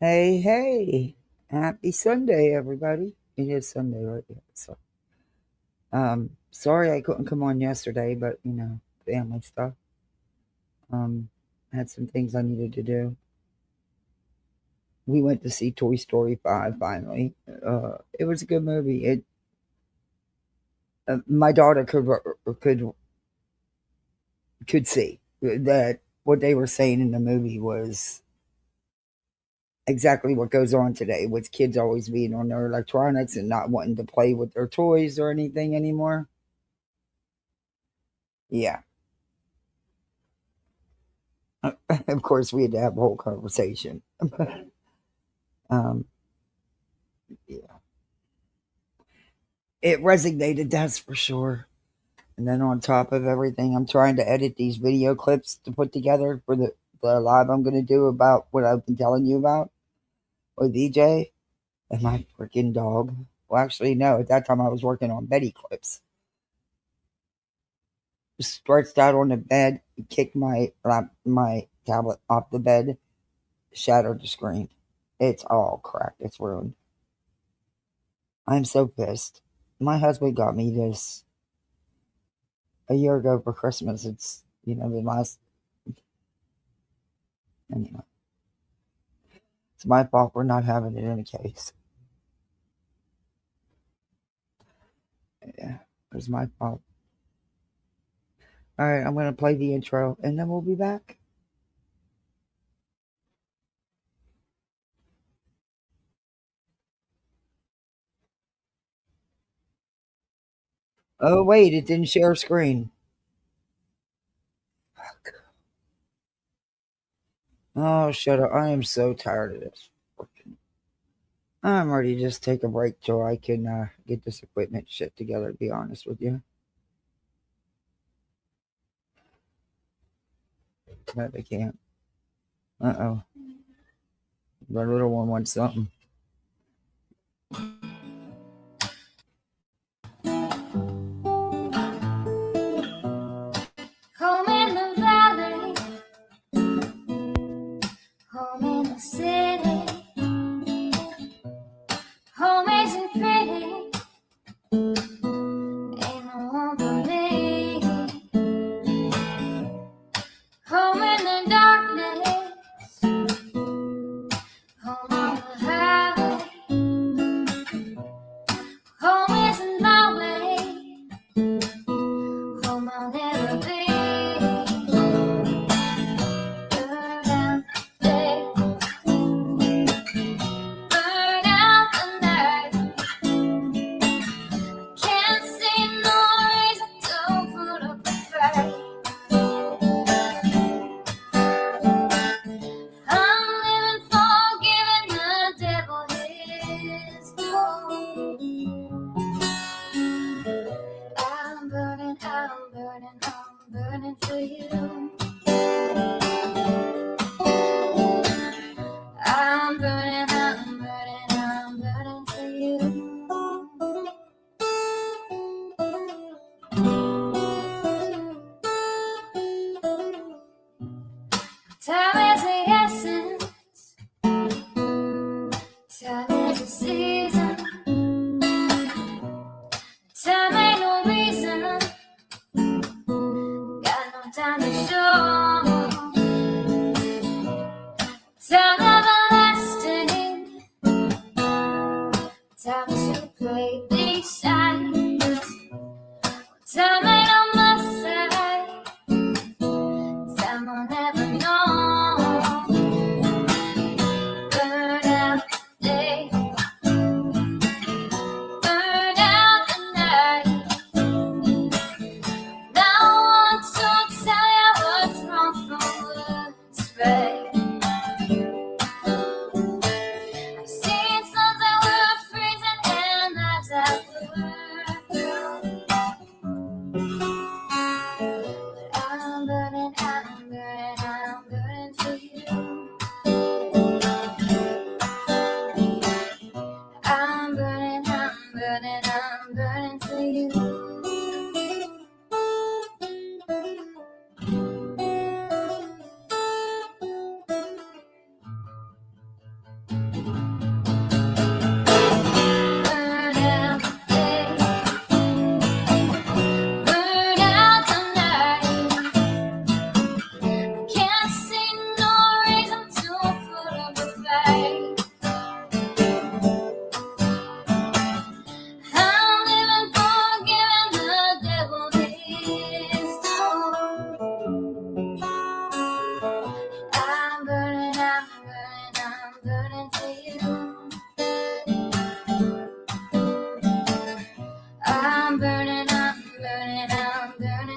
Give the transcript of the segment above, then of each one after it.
Hey, hey. Happy Sunday, everybody. It is Sunday right here. So, sorry I couldn't come on yesterday, but family stuff. Had some things I needed to do. We went to see Toy Story 5 finally. It was a good movie. My daughter could see that what they were saying in the movie was exactly what goes on today, with kids always being on their electronics and not wanting to play with their toys or anything anymore. Yeah. Of course, we had to have a whole conversation. um, yeah, it resonated, that's for sure. And then on top of everything, I'm trying to edit these video clips to put together for the live I'm going to do about what I've been telling you about with EJ and my freaking dog. Well, actually, no, at that time I was working on Betty clips. Stretched out on the bed, kicked my tablet off the bed, shattered the screen. It's all cracked. It's ruined. I'm so pissed. My husband got me this a year ago for Christmas. It's, the last. Anyway, it's my fault for not having it in a case. Yeah, it was my fault. All right, I'm going to play the intro and then we'll be back. Oh, wait, it didn't share screen. Fuck. Oh, shut up. I am so tired of this. I'm ready to just take a break till I can get this equipment shit together, to be honest with you. But I can't. Uh-oh. The little one wants something. Home in the valley, home in the city, home isn't pretty, ain't no home for me. Home in the darkness, home on the highway, home isn't my way, home I'll never be. I'm burning for you. I'm burning for you. Time is the essence. Time is the season. Time ain't no reason. Got no time to show.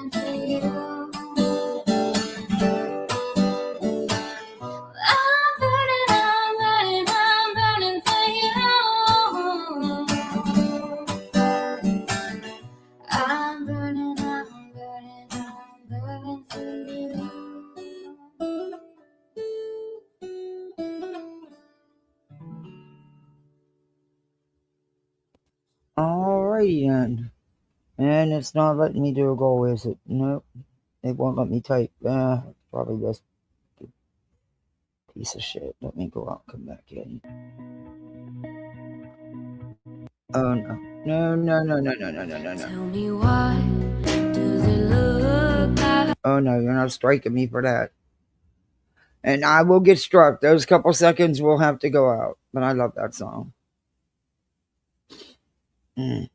burning for you. I'm burning, I'm burning, I'm burning for you. I'm burning, I'm burning, I'm burning for you. Alrighty then. And it's not letting me do a goal, is it? Nope. It won't let me type. Probably just a piece of shit. Let me go out and come back in. Oh no. No, no, no, no, no, no, no, no, no. Tell me why does it look like? Oh no, you're not striking me for that. And I will get struck. Those couple seconds will have to go out. But I love that song. Mm.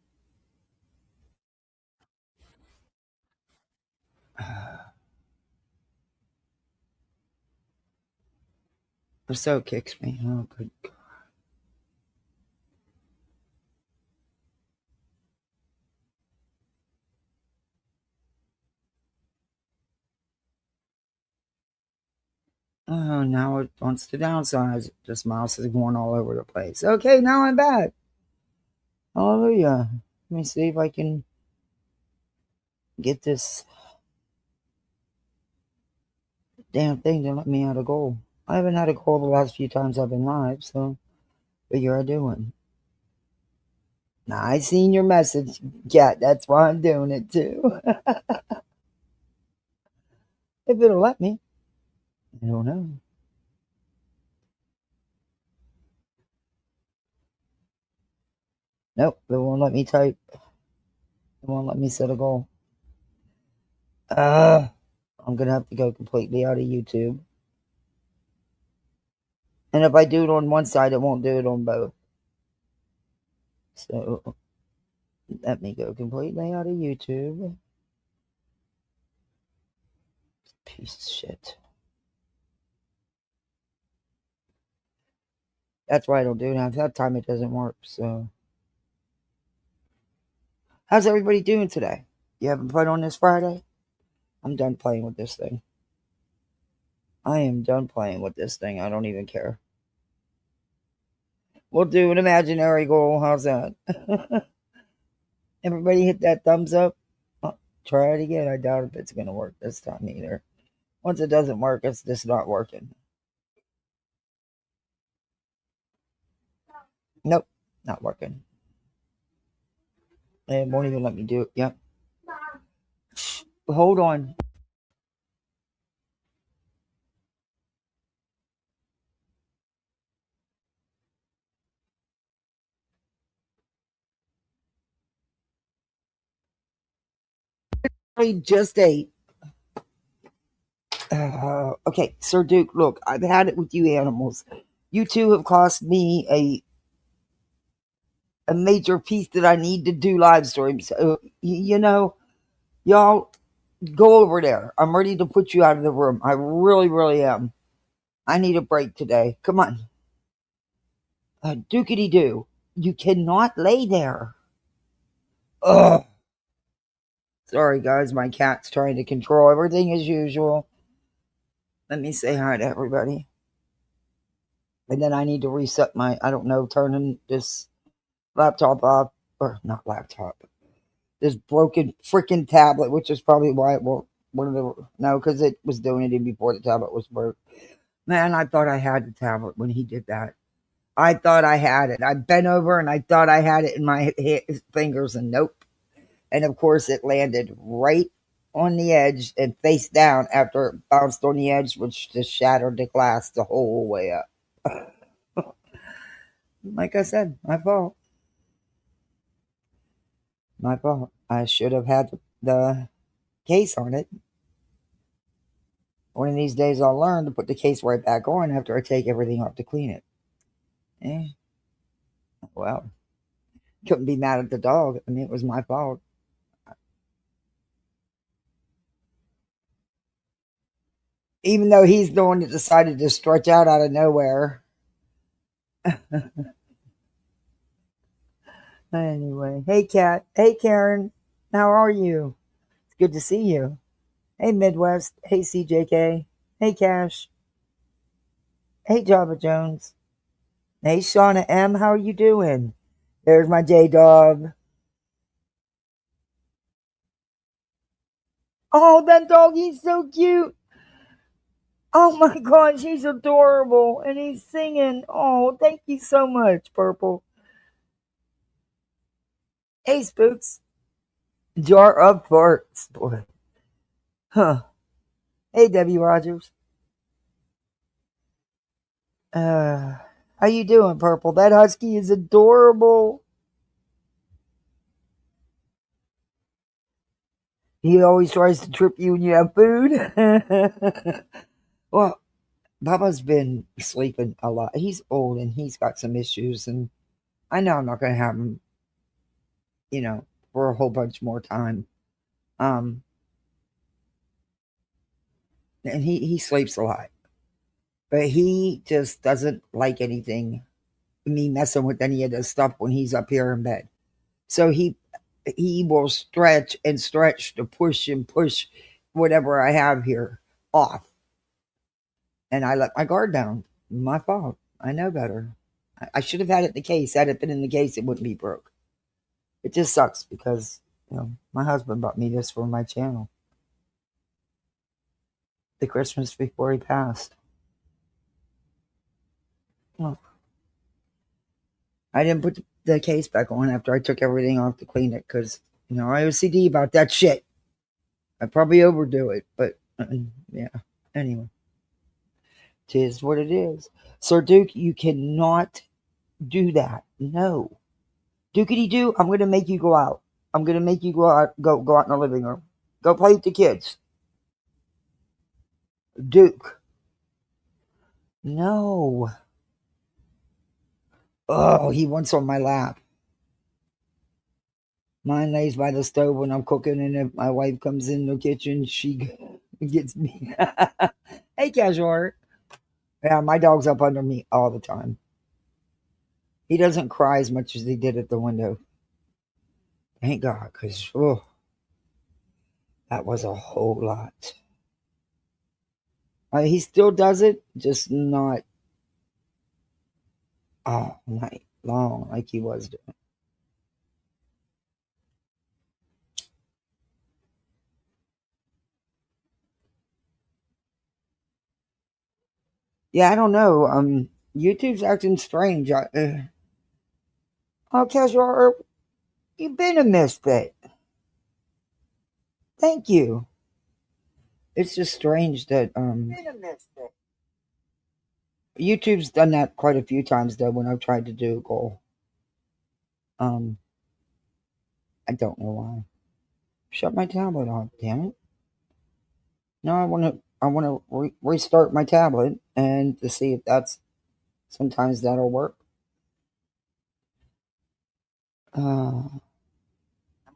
The so kicks me. Oh, good God. Oh, now it wants to downsize. This mouse is going all over the place. Okay, now I'm back. Hallelujah. Let me see if I can get this damn thing to let me out of goal. I haven't had a goal the last few times I've been live, so figure I do one. Now, I seen your message, Cat. That's why I'm doing it too. If it'll let me. I don't know. Nope, it won't let me type. It won't let me set a goal. I'm gonna have to go completely out of YouTube. And if I do it on one side, it won't do it on both. So let me go completely out of YouTube. Piece of shit. That's why I don't do it. Half that time it doesn't work. So, how's everybody doing today? You having fun on this Friday? I'm done playing with this thing. I am done playing with this thing. I don't even care. We'll do an imaginary goal. How's that? Everybody hit that thumbs up. Try it again. I doubt if it's going to work this time either. Once it doesn't work, it's just not working. Nope, not working. It won't even let me do it. Yep. Hold on. I just ate. Okay, Sir Duke, look, I've had it with you animals. You two have cost me a major piece that I need to do live streams. So, you know, y'all go over there. I'm ready to put you out of the room. I really, really am. I need a break today. Come on. Dookity doo. You cannot lay there. Ugh. Sorry, guys. My cat's trying to control everything as usual. Let me say hi to everybody. And then I need to reset my, I don't know, turning this laptop off. Or not laptop. This broken freaking tablet, which is probably why it won't. No, because it was donated before the tablet was broke. Man, I thought I had the tablet when he did that. I thought I had it. I bent over and I thought I had it in my fingers, and nope. And of course, it landed right on the edge and face down after it bounced on the edge, which just shattered the glass the whole way up. Like I said, my fault. My fault. I should have had the case on it. One of these days, I'll learn to put the case right back on after I take everything off to clean it. Well, couldn't be mad at the dog. I mean, it was my fault. Even though he's the one that decided to stretch out of nowhere. Anyway, hey, Kat. Hey, Karen. How are you? It's Good to see you. Hey, Midwest. Hey, CJK. Hey, Cash. Hey, Java Jones. Hey, Shauna M. How are you doing? There's my J Dog. Oh, that doggy's so cute. Oh my gosh, he's adorable. And he's singing. Oh, thank you so much, Purple. Hey, Spooks. Jar of farts. Boy. Huh. Hey, Debbie Rogers. How you doing, Purple? That husky is adorable. He always tries to trip you when you have food. Well, Bubba's been sleeping a lot. He's old and he's got some issues, and I know I'm not going to have him, for a whole bunch more time. And he sleeps a lot, but he just doesn't like anything, me messing with any of this stuff when he's up here in bed. So he will stretch and stretch to push and push whatever I have here off. And I let my guard down. My fault. I know better. I should have had it in the case. Had it been in the case, it wouldn't be broke. It just sucks because, my husband bought me this for my channel. The Christmas before he passed. Oh. I didn't put the case back on after I took everything off to clean it because, I OCD about that shit. I probably overdo it, but yeah. Anyway. Tis what it is. Sir Duke, you cannot do that. No. Dukey do, I'm going to make you go out. I'm going to make you go out in the living room. Go play with the kids. Duke. No. Oh, he wants on my lap. Mine lays by the stove when I'm cooking, and if my wife comes in the kitchen, she gets me. Hey, Casual. Yeah, my dog's up under me all the time. He doesn't cry as much as he did at the window. Thank God, because that was a whole lot. He still does it, just not all night long like he was doing. Yeah, I don't know. YouTube's acting strange. Casual, you've been a misfit. Thank you. It's just strange that YouTube's done that quite a few times though when I've tried to do a goal. I don't know why. Shut my tablet off, damn it. No, I want to restart my tablet and to see if sometimes that'll work. I'm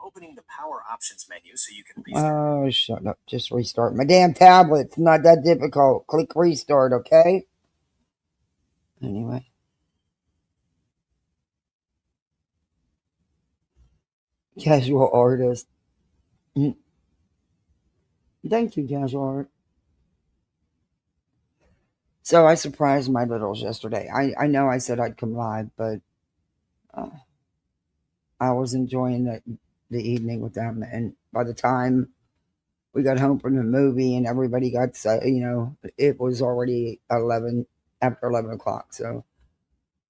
opening the power options menu so you can restart. Oh, shut up. Just restart my damn tablet. It's not that difficult. Click restart, okay? Anyway. Casual artist. Thank you, Casual Art. So I surprised my littles yesterday. I know I said I'd come live, but I was enjoying the evening with them. And by the time we got home from the movie and everybody got, it was already after 11 o'clock. So,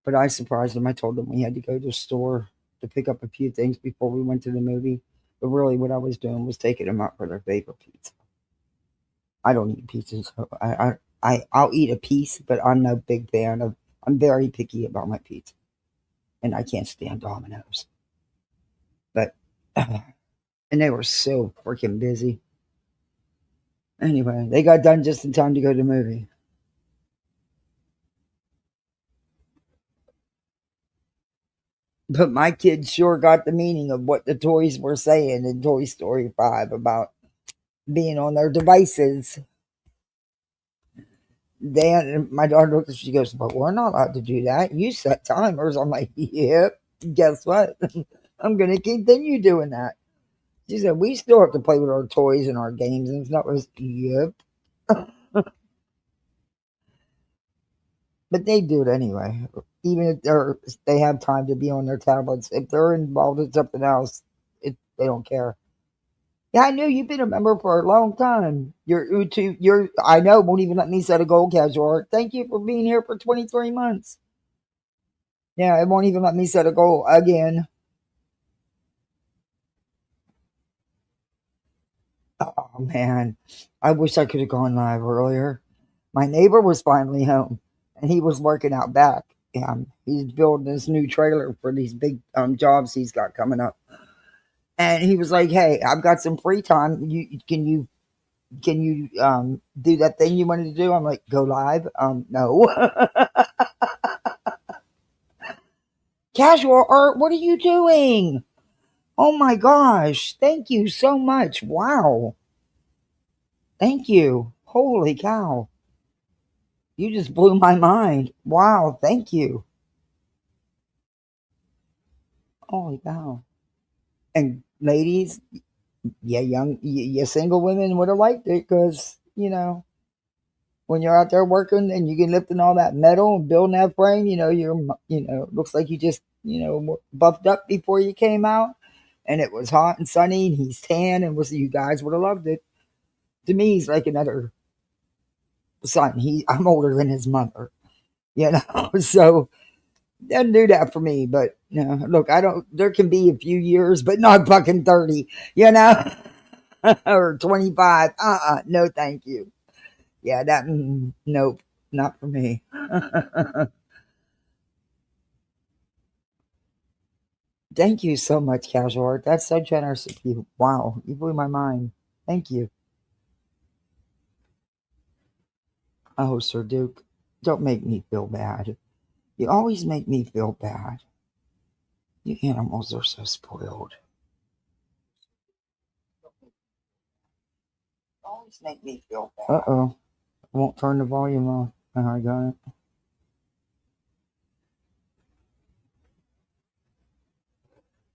but I surprised them. I told them we had to go to the store to pick up a few things before we went to the movie. But really what I was doing was taking them out for their favorite pizza. I don't eat pizzas. So I'll eat a piece, but I'm no big fan of, I'm very picky about my pizza. And I can't stand Domino's. But, and they were so freaking busy. Anyway, they got done just in time to go to the movie. But my kids sure got the meaning of what the toys were saying in Toy Story 5 about being on their devices. My daughter looks, she goes, but we're not allowed to do that. You set timers. I'm like, yep. Guess what? I'm going to continue doing that. She said, we still have to play with our toys and our games and stuff. Yep. But they do it anyway. Even if they have time to be on their tablets. If they're involved in something else, they don't care. Yeah, I knew you've been a member for a long time. Your YouTube, I know, won't even let me set a goal, Casual. Thank you for being here for 23 months. Yeah, it won't even let me set a goal again. Oh, man. I wish I could have gone live earlier. My neighbor was finally home, and he was working out back. He's building this new trailer for these big jobs he's got coming up. And he was like, "Hey, I've got some free time. Can you do that thing you wanted to do?" I'm like, "Go live?" No. Casual Art, what are you doing? Oh my gosh. Thank you so much. Wow. Thank you. Holy cow. You just blew my mind. Wow. Thank you. Holy cow. And ladies, you single women would have liked it because, when you're out there working and you get lifting all that metal and building that frame, looks like you just, buffed up before you came out. And it was hot and sunny and he's tan and you guys would have loved it. To me, he's like another son. I'm older than his mother, so doesn't do that for me. But look, there can be a few years, but not fucking 30, or 25. No, thank you. Yeah, nope, not for me. Thank you so much, Casual Art. That's so generous of you. Wow, you blew my mind. Thank you. Oh, Sir Duke, don't make me feel bad. You always make me feel bad. You animals are so spoiled. Always make me feel bad. Uh-oh. I won't turn the volume off. I got it.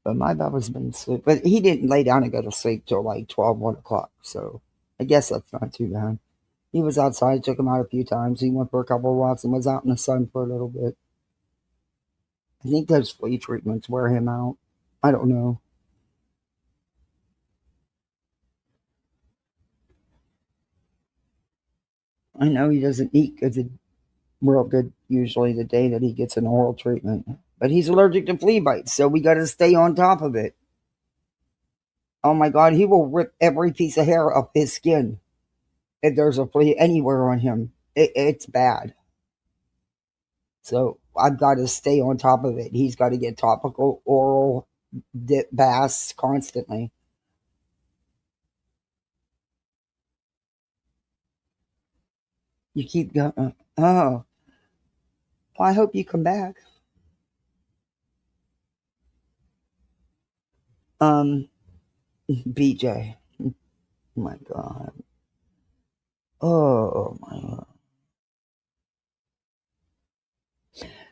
But my Baba's been asleep. But he didn't lay down and go to sleep till like 12, 1 o'clock. So I guess that's not too bad. He was outside, took him out a few times. He went for a couple of walks and was out in the sun for a little bit. I think those flea treatments wear him out. I don't know. I know he doesn't eat good, real good usually the day that he gets an oral treatment. But he's allergic to flea bites, so we got to stay on top of it. Oh my God, he will rip every piece of hair off his skin if there's a flea anywhere on him. It's bad. So I've got to stay on top of it. He's got to get topical oral dip baths constantly. You keep going. Oh, well, I hope you come back. BJ. Oh my God. Oh my God.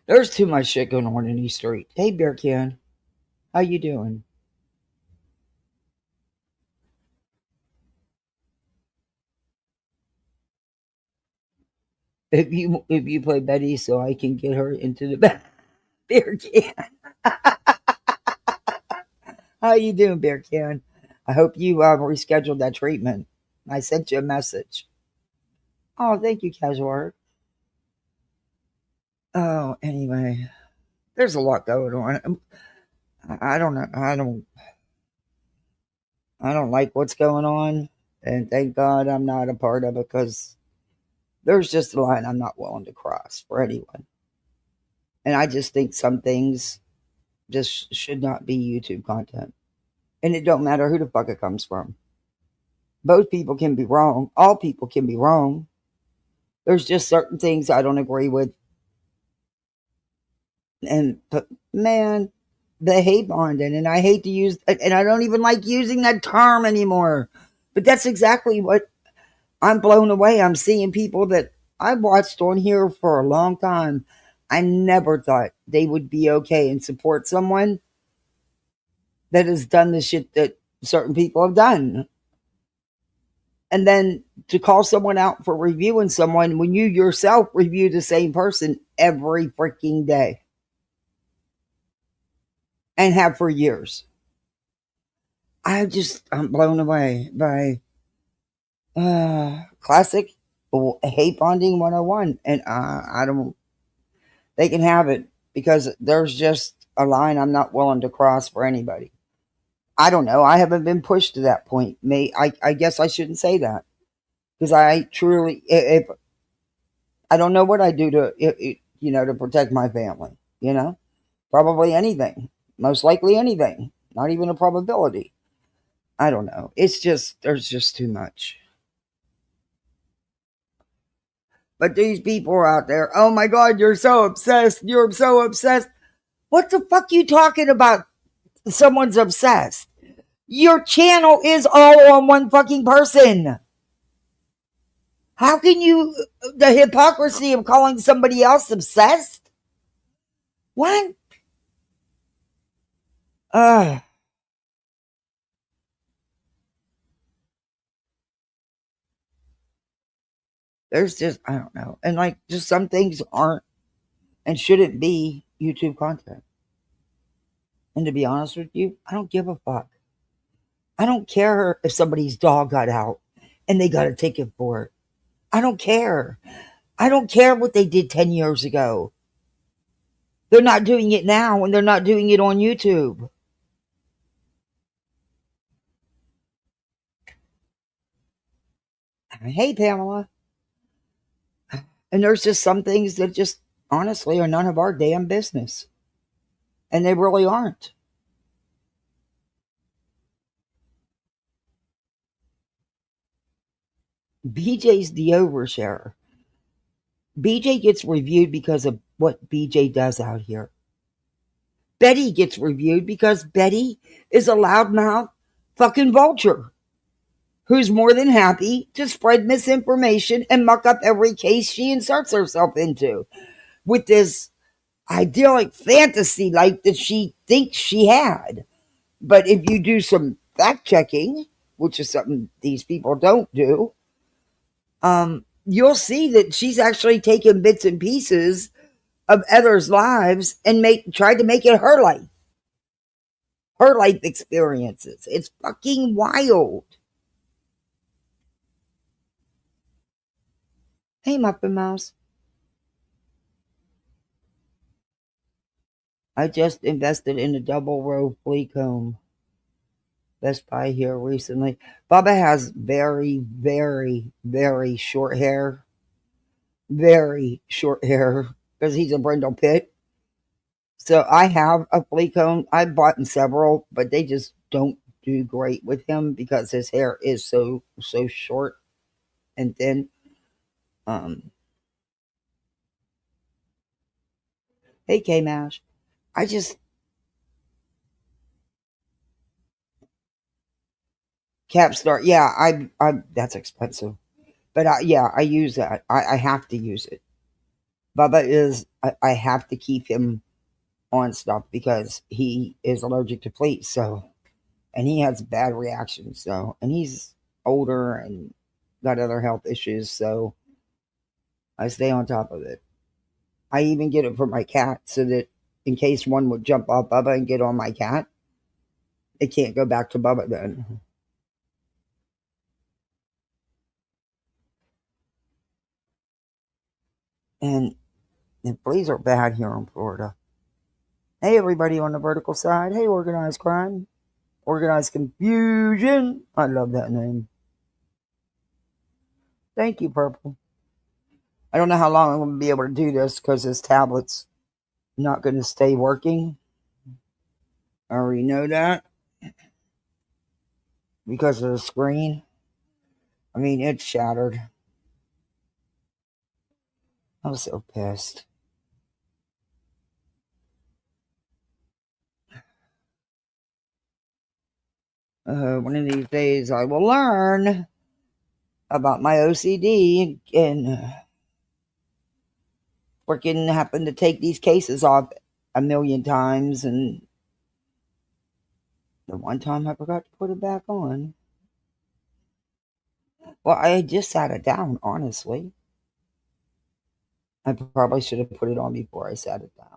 There's too much shit going on in East Street. Hey, Bear Can, how you doing? If you play Betty, so I can get her into the Bear Can. How you doing, Bear Can? I hope you rescheduled that treatment. I sent you a message. Oh, thank you, Casual Art. Oh, anyway, there's a lot going on. I don't know. I don't like what's going on, and thank God I'm not a part of it because there's just a line I'm not willing to cross for anyone. And I just think some things just should not be YouTube content. And it don't matter who the fuck it comes from. Both people can be wrong. All people can be wrong. There's just certain things I don't agree with. But man, the hate bonding, and I hate to use, and I don't even like using that term anymore. But that's exactly what I'm blown away. I'm seeing people that I've watched on here for a long time. I never thought they would be okay and support someone that has done the shit that certain people have done. And then to call someone out for reviewing someone when you yourself review the same person every freaking day and have for years. I'm blown away by classic hate bonding 101. And I don't, they can have it because there's just a line I'm not willing to cross for anybody. I don't know. I haven't been pushed to that point. I guess I shouldn't say that because I truly, if I don't know what I do to protect my family. Probably anything. Most likely anything. Not even a probability. I don't know. It's just there's just too much. But these people are out there. Oh my God, you're so obsessed. You're so obsessed. What the fuck you talking about? Someone's obsessed. Your channel is all on one fucking person. How can the hypocrisy of calling somebody else obsessed? What? There's just, I don't know. And like, just some things aren't and shouldn't be YouTube content. And to be honest with you, I don't give a fuck. I don't care if somebody's dog got out and they got a ticket for it. I don't care. I don't care what they did 10 years ago. They're not doing it now and they're not doing it on YouTube. Hey, Pamela. And there's just some things that just honestly are none of our damn business. And they really aren't. BJ's the overshare. BJ gets reviewed because of what BJ does out here. Betty gets reviewed because Betty is a loudmouth fucking vulture who's more than happy to spread misinformation and muck up every case she inserts herself into with this idyllic fantasy life that she thinks she had. But if you do some fact checking, which is something these people don't do, you'll see that she's actually taken bits and pieces of others' lives and tried to make it her life experiences. It's fucking wild. Hey, Muppet Mouse. I just invested in a double row flea comb. Best Buy here recently. Bubba has very, very, very short hair. Very short hair because he's a brindle pit. So I have a flea comb. I've bought several, but they just don't do great with him because his hair is so short and thin. Hey, K Mash. I just Capstar. Yeah, I that's expensive, but I use that. I have to use it. Bubba is. I have to keep him on stuff because he is allergic to fleas. So, and he has bad reactions. So, and he's older and got other health issues. So, I stay on top of it. I even get it for my cat so that in case one would jump off Bubba and get on my cat, it can't go back to Bubba then. And the fleas are bad here in Florida. Hey, everybody on the vertical side. Hey, organized crime. Organized confusion. I love that name. Thank you, Purple. I don't know how long I'm going to be able to do this because this tablet's not going to stay working. I already know that. Because of the screen. I mean, it's shattered. I was so pissed. One of these days I will learn about my OCD and freaking happen to take these cases off a million times and The one time I forgot to put it back on. Well, I just sat it down, honestly. I probably should have put it on before I sat it down.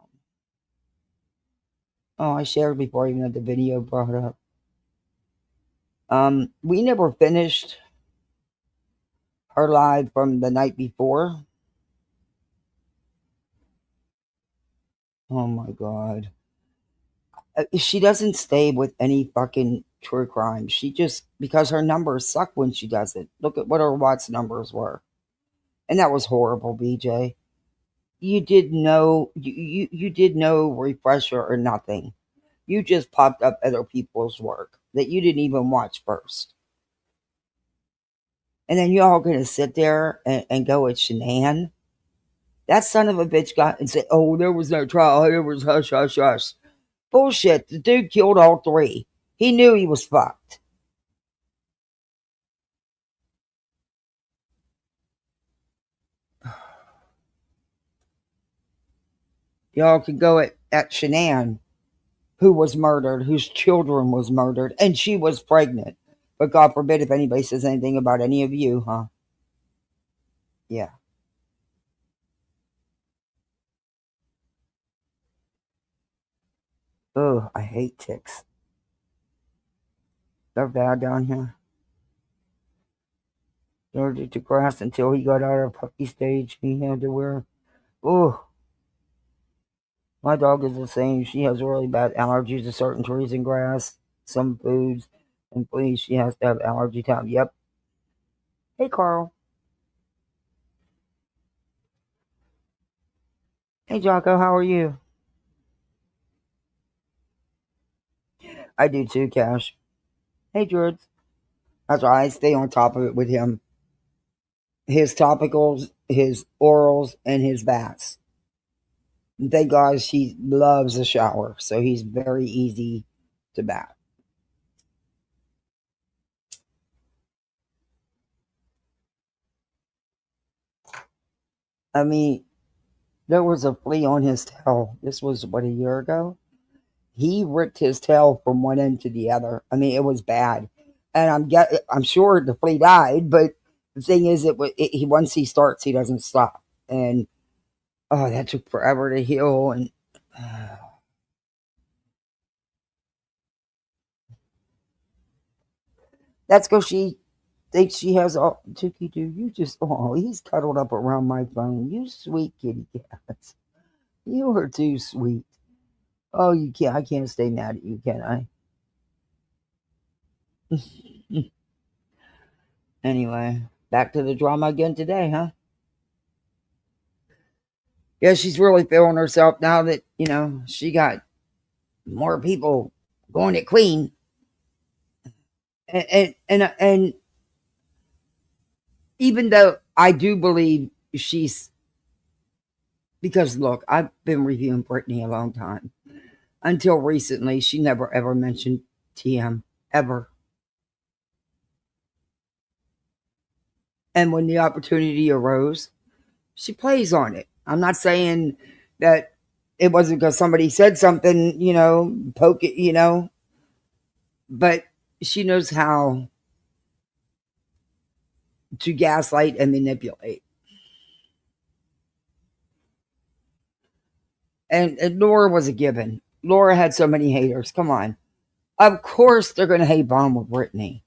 Oh, I shared before even had the video brought up. We never finished her live from the night before. Oh my god. She doesn't stay with any fucking true crime. She just, because her numbers suck when she does it. Look at what her Watts numbers were. And that was horrible, BJ. You did you did no refresher or nothing. You just popped up other people's work that you didn't even watch first. And then you all gonna sit there and go at Shanann. That son of a bitch got and said, "Oh, there was no trial. There was hush, hush, hush." Bullshit. The dude killed all three. He knew he was fucked. Y'all could go at Shanann, who was murdered, whose children was murdered, and she was pregnant. But God forbid if anybody says anything about any of you, huh? Yeah. Ugh, I hate ticks. They're bad down here. Allergic to grass until he got out of puppy stage. He had to wear. Ugh. My dog is the same. She has really bad allergies to certain trees and grass, some foods, and please, she has to have allergy time. Yep. Hey, Carl. Hey, Jocko. How are you? I do too, Cash. Hey, George. That's why I stay on top of it with him. His topicals, his orals, and his baths. And thank God he loves a shower, so he's very easy to bath. I mean, there was a flea on his tail. This was, what, a year ago? He ripped his tail from one end to the other. I mean, it was bad. And I'm sure the flea died, but the thing is, once he starts, he doesn't stop. And oh, that took forever to heal. And that's because she thinks she has all. Tookie Doo, you just, oh, he's cuddled up around my phone. You sweet kitty cat. You are too sweet. Oh, you can't. I can't stay mad at you, can I? Anyway, back to the drama again today, huh? Yeah, she's really feeling herself now that, she got more people going at Queen. And even though I do believe she's, because look, I've been reviewing Britney a long time. Until recently, she never ever mentioned TM, ever. And when the opportunity arose, she plays on it. I'm not saying that it wasn't because somebody said something, poke it, but she knows how to gaslight and manipulate. And Laura was a given. Laura had so many haters. Come on. Of course they're going to hate bomb with Britney.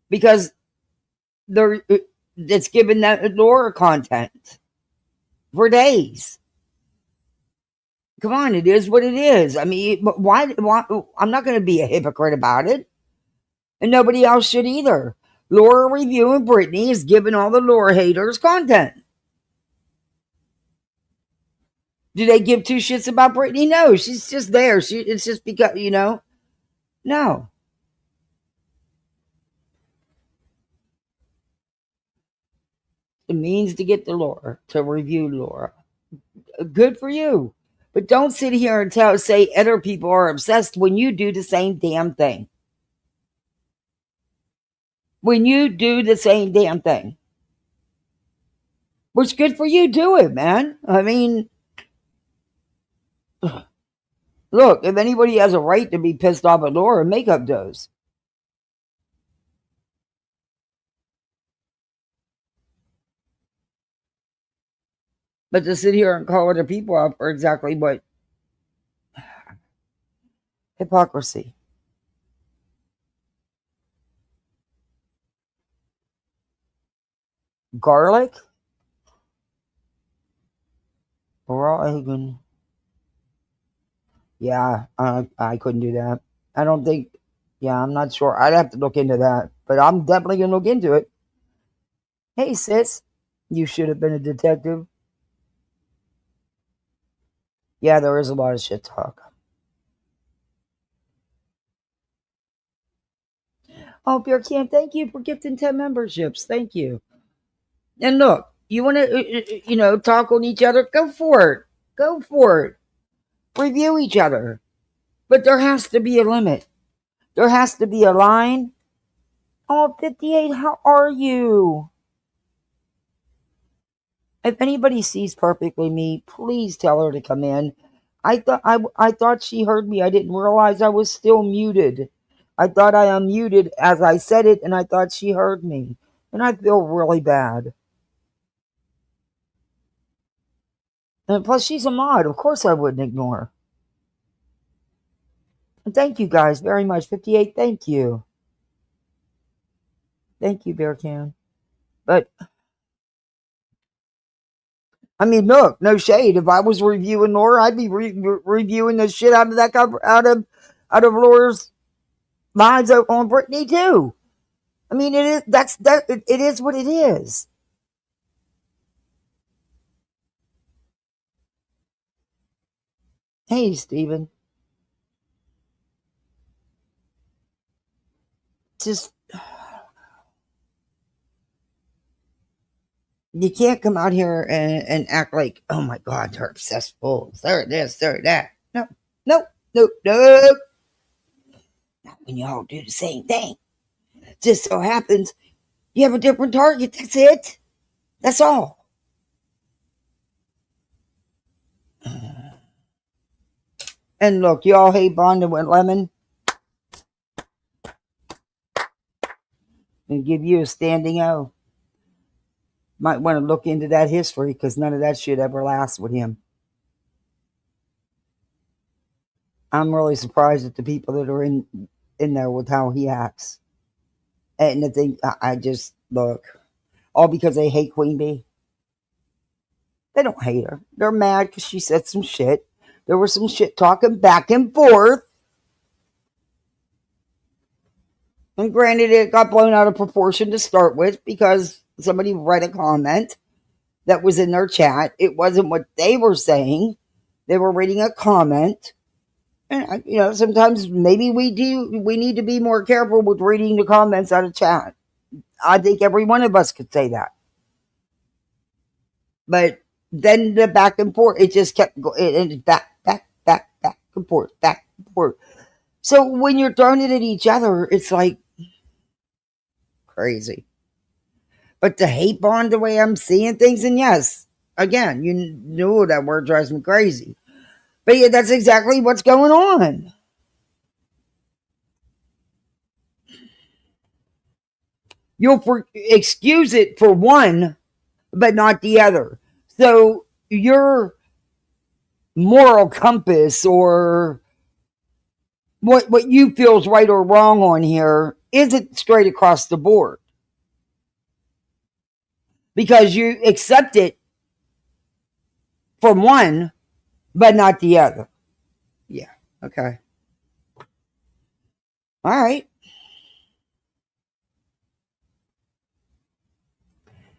Because it's given that Laura content for days. Come on, it is what it is. I mean, why I'm not going to be a hypocrite about it. And nobody else should either. Laura reviewing Britney is giving all the Laura haters content. Do they give two shits about Britney? No, she's just there. It's just because, no. It means to get the Laura, to review Laura. Good for you. But don't sit here and say other people are obsessed when you do the same damn thing. When you do the same damn thing. Which good for you, do it, man. I mean, Look, if anybody has a right to be pissed off at Laura, Makeup does. But to sit here and call other people out for exactly what? Hypocrisy. Garlic? Raw egg. Yeah, I couldn't do that. I don't think, yeah, I'm not sure. I'd have to look into that. But I'm definitely going to look into it. Hey, sis, you should have been a detective. Yeah, there is a lot of shit talk. Oh, Beer Can, thank you for gifting 10 memberships. Thank you. And look, you want to, talk on each other? Go for it. Go for it. Review each other. But there has to be a limit. There has to be a line. Oh, 58, how are you? If anybody sees Perfectly Me, please tell her to come in. I thought she heard me. I didn't realize I was still muted. I thought I unmuted as I said it, and I thought she heard me. And I feel really bad. And plus, she's a mod. Of course I wouldn't ignore her. And thank you guys very much. 58, thank you. Thank you, Bearcan. But, I mean, look, no shade. If I was reviewing Laura, I'd be reviewing the shit out of that out of Laura's lines on Brittany too. I mean, it is what it is. Hey, Steven. Just, you can't come out here and act like, oh my God, they're successful. They're this, they're that. No, no, no, no. Not when y'all do the same thing. Just so happens you have a different target. That's it. That's all. And look, y'all hate Bond with lemon. And give you a standing O. Might want to look into that history because none of that shit ever lasts with him. I'm really surprised at the people that are in there with how he acts. And the thing, I just look, all because they hate Queen Bee. They don't hate her. They're mad because she said some shit. There was some shit talking back and forth. And granted, it got blown out of proportion to start with because somebody read a comment that was in their chat. It wasn't what they were saying. They were reading a comment. And, sometimes maybe we need to be more careful with reading the comments out of chat. I think every one of us could say that. But then the back and forth, it just kept going. And back and forth, back and forth. So when you're throwing it at each other, it's like crazy. But to hate Bond the way I'm seeing things, and yes, again, you know that word drives me crazy. But yeah, that's exactly what's going on. You'll excuse it for one, but not the other. So your moral compass or what you feel is right or wrong on here isn't straight across the board. Because you accept it from one, but not the other. Yeah, okay. All right.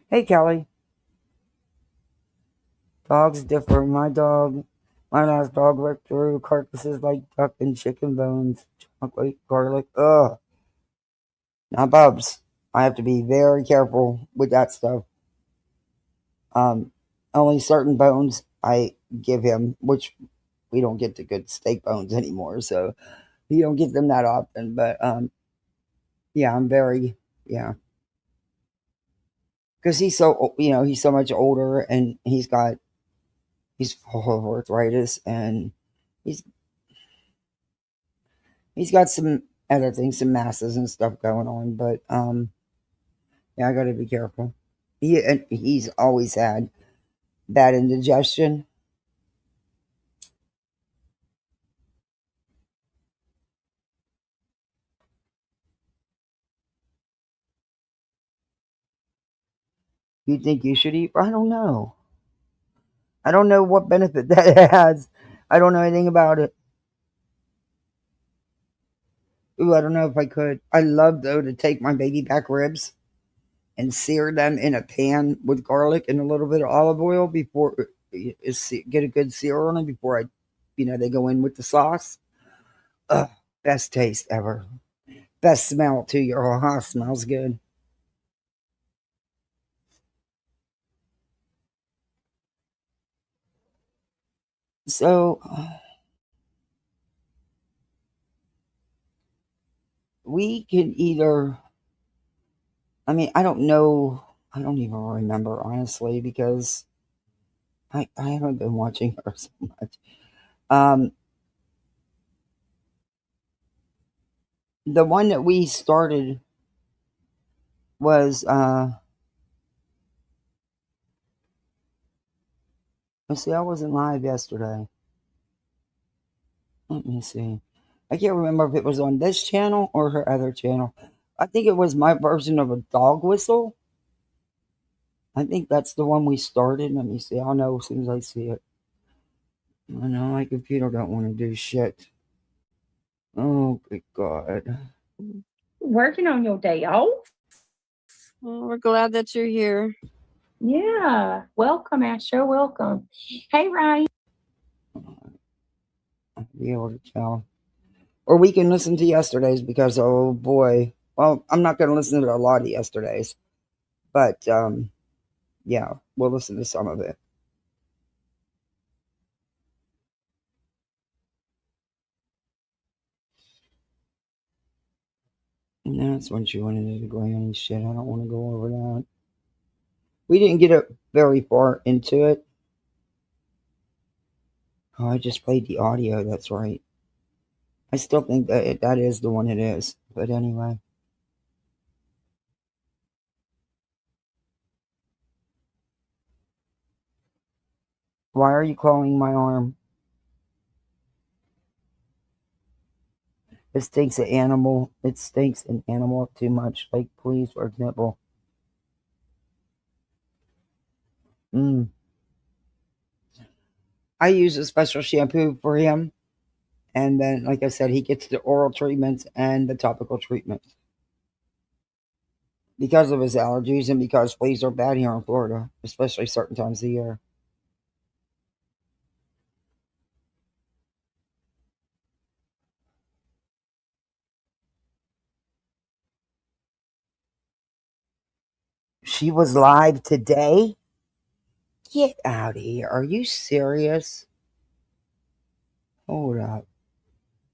Hey, Kelly. Dogs differ. My last dog ripped through carcasses like duck and chicken bones, chocolate, garlic. Ugh. Now, Bubs, I have to be very careful with that stuff. Only certain bones I give him, which we don't get the good steak bones anymore, so you don't get them that often. But yeah, I'm very because he's so much older and he's full of arthritis and he's He's got some other things, some masses and stuff going on, but yeah, I got to be careful. He's always had bad indigestion. You think you should eat? I don't know. I don't know what benefit that has. I don't know anything about it. Ooh, I don't know if I could. I love though to take my baby back ribs and sear them in a pan with garlic and a little bit of olive oil before get a good sear on them before they go in with the sauce. Ugh, best taste ever. Best smell too. Your whole house smells good. So we can either. I mean, I don't know. I don't even remember honestly because I haven't been watching her so much. Um, the one that we started was let's see, I wasn't live yesterday. Let me see. I can't remember if it was on this channel or her other channel. I think it was my version of a dog whistle. I think that's the one we started. Let me see. I'll know as soon as I see it. I know my computer don't want to do shit. Oh, good God. Working on your day off? Well, we're glad that you're here. Yeah. Welcome, Asher. Welcome. Hey, Ryan. I'll be able to tell. Or we can listen to yesterday's because, oh boy. Well, I'm not going to listen to a lot of yesterday's. But, yeah, we'll listen to some of it. And that's when she went into the granny shit. I don't want to go over that. We didn't get it very far into it. Oh, I just played the audio. That's right. I still think that is the one it is. But anyway. Why are you clawing my arm? It stinks an animal. It stinks an animal up too much. Like, please, for example. I use a special shampoo for him. And then, like I said, he gets the oral treatments and the topical treatments. Because of his allergies and because fleas are bad here in Florida, especially certain times of the year. She was live today? Get out of here. Are you serious? Hold up.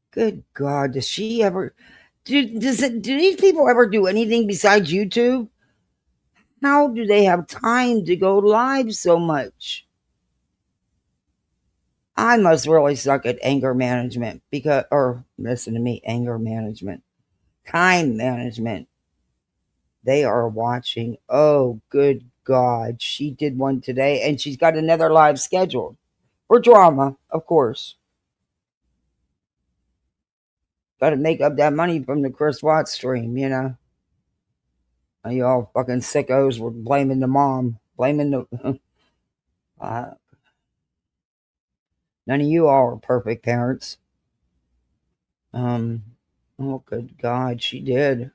Good God. Does she ever. Do these people ever do anything besides YouTube? How do they have time to go live so much? I must really suck at anger management or listen to me, anger management, time management. They are watching. Oh, good God. She did one today and she's got another live scheduled for drama, of course. Got to make up that money from the Chris Watts stream, you know. You all fucking sickos were blaming the mom, blaming the. None of you all are perfect parents. Oh, good God, she did.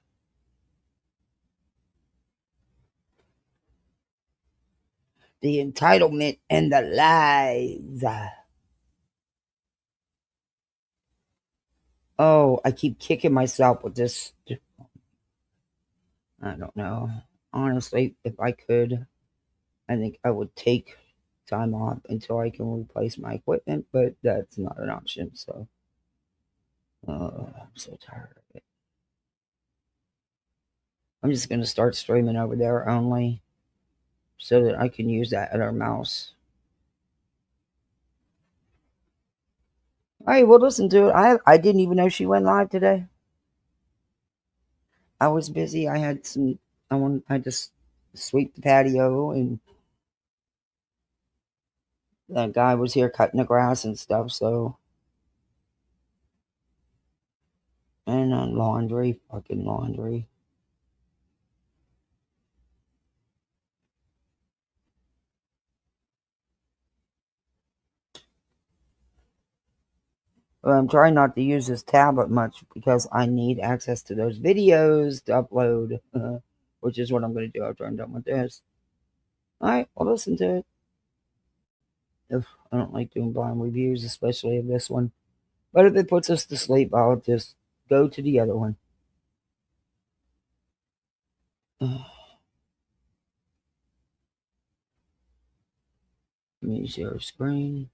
The entitlement and the lies. Oh, I keep kicking myself with this. I don't know. Honestly, if I could, I think I would take time off until I can replace my equipment, but that's not an option. So, I'm so tired of it. I'm just going to start streaming over there only so that I can use that other mouse. All right, well, listen to it. I didn't even know she went live today. I was busy. I had some. I just sweep the patio, and that guy was here cutting the grass and stuff. So, and laundry, fucking laundry. But I'm trying not to use this tablet much because I need access to those videos to upload, which is what I'm going to do after I'm done with this. All right, well, listen to it. If I don't like doing blind reviews, especially of this one. But if it puts us to sleep, I'll just go to the other one. Let me share screen.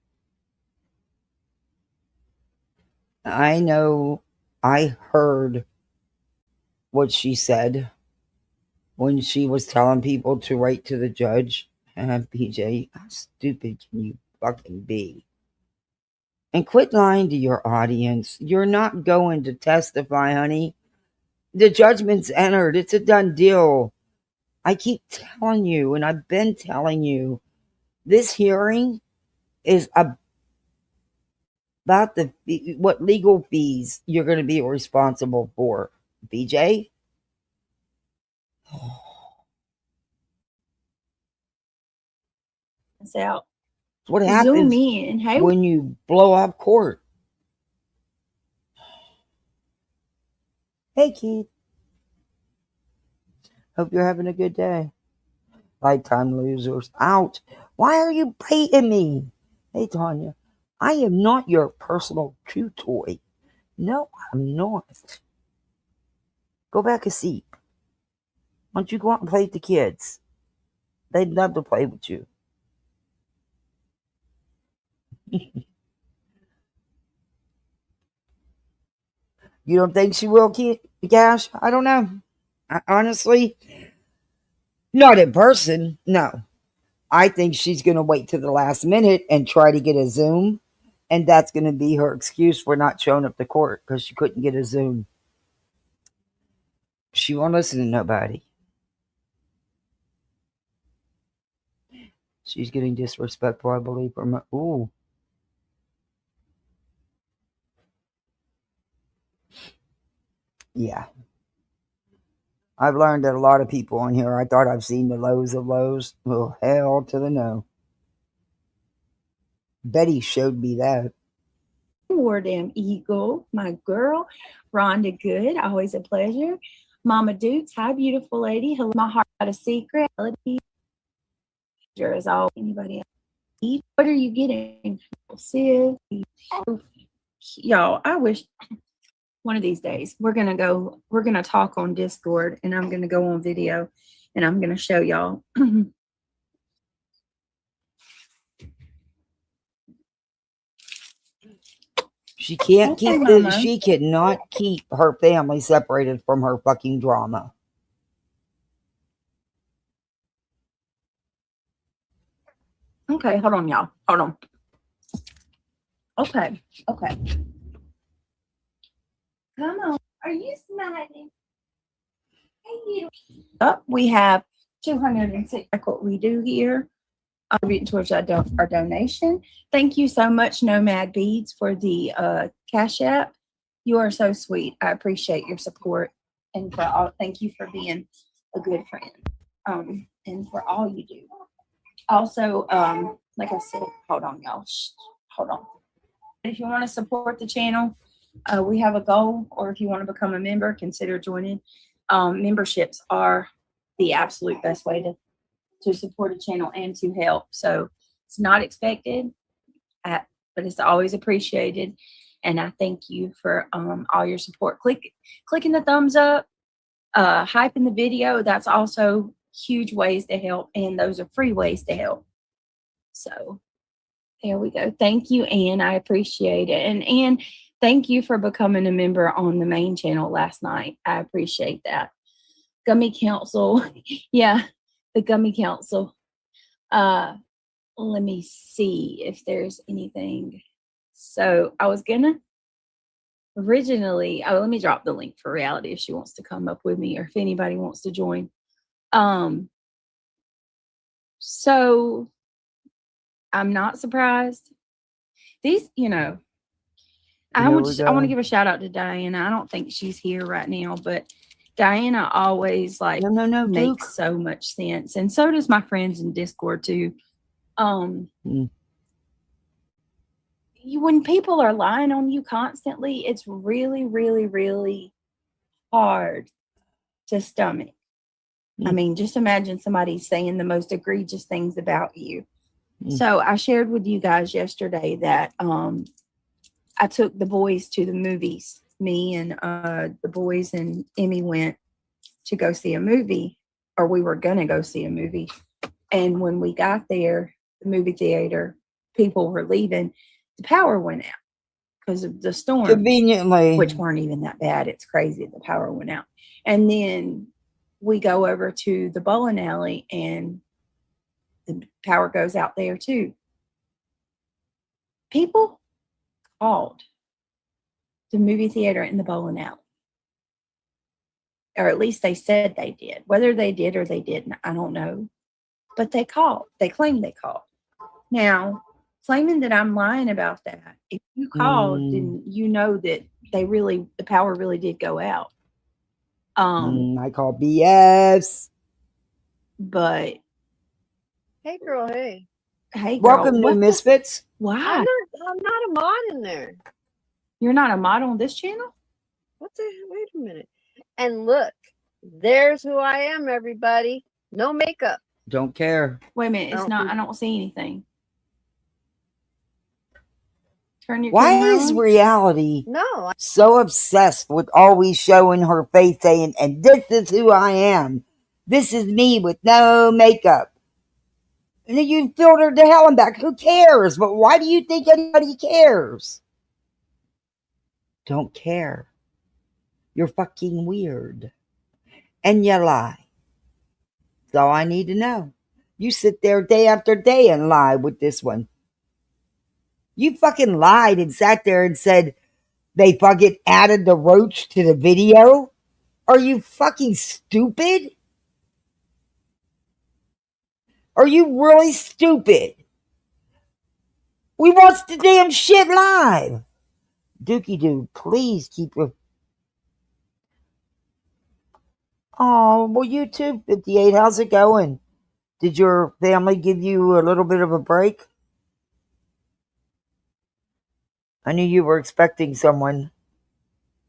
I know I heard what she said when she was telling people to write to the judge. And PJ, how stupid can you fucking be? And quit lying to your audience. You're not going to testify, honey. The judgment's entered. It's a done deal. I keep telling you, and I've been telling you, this hearing is about what legal fees you're going to be responsible for, BJ. It's out. What Zoom happens in. Hey, when you blow up court? Hey, Keith. Hope you're having a good day. Lifetime losers out. Why are you baiting me? Hey, Tanya. I am not your personal chew toy. No, I'm not. Go back a seat. Why don't you go out and play with the kids? They'd love to play with you. You don't think she will, Cash? I don't know. Honestly, not in person. No. I think she's going to wait to the last minute and try to get a Zoom. And that's going to be her excuse for not showing up to court because she couldn't get a Zoom. She won't listen to nobody. She's getting disrespectful, I believe, from ooh. Yeah. I've learned that a lot of people on here, I thought I've seen the lows of lows. Oh, hell to the no. Betty showed me that. War Damn Eagle, my girl. Rhonda Good, always a pleasure. Mama Dukes, hi, beautiful lady. Hello, my heart got a secret. As all anybody else. What are you getting? Sid, y'all, I wish one of these days we're gonna talk on Discord and I'm gonna go on video and I'm gonna show y'all. She can't Okay, keep Mama. she cannot keep her family separated from her fucking drama. Okay, hold on, y'all. Hold on. Okay. Come on. Are you smiling? Hey, you. We have 206. Like what we do here. Contributing towards our donation. Thank you so much, Nomad Beads, for the Cash App. You are so sweet. I appreciate your support, and for all. Thank you for being a good friend. And for all you do. Also, like I said, hold on, y'all. Shh, hold on. If you want to support the channel, we have a goal, or if you want to become a member, consider joining. Memberships are the absolute best way to support a channel and to help. So it's not expected, but it's always appreciated. And I thank you for all your support. Clicking the thumbs up, hyping the video. That's also huge ways to help. And those are free ways to help. So there we go. Thank you, Ann. I appreciate it. And Ann, thank you for becoming a member on the main channel last night. I appreciate that. Gummy Council. Yeah, the Gummy Council. Let me see if there's anything. So I was gonna originally, let me drop the link for Reality if she wants to come up with me or if anybody wants to join. So I'm not surprised. These, I want to give a shout out to Diana. I don't think she's here right now, but Diana always No, makes Duke. so much sense, and so does my friends in Discord too. When people are lying on you constantly, it's really, really, really hard to stomach. I mean, just imagine somebody saying the most egregious things about you. So I shared with you guys yesterday that I took the boys to the movies. Me and the boys and Emmy went to go see a movie, or we were going to go see a movie. And when we got there, the movie theater, people were leaving. The power went out because of the storm. Conveniently. Which weren't even that bad. It's crazy. The power went out. And then we go over to the bowling alley and the power goes out there too. People called the movie theater and the bowling alley. Or at least they said they did. Whether they did or they didn't, I don't know. But they called. They claimed they called. Now, claiming that I'm lying about that, if you called, then you know that the power really did go out. I call BS. But Hey, girl. Hey. Hey, girl. Welcome, new misfits. Why? I'm not a mod in there. You're not a mod on this channel? What the? Wait a minute. And look, there's who I am, everybody. No makeup. Don't care. Wait a minute. It's not. I don't see anything. Turn your Why camera is on. Reality so obsessed with always showing her face, saying, and this is who I am. This is me with no makeup. And then you filtered to hell and back. Who cares? But why do you think anybody cares? Don't care. You're fucking weird. And you lie. That's all I need to know. You sit there day after day and lie with this one. You fucking lied and sat there and said they fucking added the roach to the video. Are you fucking stupid? Are you really stupid? We watched the damn shit live. Dookie Doo, please keep your... Oh, well, YouTube 58, how's it going? Did your family give you a little bit of a break? I knew you were expecting someone.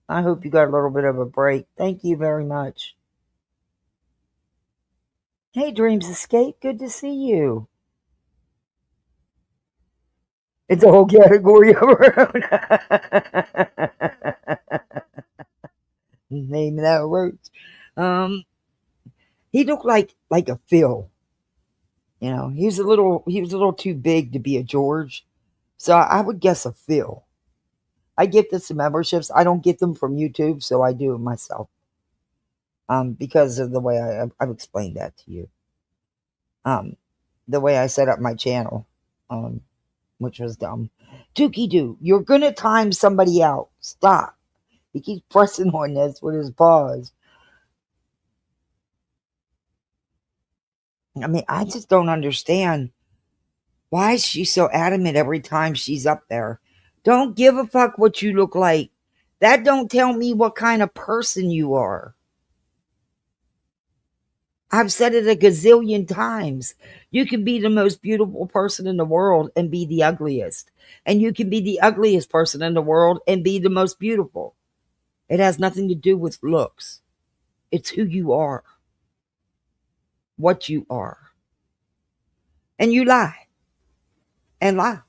I hope you got a little bit of a break. Thank you very much. Hey, Dreams Escape, good to see you. It's a whole category of our own. Name that roach. He looked like a Phil. You know, he was a little too big to be a George. So I would guess a Phil. I gifted some memberships. I don't get them from YouTube, so I do it myself. Because of the way I've explained that to you. The way I set up my channel. Which was dumb. Dookie Doo, you're gonna time somebody out. Stop. He keeps pressing on this with his paws. I mean, I just don't understand. Why is she so adamant every time she's up there? Don't give a fuck what you look like. That don't tell me what kind of person you are. I've said it a gazillion times. You can be the most beautiful person in the world and be the ugliest. And you can be the ugliest person in the world and be the most beautiful. It has nothing to do with looks. It's who you are. What you are. And you lie. And lie.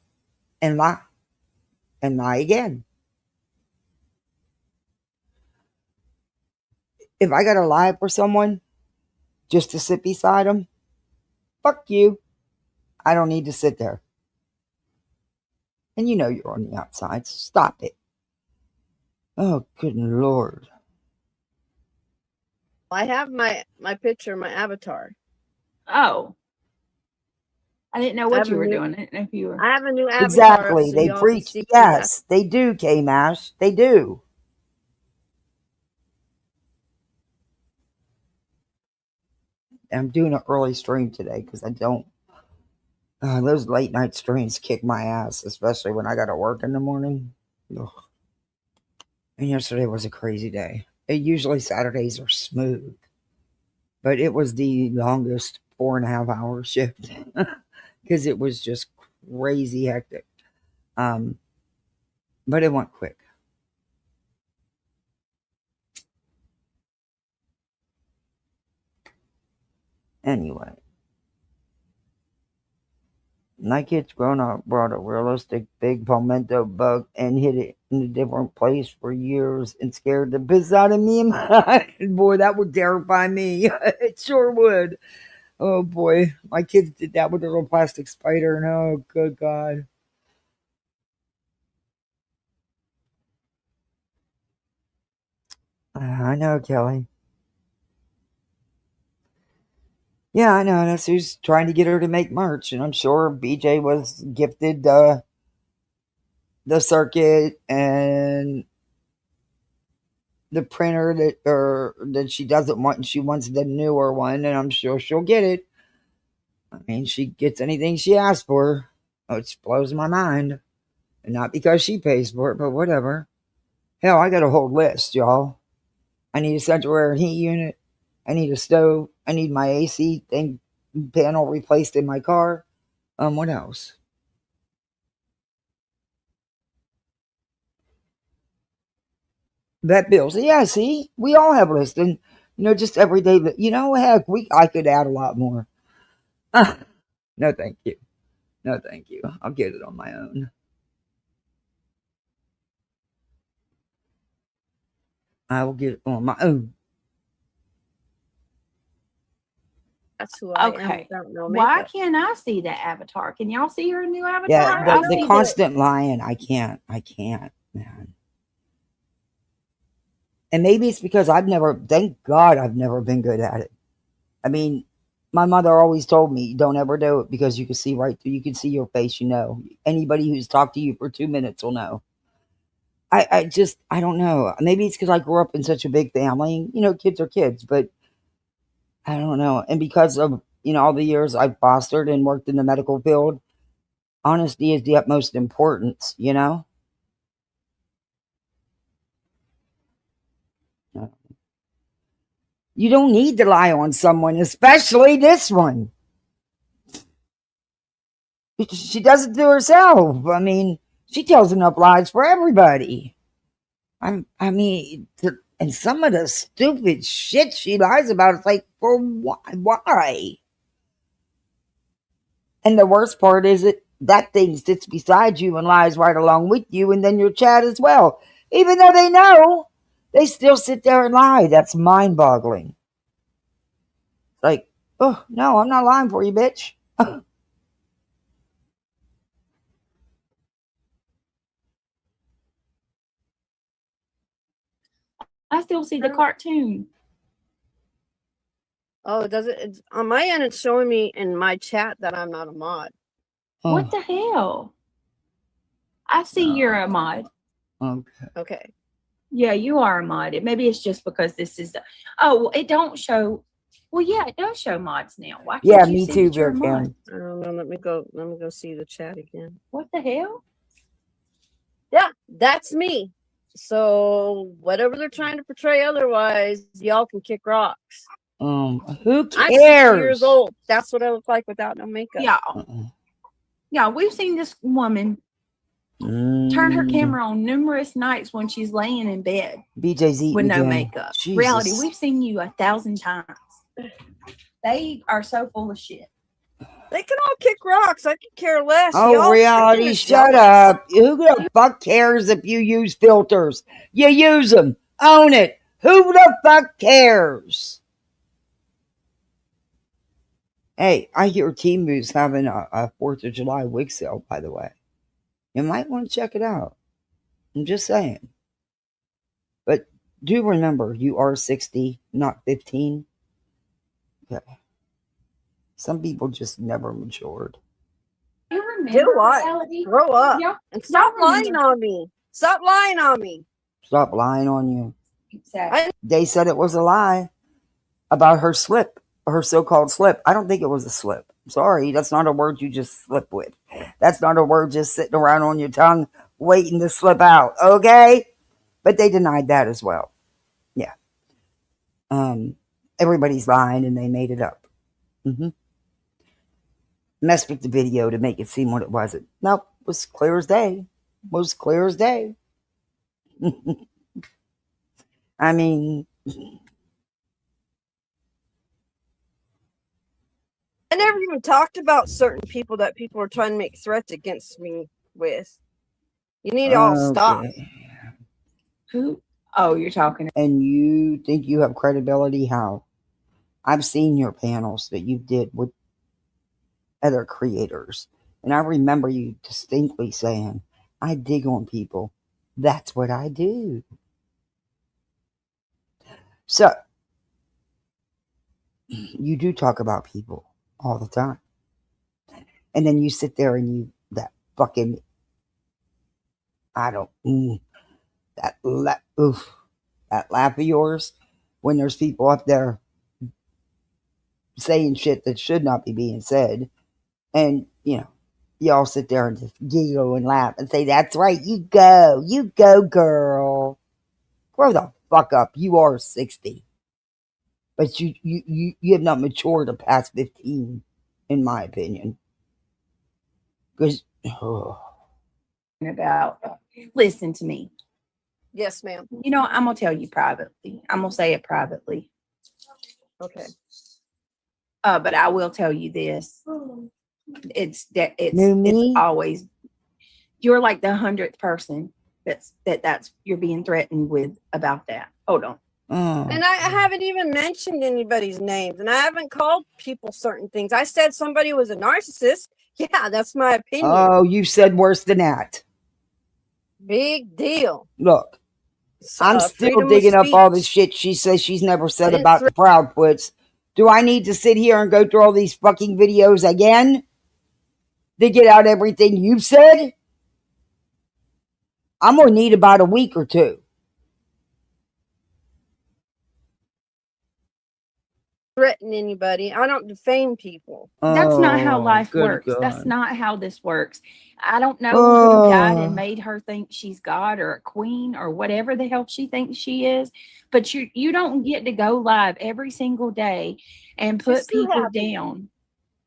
And lie. And lie again. If I gotta lie for someone just to sit beside them, fuck you. I don't need to sit there. And you know you're on the outside, so stop it. Oh, good Lord. I have my picture, my avatar. Oh. I didn't know what you were doing. I didn't know if you were. I have a new avatar Exactly. so They y'all can preach. see Yes, they do, K-Mash. They do. I'm doing an early stream today because I don't. Those late night streams kick my ass, especially when I got to work in the morning. Ugh. And yesterday was a crazy day. Usually Saturdays are smooth, but it was the longest 4.5 hour shift because it was just crazy hectic. But it went quick. Anyway, my kid's grown up, brought a realistic big palmetto bug and hid it in a different place for years and scared the piss out of me. And boy, that would terrify me. It sure would. Oh boy, my kids did that with a little plastic spider, and oh, good God. I know, Kelly. Yeah, I know. That's who's trying to get her to make merch, and I'm sure BJ was gifted the circuit and the printer that she doesn't want, and she wants the newer one, and I'm sure she'll get it. I mean, she gets anything she asks for, which blows my mind, and not because she pays for it, but whatever. Hell, I got a whole list, y'all. I need a central air and heat unit. I need a stove. I need my AC thing panel replaced in my car. What else? Vet bills. Yeah, see, we all have lists, and just everyday. Heck, I could add a lot more. No, thank you. No, thank you. I'll get it on my own. I will get it on my own. That's who I am Okay. without no Why makeup. can't I see the avatar? Can y'all see her new avatar? Yeah, I the see constant lying. I can't, man. And maybe it's because thank God I've never been good at it. I mean, my mother always told me, don't ever do it because you can see right through, you can see your face, Anybody who's talked to you for 2 minutes will know. I don't know. Maybe it's because I grew up in such a big family. Kids are kids, but I don't know. And because of, all the years I've fostered and worked in the medical field, honesty is the utmost importance, You don't need to lie on someone, especially this one. She does it to herself. I mean, she tells enough lies for everybody. And some of the stupid shit she lies about, it's like, for why? And the worst part is that thing sits beside you and lies right along with you, and then your chat as well. Even though they know, they still sit there and lie. That's mind-boggling. Like, oh, no, I'm not lying for you, bitch. I still see the cartoon. Oh, does it? On my end, it's showing me in my chat that I'm not a mod. What the hell? I see you're a mod. Okay. Yeah, you are a mod. Maybe it's just because this is. It don't show. Well, yeah, it does show mods now. Why can't you me see too, that you're a Bear mod? Cam. I don't know. Let me go see the chat again. What the hell? Yeah, that's me. So whatever they're trying to portray otherwise, y'all can kick rocks. Who cares? I'm 60 years old. That's what I look like without no makeup. Yeah. Yeah, we've seen this woman turn her camera on numerous nights when she's laying in bed. BJ's eating with no again. makeup. Jesus. Reality, we've seen you 1,000 times. They are so full of shit. They can all kick rocks. I could care less. Oh, Y'all Reality, shut up. Who the fuck cares if you use filters? You use them. Own it. Who the fuck cares? Hey, I hear Temu's having a 4th of July wig sale, by the way. You might want to check it out. I'm just saying. But do remember, you are 60, not 15. Okay. Some people just never matured. Do what? reality. Grow up. Y'all- And stop y'all lying remember- on me. Stop lying on me. Stop lying on you. Exactly. They said it was a lie about her slip, her so-called slip. I don't think it was a slip. Sorry, that's not a word you just slip with. That's not a word just sitting around on your tongue waiting to slip out, okay? But they denied that as well. Yeah. Everybody's lying and they made it up. Messed with the video to make it seem what it wasn't. Nope, it was clear as day. Was clear as day. I mean, I never even talked about certain people that people are trying to make threats against me with. You need to all stop. okay. Who? Oh, you're talking. And you think you have credibility? How? I've seen your panels that you did with other creators. And I remember you distinctly saying, I dig on people. That's what I do. So, you do talk about people all the time. And then you sit there and you, that fucking, I don't, that laugh of yours when there's people up there saying shit that should not be being said. And, you know, you all sit there and just giggle and laugh and say, that's right, you go, girl. Grow the fuck up. You are 60. But you have not matured past 15, in my opinion. Because, About, listen to me. Yes, ma'am. You know, I'm gonna tell you privately. I'm gonna say it privately. Okay. But I will tell you this. It's Mimi? always, you're like the 100th person that's you're being threatened with about that. Hold on. And I haven't even mentioned anybody's names, and I haven't called people certain things. I said somebody was a narcissist. Yeah, that's my opinion. Oh, you said worse than that. Big deal. Look, I'm still freedom of digging up all the speech. shit she says she's never said didn't about the Proud Puts. Do I need to sit here and go through all these fucking videos again to get out everything you've said? I'm going to need about a week or two. Threaten anybody. I don't defame people. That's not how Oh, life good works. God. That's not how this works. I don't know Oh. who died and made her think she's God or a queen or whatever the hell she thinks she is. But you don't get to go live every single day and put She's so people happy. down.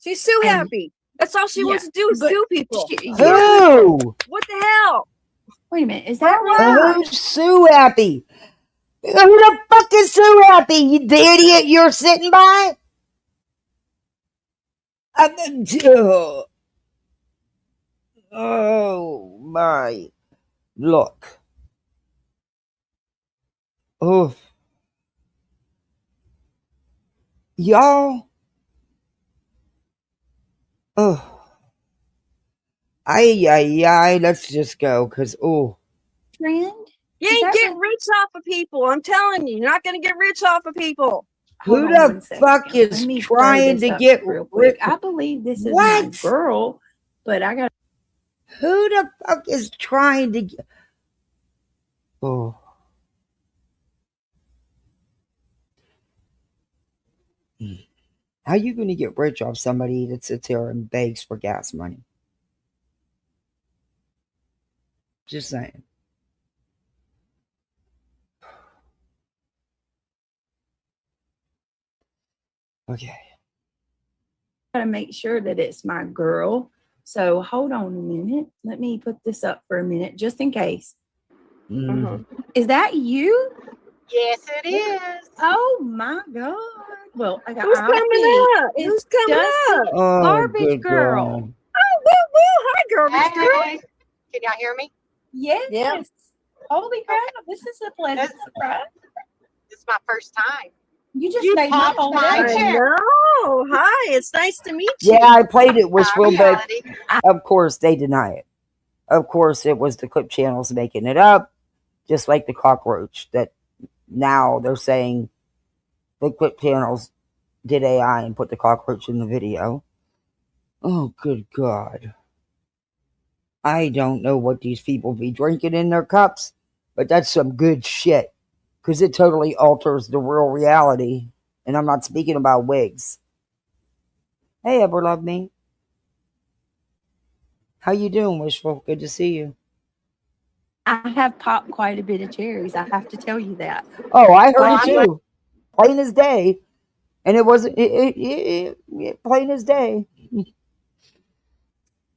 She's so And- happy. That's all she wants to do is but sue people. Who? What the hell? Wait a minute. Is that Grow right? up. Who's Sue Happy? Who the fuck is Sue Happy? You the idiot you're sitting by? Oh my. Look. Oh. Y'all. Oh. Ay. Let's just go. Because, oh. Friend? You Is ain't that getting right? rich off of people. I'm telling you, you're not going to get rich off of people. Hold Who on the one second. fuck Let is me throw trying this to up get real quick. rich? I believe this is my What? girl, but I got Who the fuck is trying to get... Oh. How you going to get rich off somebody that sits here and begs for gas money? Just saying. Okay. to make sure that it's my girl. So hold on a minute. Let me put this up for a minute, just in case. Is that you? Yes, it is. Oh my God. Well, I got Who's coming up? It's Who's coming Dusty. up? Oh, Garbage good girl. God. Oh, woo. Hi, garbage girl. Hey, can y'all hear me? Yes. Yeah. Holy crap. This is a pleasant That's- surprise. This is my first time. You just You made my popped whole my day. I chair. know. Hi, it's nice to meet you. Yeah, I played it wishful, but reality. of course they deny it. Of course it was the clip channels making it up, just like the cockroach that now they're saying the clip channels did AI and put the cockroach in the video. Oh, good God. I don't know what these people be drinking in their cups, but that's some good shit. Because it totally alters the real reality. And I'm not speaking about wigs. Hey, Ever Love Me. How you doing, Wishful? Good to see you. I have popped quite a bit of cherries. I have to tell you that. Oh, I heard Well, it too. Plain as day. And it wasn't plain as day.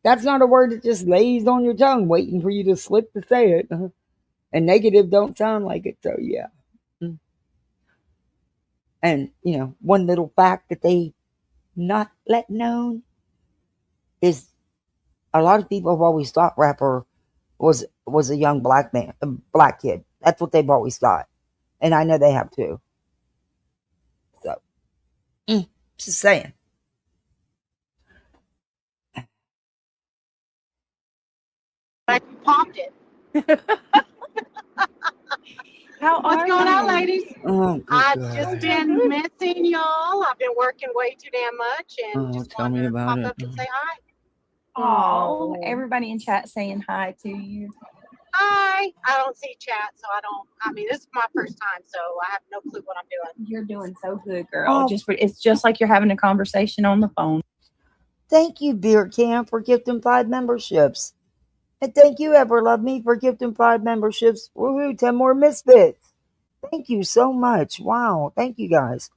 That's not a word that just lays on your tongue, waiting for you to slip to say it. And negative don't sound like it, so yeah. And one little fact that they not let known is a lot of people have always thought rapper was a young black man, a black kid. That's what they've always thought, and I know they have too. So, just saying. I popped it. How What's are going on, you? ladies? Oh, good I've God. just been missing y'all. I've been working way too damn much and Oh, just tell me wanted to about pop it. up and say hi. Oh, everybody in chat saying hi to you. Hi. I don't see chat, so this is my first time, so I have no clue what I'm doing. You're doing so good, girl. Oh. It's just like you're having a conversation on the phone. Thank you, Beer Camp, for gifting 5 memberships. And thank you, Ever Love Me, for gifting 5 memberships. Woohoo, 10 more misfits. Thank you so much. Wow. Thank you, guys.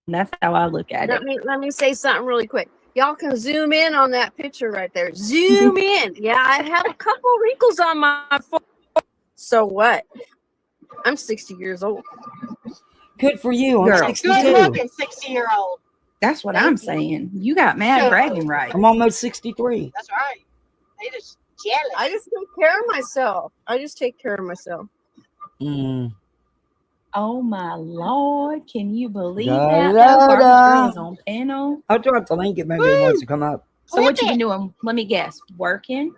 And that's how I look at it. Let me say something really quick. Y'all can zoom in on that picture right there. Zoom in. Yeah, I have a couple wrinkles on my forehead. So what? I'm 60 years old. Good for you. I'm Girl. Good 62. looking 60-year-old. That's what Thank I'm you. saying. You got mad Sure. bragging rights. I'm almost 63. That's right. They just jealous. I just take care of myself. Mm. Oh my Lord. Can you believe Da, that? da, Though? Barbara da. Girl is on panel. I'll drop the link if anybody wants to come up. So what Flip you been it. doing? Let me guess. Working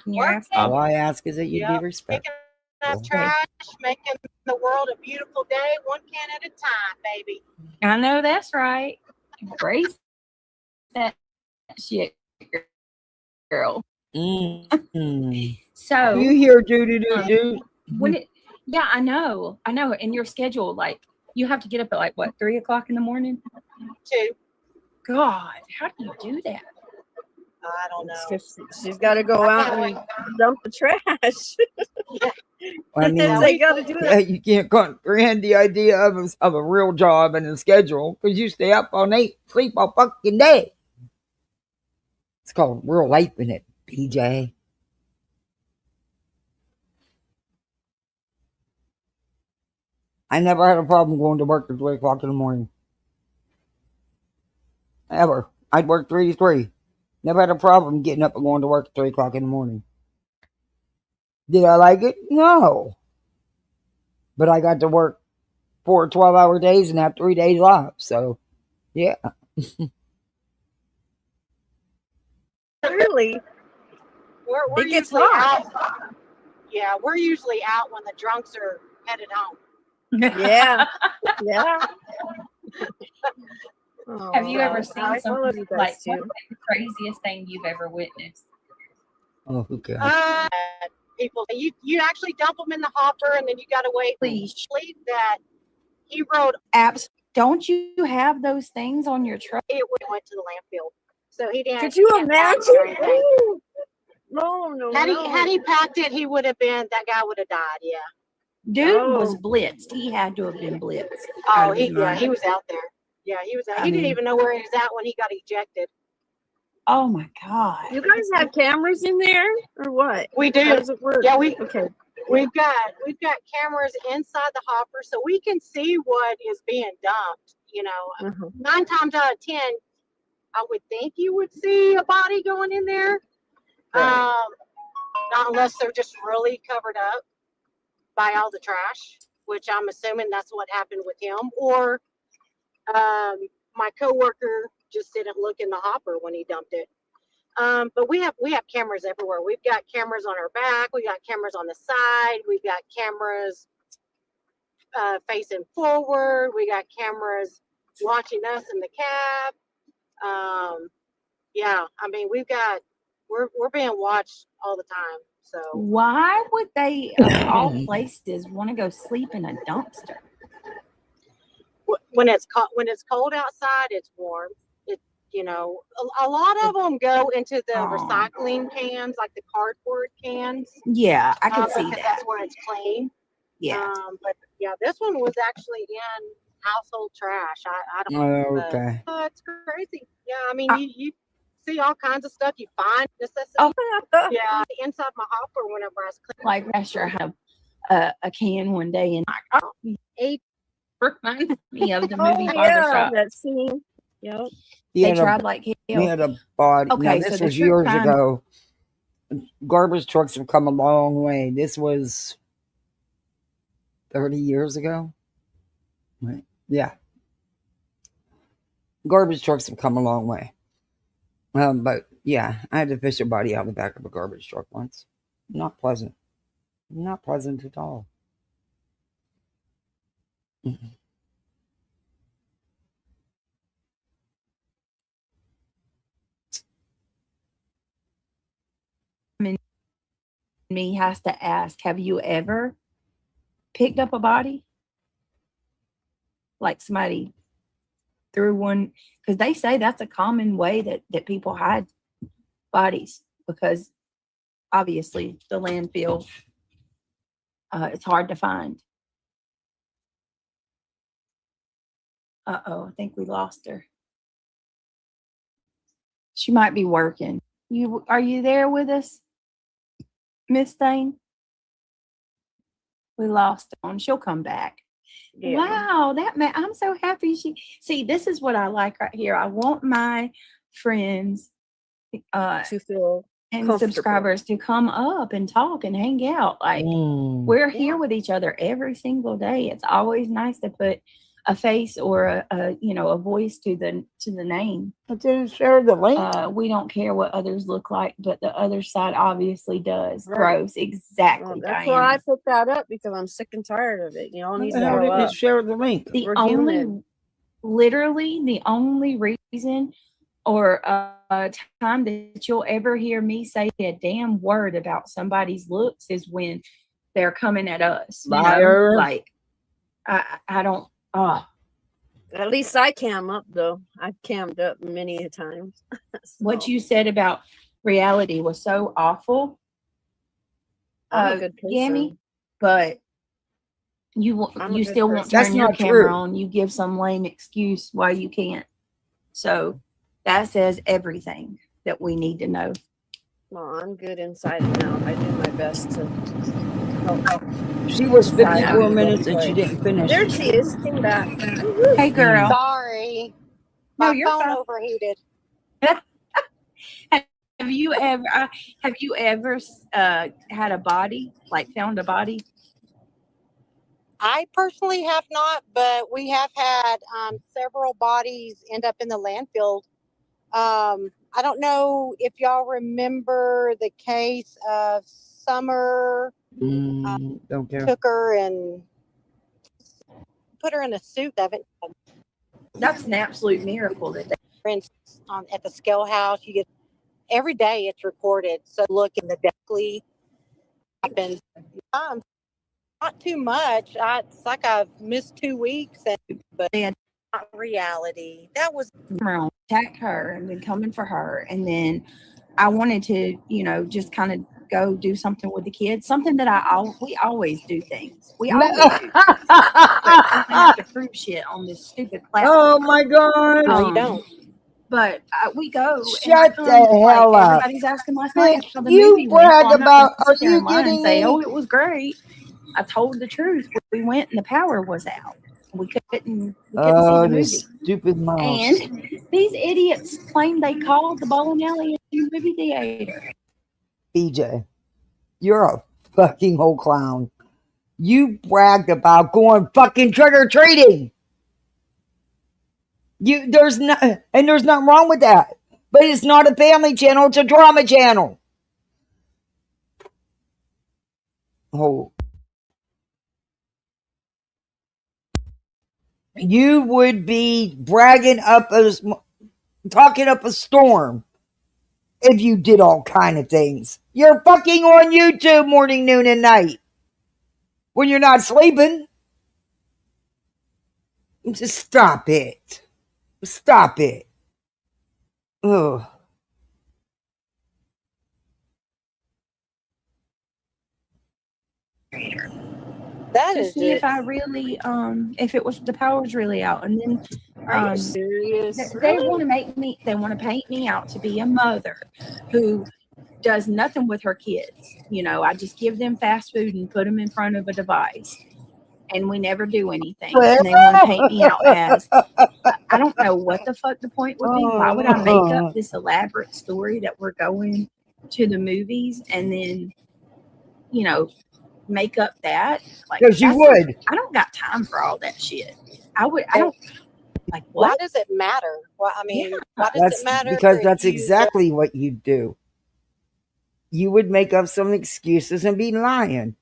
your ass off. All I ask is that you be Yep. respectful. Picking up trash, making the world a beautiful day, one can at a time, baby. I know that's right. Embrace that shit, girl. So You hear do. yeah, I know. And your schedule, like, you have to get up at like what, 3 o'clock in the morning? 2. God, how do you do that? I don't know. She's got to go out and dump the trash. I mean, They got to do that. you can't comprehend the idea of a real job and a schedule because you stay up all night, sleep all fucking day. It's called real life in it, PJ. I never had a problem going to work at 3 o'clock in the morning. Ever. I'd work 3 to 3. Never had a problem getting up and going to work at 3 o'clock in the morning. Did I like it? No. But I got to work 4 12-hour days and have 3 days off. So, yeah. Clearly, We're it gets usually hot. out. Yeah, we're usually out when the drunks are headed home. Yeah. Yeah. Have you ever seen I love something you guys like too. what's the craziest thing you've ever witnessed? Oh, who cares? People, you actually dump them in the hopper, and then you got to wait. Please. Believe that he wrote Apps. Don't you have those things on your truck? it when he went to the landfill. So he didn't. Could you he didn't pack it or imagine? anything. Ooh. No. Had he packed it, he would have been. That guy would have died. Yeah. Dude was Oh. blitzed. He had to have been blitzed. Oh, he was out there. Yeah, he was. He didn't mean- even know where he was at when he got ejected. Oh my God. You guys have cameras in there or what? We do. How does it work? Yeah, Okay. We've got cameras inside the hopper, so we can see what is being dumped. 9 times out of 10, I would think you would see a body going in there. Right. Not unless they're just really covered up by all the trash, which I'm assuming that's what happened with him. Or my coworker just didn't look in the hopper when he dumped it. But we have cameras everywhere. We've got cameras on our back. We got cameras on the side. We've got cameras facing forward. We got cameras watching us in the cab. Yeah, I mean, we're being watched all the time. So Why would they, of all places, want to go sleep in a dumpster? when it's cold outside, it's warm. It a lot of them go into the recycling cans, like the cardboard cans. Yeah, I could see because that. that's where it's clean. Yeah. But yeah, this one was actually in household trash. I don't. Okay. It's crazy. Yeah, I mean, you see all kinds of stuff. You find necessities. Oh. Yeah, inside my hopper whenever I was cleaning. Like last year, I had a can one day, and Eight. reminds me of the movie Yeah, Barbershop. that scene. Yep. They tried like We hell. had a body. Okay, Now, this so was the years time- ago. Garbage trucks have come a long way. This was 30 years ago. Right. Yeah. Garbage trucks have come a long way. But yeah, I had to fish a body out of the back of a garbage truck once. Not pleasant. Not pleasant at all. Me has to ask, have you ever picked up a body? Like somebody threw one, because they say that's a common way that people hide bodies, because obviously the landfill, it's hard to find. I think we lost her. She might be working. Are you there with us, Miss Thane? We lost her on. She'll come back. Yeah. Wow, I'm so happy. This is what I like right here. I want my friends To feel and comfortable. subscribers to come up and talk and hang out. Like we're here with each other every single day. It's always nice to put a face or a voice to the name. I didn't share the link. We don't care what others look like, but the other side obviously does. Right. Gross, exactly. Well, that's Diana. why I put that up, because I'm sick and tired of it. Y'all need to How grow did up. you share the link? The We're only, human. literally the only reason or time that you'll ever hear me say a damn word about somebody's looks is when they're coming at us. Liar. Like I don't. At least I cam up, though. I've cammed up many a times. What you said about reality was so awful, I'm a good person. Gammy, but I'm a you good still won't person. That's turn your not camera true. on. You give some lame excuse why you can't. So that says everything that we need to know. Well, I'm good inside and out. I do my best to help. She was Sorry. 54 minutes and she didn't finish. There she is. Came back. Hey, girl. Sorry, No, my you're phone fine. overheated. Have you ever had a body, like found a body? I personally have not, but we have had several bodies end up in the landfill. I don't know if y'all remember the case of Summer. Don't care. Took her and put her in a suit of it. That's an absolute miracle that they. For instance, at the scale house, you get every day it's recorded. So look in the directly happens. Not too much. It's like I've missed 2 weeks, but not reality. That was attacked her and been coming for her, and then I wanted to, just kind of go do something with the kids. Something that we always do things. We always do. But I don't have to prove shit on this stupid platform. Oh my God. no, you don't. But we go. Shut the hell up. Everybody's asking last night Bitch, how the you movie went. brag Well, I'm not about, gonna sit are there you and lie and kidding say, me? oh, it was great. I told the truth. We went and the power was out. We couldn't see the movie. This stupid mouse. And these idiots claim they called the bowling alley a movie theater. BJ, you're a fucking whole clown. You bragged about going fucking trick-or-treating. There's nothing wrong with that. But it's not a family channel, it's a drama channel. Oh. You would be talking up a storm if you did all kind of things. You're fucking on YouTube morning, noon, and night when you're not sleeping. Just stop it. Stop it. Ugh. That To is see if just. I really, if it was the power was really out, and then Are you serious? they want to make me, they want to paint me out to be a mother who does nothing with her kids. You know, I just give them fast food and put them in front of a device, and we never do anything. And they want to paint me out as, I don't know what the fuck the point would be. Why would I make up this elaborate story that we're going to the movies and then, you know, make up that? Like, Because you would. I don't got time for all that shit. I don't, like, what? Why does it matter? Well, I mean, Yeah. why does That's it matter? because if that's you exactly what you do. You would make up some excuses and be lying.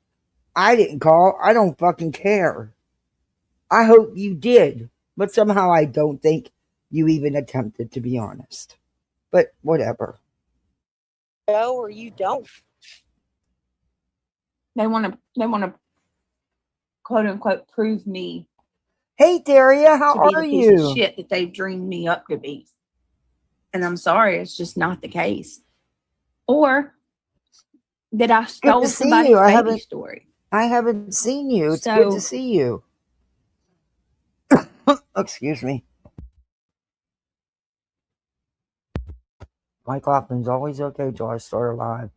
I didn't call. I don't fucking care. I hope you did. But somehow I don't think you even attempted, to be honest. But whatever. go or you don't. They want to quote unquote prove me Hey, Daria, how to be are the piece of you? shit that they've dreamed me up to be. And I'm sorry, it's just not the case. Or that I stole see somebody's you. baby story. I haven't seen you. It's good So- to see you. Excuse me. My coughing's always okay till I start live.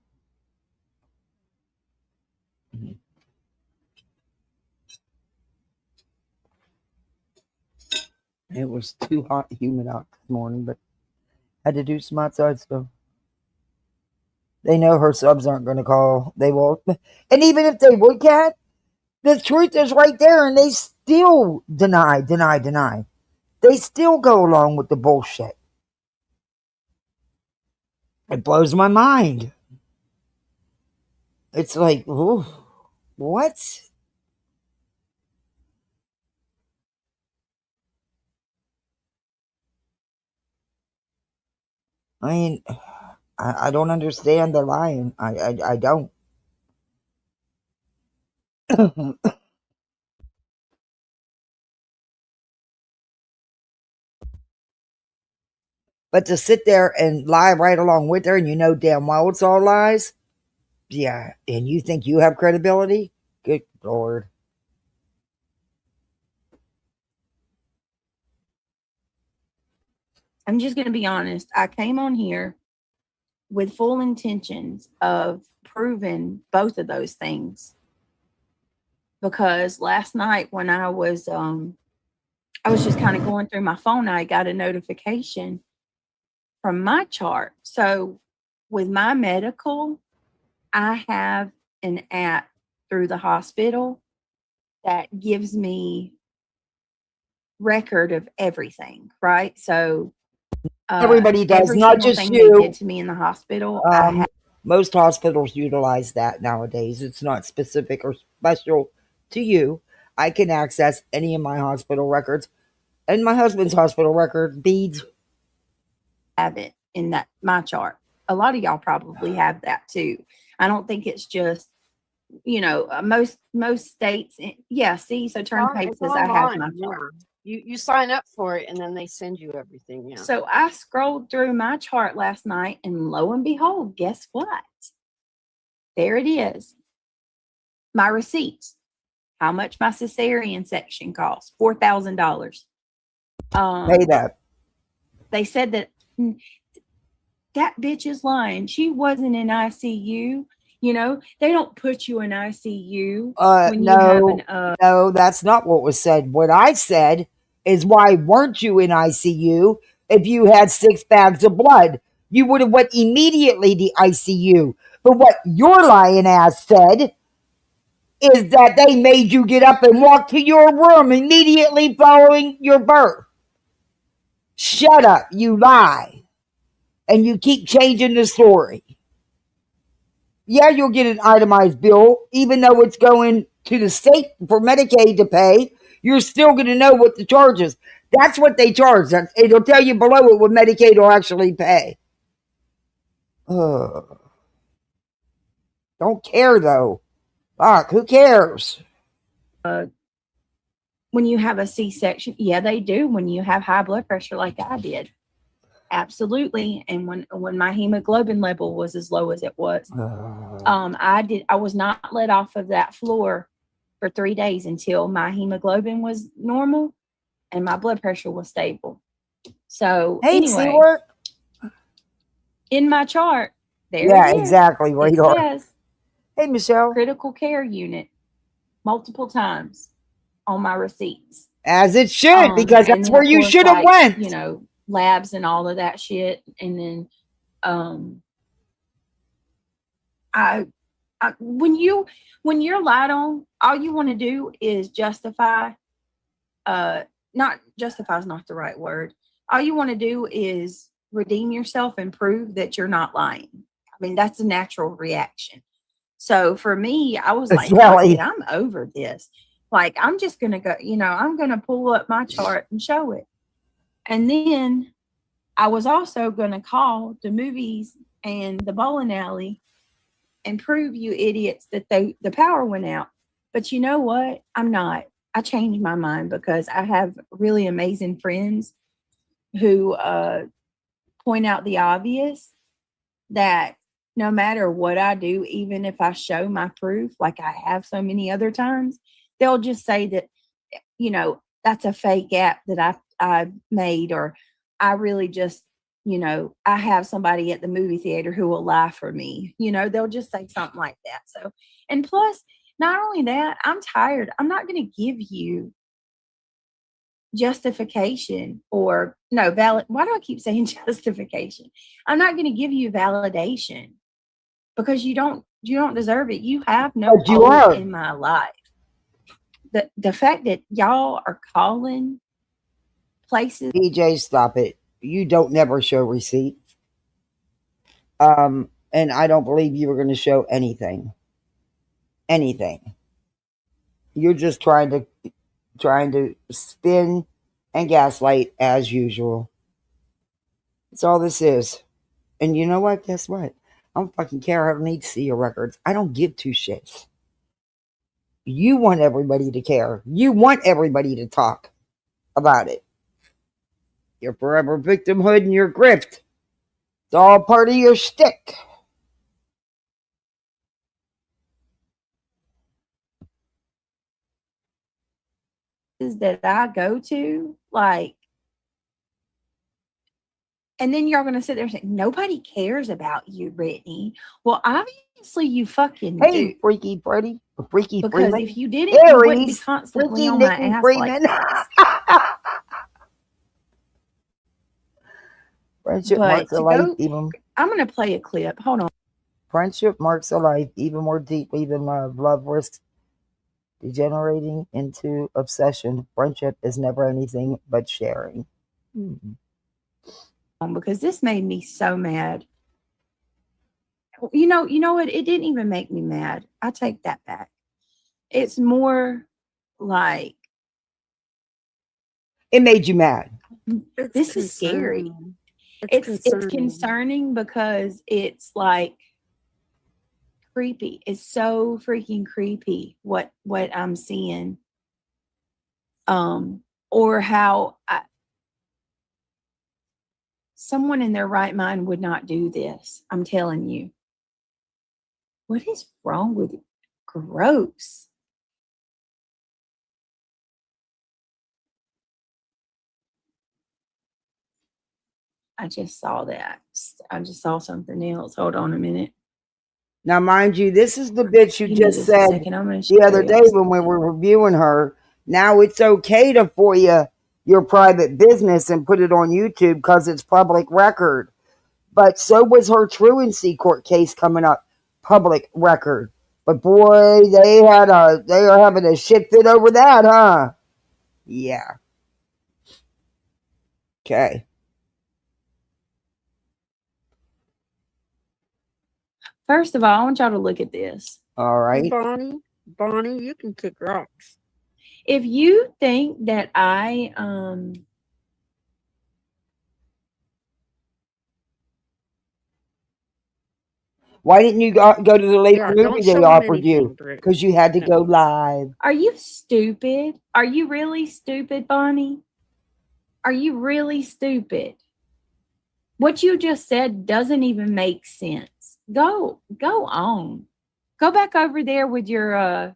It was too hot and humid out this morning, but had to do some outside stuff. They know her subs aren't going to call. They won't. And even if they would, Kat, the truth is right there, and they still deny. They still go along with the bullshit. It blows my mind. It's like, ooh, what? I mean, I don't understand the lying. I don't. But to sit there and lie right along with her, and you know damn well it's all lies, yeah, and you think you have credibility? Good Lord. I'm just going to be honest. I came on here with full intentions of proving both of those things. Because last night when I was just kind of going through my phone, I got a notification from my chart. So with my medical, I have an app through the hospital that gives me record of everything, right? So Everybody does, every not single just thing you. they did to me in the hospital, I have. Most hospitals utilize that nowadays. It's not specific or special to you. I can access any of my hospital records and my husband's hospital record beads. Have it in that my chart. A lot of y'all probably have that too. I don't think it's just, you know, most states. Yeah, see, so Turnpike It's says I have my online, chart. yeah. You sign up for it and then they send you everything. Yeah. So I scrolled through my chart last night, and lo and behold, guess what? There it is. My receipts. How much my cesarean section cost? $4,000. Pay that. They said that bitch is lying. She wasn't in ICU. You know, they don't put you in ICU when you have no, that's not what was said. What I said is, why weren't you in ICU if you had 6 bags of blood? You would have went immediately to ICU. But what your lying ass said is that they made you get up and walk to your room immediately following your birth. Shut up, you lie. And you keep changing the story. Yeah, you'll get an itemized bill, even though it's going to the state for Medicaid to pay. You're still going to know what the charge is. That's what they charge. It'll tell you below it what Medicaid will actually pay. Ugh. Don't care though. Fuck, who cares? When you have a C-section, yeah, they do. When you have high blood pressure like I did, absolutely. And when my hemoglobin level was as low as it was, I was not let off of that floor for 3 days until my hemoglobin was normal and my blood pressure was stable. So Hey, anyway, Seawork. in my chart, there Yeah, it is. exactly. Right It on. says Hey, Michelle. critical care unit multiple times on my receipts. As it should, because And that's then, where of you course, should have like, went. you know, labs and all of that shit. And then when you're lied on, all you want to do is justify. Not justify is not the right word. All you want to do is redeem yourself and prove that you're not lying. I mean, that's a natural reaction. So for me, I was like, fuck it, I'm over this. Like, I'm just gonna go, I'm gonna pull up my chart and show it. And then I was also gonna call the movies and the bowling alley and prove you idiots that the power went out. But you know what? I'm not. I changed my mind because I have really amazing friends who point out the obvious, that no matter what I do, even if I show my proof, like I have so many other times, they'll just say that, that's a fake app that I made, or I really just, I have somebody at the movie theater who will lie for me. They'll just say something like that. So, and plus, not only that, I'm tired. I'm not going to give you justification or no valid. Why do I keep saying justification? I'm not going to give you validation because you don't deserve it. You have no hold in my life. The fact that y'all are calling places. DJ, stop it. You don't never show receipts. And I don't believe you were going to show anything. Anything. You're just trying to spin and gaslight as usual. That's all this is. And you know what? Guess what? I don't fucking care. I don't need to see your records. I don't give two shits. You want everybody to care. You want everybody to talk about it. Your forever victimhood and your grift. It's all part of your shtick. That I go to, like, and then you're going to sit there and say, nobody cares about you, Brittany. Well, obviously you fucking do. Freaky Freddy. Freaky because Freeman. if you didn't, you wouldn't be Aries. constantly Freaky on my Nick ass Freeman. like this. Friendship But marks a to life go, even. I'm going to play a clip. Hold on. Friendship marks a life even more deeply than love. Love risks degenerating into obsession. Friendship is never anything but sharing. Because this made me so mad. You know what? It didn't even make me mad. I take that back. It's more like it made you mad. This is scary. It's concerning because it's like creepy. It's so freaking creepy what I'm seeing. Or how someone in their right mind would not do this. I'm telling you. What is wrong with you? Gross. I just saw that. I just saw something else. Hold on a minute. Now, mind you, this is the bitch you just said the other day when we were reviewing her. Now it's okay to FOIA your private business and put it on YouTube because it's public record. But so was her truancy court case coming up, public record. But boy, they are having a shit fit over that, huh? Yeah. Okay. First of all, I want y'all to look at this. All right. Bonnie, you can kick rocks. If you think that I Why didn't you go to the later Yeah, movie don't they show them offered you? anything, Britt. Because you had to No. go live. Are you stupid? Are you really stupid, Bonnie? Are you really stupid? What you just said doesn't even make sense. Go on. Go back over there with your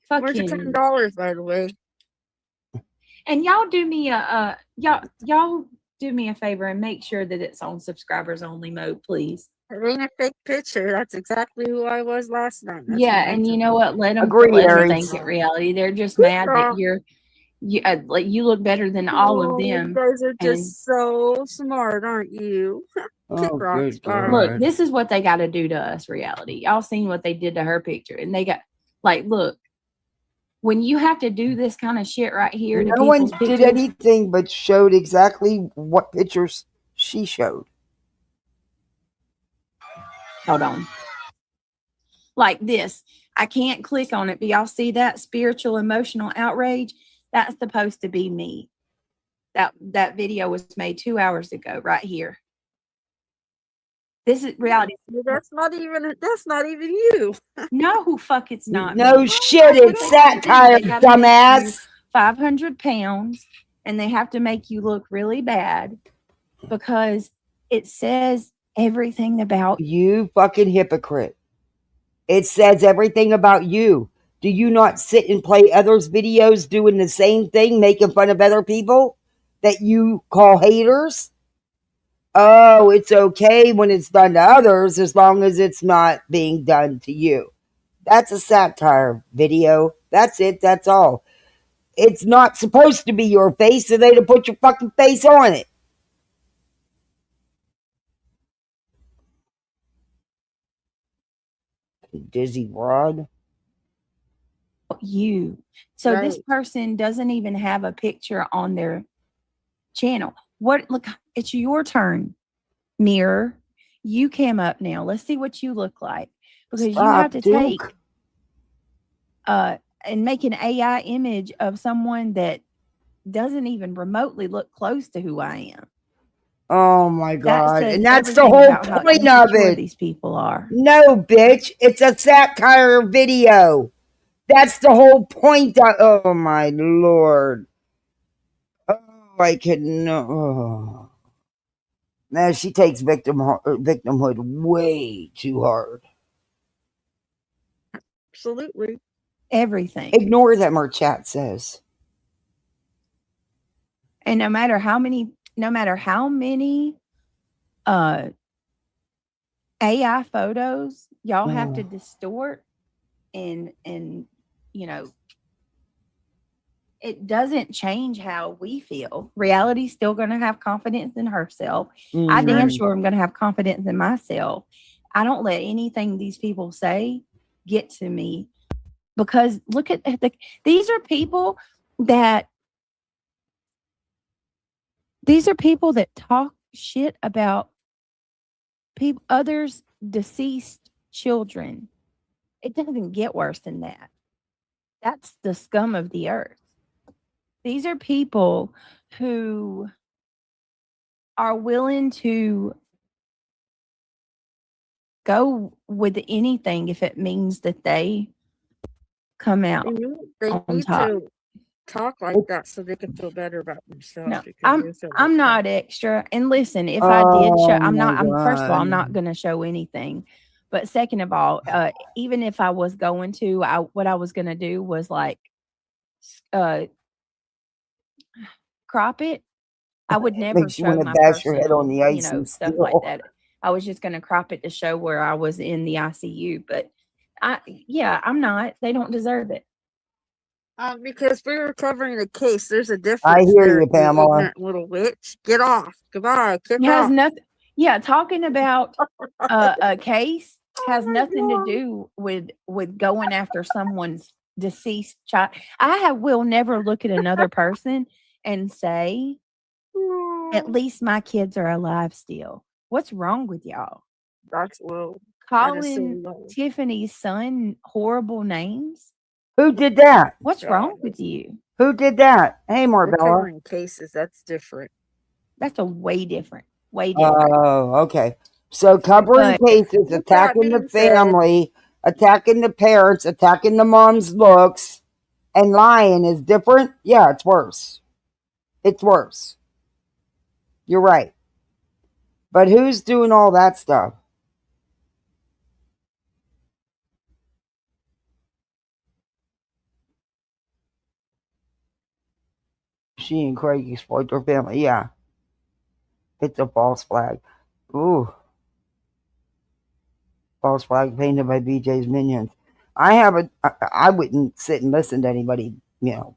Where's your fucking $10, by the way? and y'all do me y'all do me a favor and make sure that it's on subscribers only mode, please. It ain't a fake picture. That's exactly who I was last night. That's Yeah, what I and you took. know what? Let them Agreed, Aries. think it reality. They're just mad that like you look better than all of them. You guys are and- just so smart, aren't you? Kick Oh, rocks, good bye. Look, God. this is what they got to do to us, reality. Y'all seen what they did to her picture, and they got like, look, when you have to do this kind of shit right here to No one people's did pictures, anything but showed exactly what pictures she showed. hold on, like this. I can't click on it, but y'all see that spiritual emotional outrage? That's supposed to be me. That video was made 2 hours ago, right here. This is reality. That's not even you. No, fuck, it's not. No me. shit, it's They gotta do. satire, They gotta make you dumbass. 500 pounds, and they have to make you look really bad because it says everything about you. You fucking hypocrite. It says everything about you. Do you not sit and play others' videos doing the same thing, making fun of other people that you call haters? Oh, it's okay when it's done to others as long as it's not being done to you. That's a satire video. That's it. That's all. It's not supposed to be your face, so they'd have put your fucking face on it. Dizzy broad. You. So Right. this person doesn't even have a picture on their channel. What? Look, it's your turn. Mirror, you came up now. Let's see what you look like because you have to take Duke. and make an AI image of someone that doesn't even remotely look close to who I am. Oh my That God. says And that's the everything whole about how point of insecure it. these people are. No, bitch. It's a satire video. That's the whole point. Oh my Lord. Oh, I couldn't. Oh. Now she takes victimhood way too hard. Absolutely. Everything. Ignore them, her chat says. And no matter how many AI photos y'all have to distort and you know, it doesn't change how we feel. Reality's still going to have confidence in herself. I damn sure I'm going to have confidence in myself. I don't let anything these people say get to me because look at these are people that talk shit about others' deceased children. It doesn't get worse than that. That's the scum of the earth. These are people who are willing to go with anything if it means that they come out They on need top. to talk like that so they can feel better about themselves. No, because I'm not extra. And listen, if I did show, I'm not. First of all, I'm not God. going to show anything. But second of all, even if I was going to, what I was going to do was like crop it. I would never Makes you show want to my bash your head on personal, the ice and stuff like that. I was just going to crop it to show where I was in the ICU. But I'm not. They don't deserve it. Because we were covering the case. There's a difference. I hear there, you, Pamela. ignorant little witch. Get off. Goodbye. Kick It has off. nothing. Yeah, talking about a case has my nothing God. to do with going after someone's deceased child. I will never look at another person and say, at least my kids are alive still. What's wrong with y'all? That's low. That is so Calling low. Tiffany's son horrible names? Who did that? What's wrong with you? Who did that? Hey, We're Marbella. covering cases. That's different. That's a way different. Way different. Oh, okay. So covering But cases, With that attacking the being said, family, attacking the parents, attacking the mom's looks, and lying is different. Yeah, it's worse. It's worse. You're right. But who's doing all that stuff? She and Craig exploit their family. Yeah, it's a false flag. Ooh, false flag painted by BJ's minions. I haven't. I wouldn't sit and listen to anybody,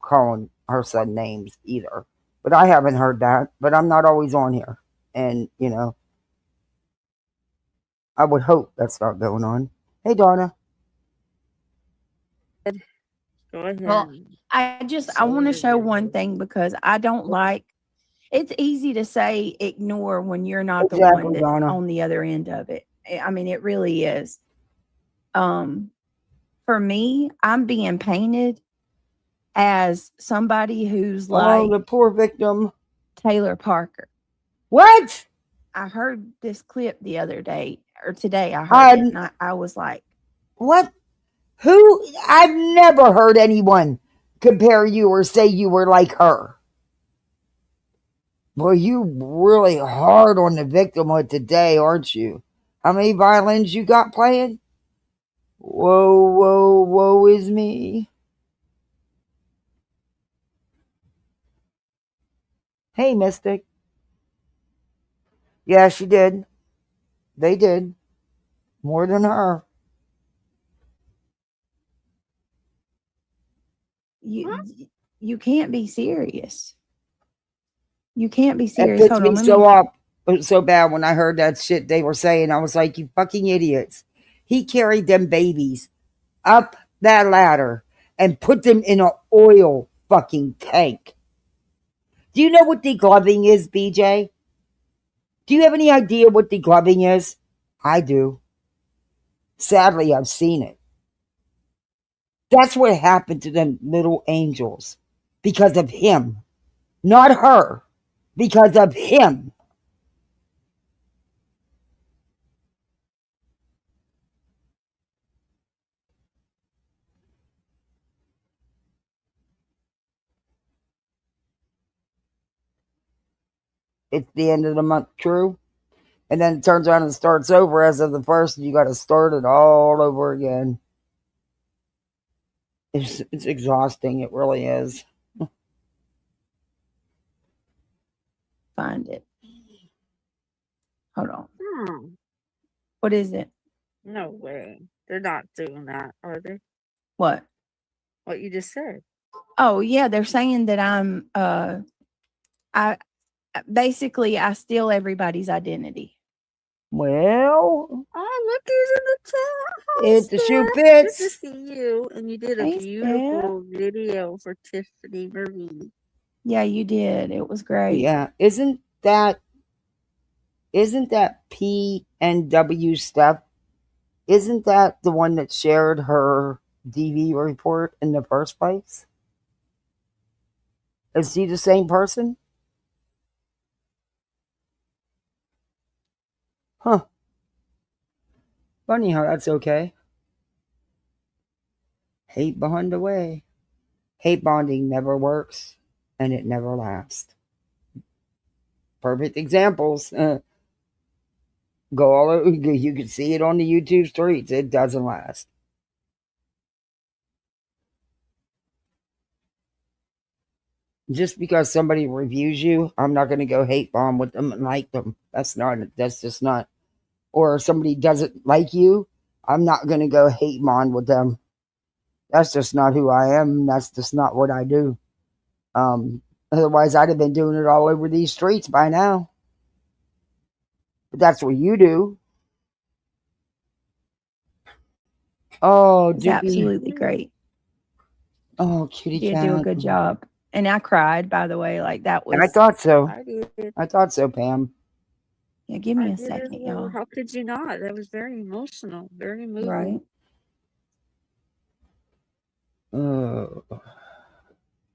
calling her son names either. But I haven't heard that. But I'm not always on here, and I would hope that's not going on. Hey, Donna. go ahead. well, I want to show one thing because I don't like. It's easy to say ignore when you're not the one Exactly, that's Donna. on the other end of it. I mean, it really is. For me, I'm being painted as somebody who's Oh, like the poor victim. Taylor Parker. What? I heard this clip the other day or today. I heard it, and I was like, What? Who? I've never heard anyone compare you or say you were like her. Well, you really hard on the victimhood today, aren't you? How many violins you got playing? Whoa, whoa, whoa is me. Hey, Mystic. Yeah, she did. They did. More than her. you can't be serious. You can't be It serious. pissed Hold me on, let so me. off, so bad when I heard that shit they were saying. I was like, you fucking idiots. He carried them babies up that ladder and put them in an oil fucking tank. Do you know what degloving is, BJ? Do you have any idea what degloving is? I do. Sadly, I've seen it. That's what happened to them little angels because of him. Not her. Because of him. It's the end of the month, true? And then it turns around and starts over as of the first, and you got to start it all over again. It's exhausting. It really is. Find it. Hold on. Hmm. What is it? No way. They're not doing that, are they? What? What you just said. Oh yeah, they're saying that I basically I steal everybody's identity. Well, Oh, look who's in the chat. Hi, if the shoe Steph. Good to fits. see you. And you did a Hey, Steph. beautiful video for Tiffany Marie. Yeah, you did. It was great. Yeah, isn't that PNW stuff? Isn't that the one that shared her DV report in the first place? Is he the same person? Huh. Funny how that's okay. Hate bond away. Hate bonding never works, and it never lasts. Perfect examples. Go all over. You can see it on the YouTube streets. It doesn't last. Just because somebody reviews you, I'm not going to go hate bomb with them and like them. That's just not. Or if somebody doesn't like you, I'm not going to go hate bond with them. That's just not who I am. That's just not what I do. Otherwise, I'd have been doing it all over these streets by now. But that's what you do. Oh, It's Dookie. absolutely great. Oh, kitty You cat. did do a good job. And I cried, by the way. Like that was. I thought so. I did. I thought so, Pam. Yeah, give me I a did second, as well. y'all. How could you not? That was very emotional, very moving. Right.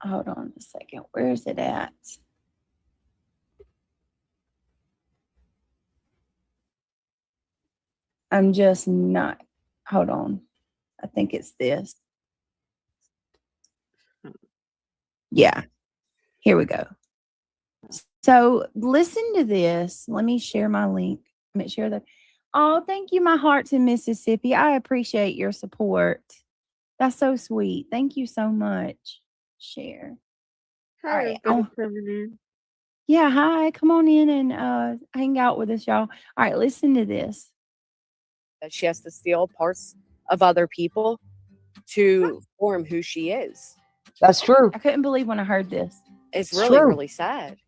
Hold on a second. Where is it at? I'm just not. Hold on. I think it's this. Yeah. Here we go. So listen to this. Let me share my link. Let me share that. Oh, thank you, my hearts in Mississippi. I appreciate your support. That's so sweet. Thank you so much. Share. All right. Yeah, hi. Come on in and hang out with us, y'all. All right, listen to this. That she has to steal parts of other people to form who she is. That's true. I couldn't believe when I heard this. It's It's really, true. really sad.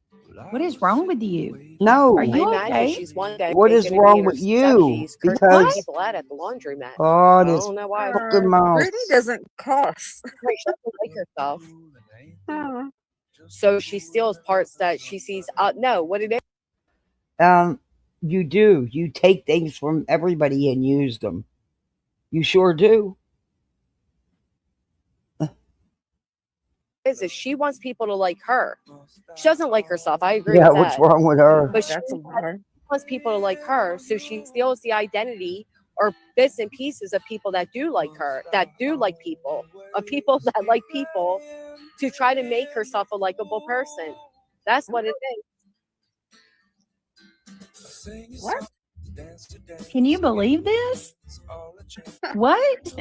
What is wrong with you? No. Are you I imagine okay? she's one day What is gonna be wrong in her with you? 70s cursing Because people out at the laundromat. oh, I this don't know why. fucking mouth. Brittany doesn't cost. Right, she doesn't like herself. So she steals parts that she sees. No, what it is. You do. You take things from everybody and use them. You sure do. Is she wants people to like her. She doesn't like herself. I agree Yeah, with what's that. wrong with her? But she That's a lie. wants people to like her, so she steals the identity or bits and pieces of people that do like her, that do like people, of people that like people, to try to make herself a likable person. That's what it is. What? Can you believe this? What?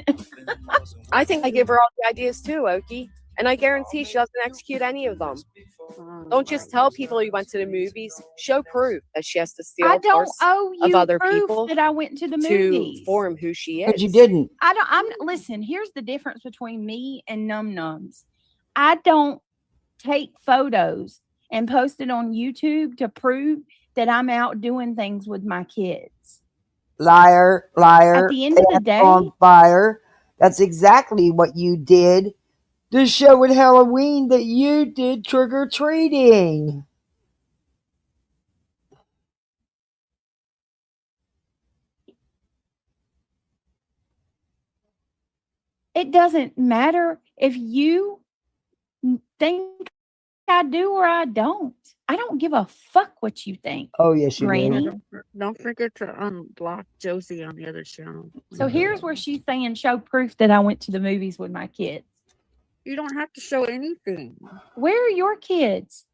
I think I give her all the ideas too, Oki. And I guarantee she doesn't execute any of them. Don't just tell people you went to the movies. Show proof that she has to steal I don't parts owe of you other proof people that I went to the to movies. form who she is. But you didn't. Listen, here's the difference between me and nums. I don't take photos and post it on YouTube to prove that I'm out doing things with my kids. Liar, liar. At the end of the day, on fire. That's exactly what you did to show at Halloween that you did trick-or-treating. it doesn't matter if you think I do or I don't. I don't give a fuck what you think. Oh, yes, you Granny. do. Don't forget to unblock Josie on the other channel. So here's where she's saying show proof that I went to the movies with my kids. You don't have to show anything. Where are your kids?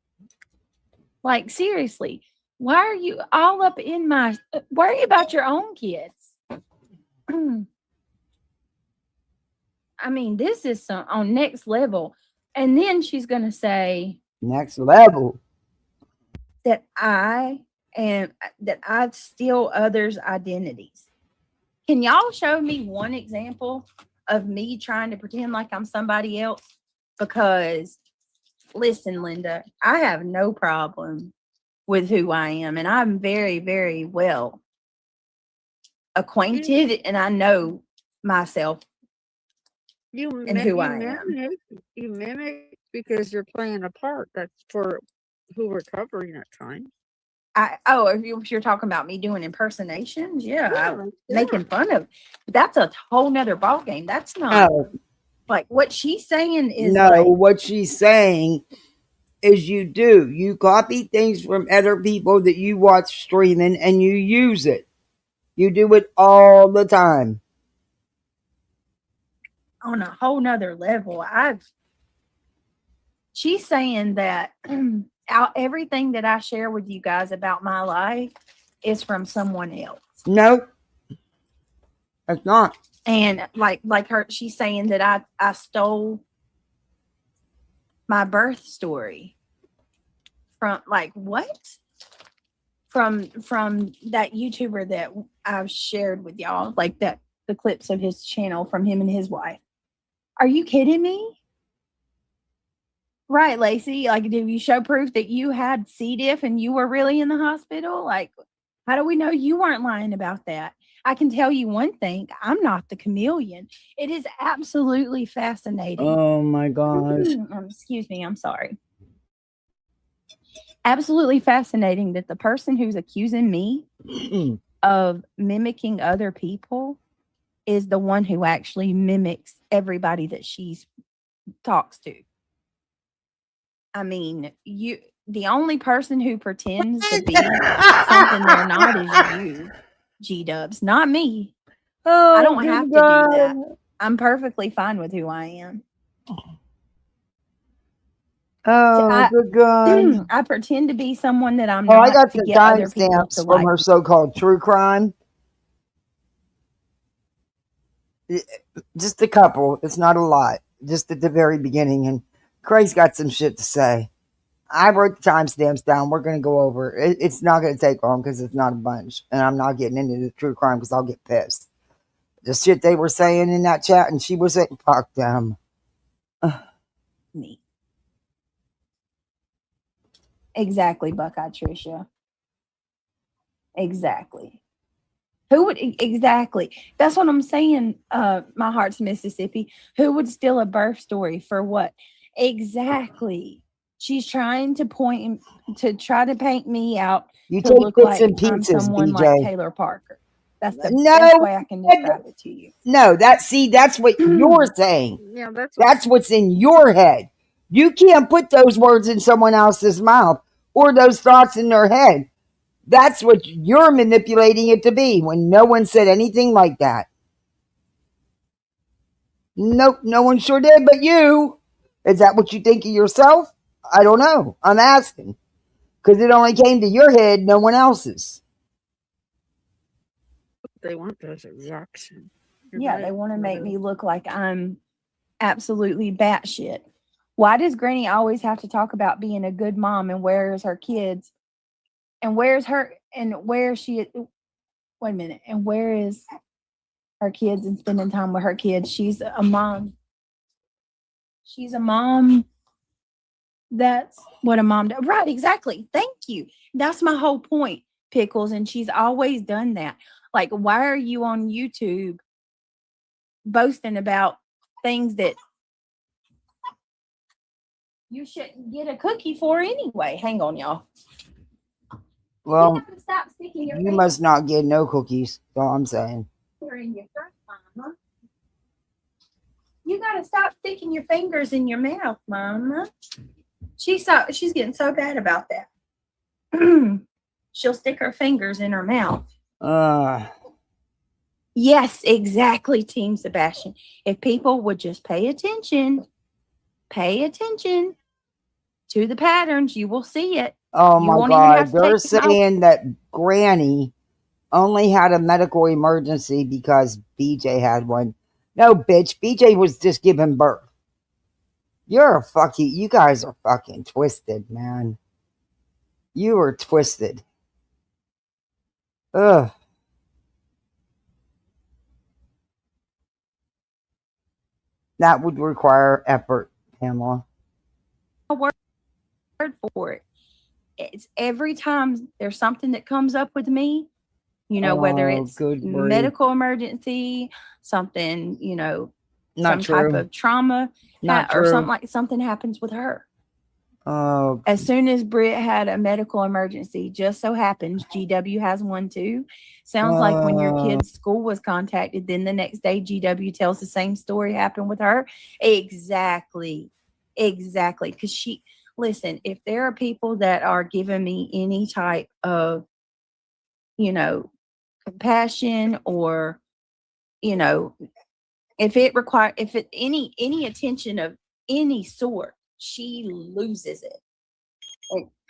Like, seriously, why are you all up in my... Worry about your own kids. I mean, this is on next level. And then she's going to say... Next level. That I steal others' identities. Can y'all show me one example of me trying to pretend like I'm somebody else? Because listen, Linda, I have no problem with who I am, and I'm very, very well acquainted, and I know myself and who I am. You mimic because you're playing a part. That's for who we're covering at times. If you're talking about me doing impersonations, making fun of, that's a whole nother ball game. That's not like what she's saying is what she's saying is you copy things from other people that you watch streaming and you use it. You do it all the time. On a whole nother level. She's saying that everything that I share with you guys about my life is from someone else. No, it's not. And like her, she's saying that I stole my birth story from what? From that YouTuber that I've shared with y'all, like the clips of his channel from him and his wife. Are you kidding me? Right, Lacey. Like, do you show proof that you had C. diff and you were really in the hospital? Like, how do we know you weren't lying about that? I can tell you one thing. I'm not the chameleon. It is absolutely fascinating. Oh, my gosh. Excuse me. I'm sorry. Absolutely fascinating that the person who's accusing me of mimicking other people is the one who actually mimics everybody that she talks to. I mean, the only person who pretends to be something they're not is you. G-dubs, not me. Oh, I don't good have to God. do that. I'm perfectly fine with who I am. Oh, I- good God. I pretend to be someone that I'm Oh, not I got to some get other people timestamps to from like. her so-called true crime. Just a couple. It's not a lot. Just at the very beginning. And Craig's got some shit to say. I wrote the timestamps down. We're going to go over. It's not going to take long because it's not a bunch. And I'm not getting into the true crime because I'll get pissed. The shit they were saying in that chat, and she was saying, fuck them. Me. Exactly, Buckeye Tricia. Exactly. Who would exactly? That's what I'm saying. My heart's Mississippi. Who would steal a birth story for what? Exactly. She's trying to try to paint me out You to take look bits like and I'm pieces, someone like BJ. Taylor Parker. That's the No, best way I can describe it to you. no, that's what you're saying. Yeah, that's That's what's in your head. You can't put those words in someone else's mouth or those thoughts in their head. That's what you're manipulating it to be when no one said anything like that. Nope, no one sure did but you. Is that what you think of yourself? I don't know. I'm asking. Because it only came to your head, no one else's. they want those reaction. Yeah, they want to make me look like I'm absolutely batshit. Why does Granny always have to talk about being a good mom and where's her kids? And where's her and where she wait a minute, and where is her kids and spending time with her kids? She's a mom. She's a mom. That's what a mom does. Right, exactly. Thank you. That's my whole point, Pickles. And she's always done that. Like, why are you on YouTube boasting about things that you shouldn't get a cookie for anyway? Hang on, y'all. Well, You gotta stop sticking your you finger must not get no cookies. That's all I'm saying. in your throat, Mama. You gotta stop sticking your fingers in your mouth, Mama. She's getting so bad about that. She'll stick her fingers in her mouth. Yes, exactly, Team Sebastian. If people would just pay attention to the patterns, you will see it. Oh You my won't even have God. to They're take my- saying that Granny only had a medical emergency because BJ had one. No, bitch. BJ was just giving birth. You guys are fucking twisted, man. You are twisted. Ugh. That would require effort, Pamela. word for it. It's every time there's something that comes up with me, whether it's good grief. medical emergency, something, Not some true. type of trauma, Not or true. something happens with her. Oh, As soon as Britt had a medical emergency, just so happens GW has one too. Sounds like when your kid's school was contacted, then the next day GW tells the same story happened with her. Exactly. Because listen, if there are people that are giving me any type of, compassion or, if any attention of any sort, she loses it.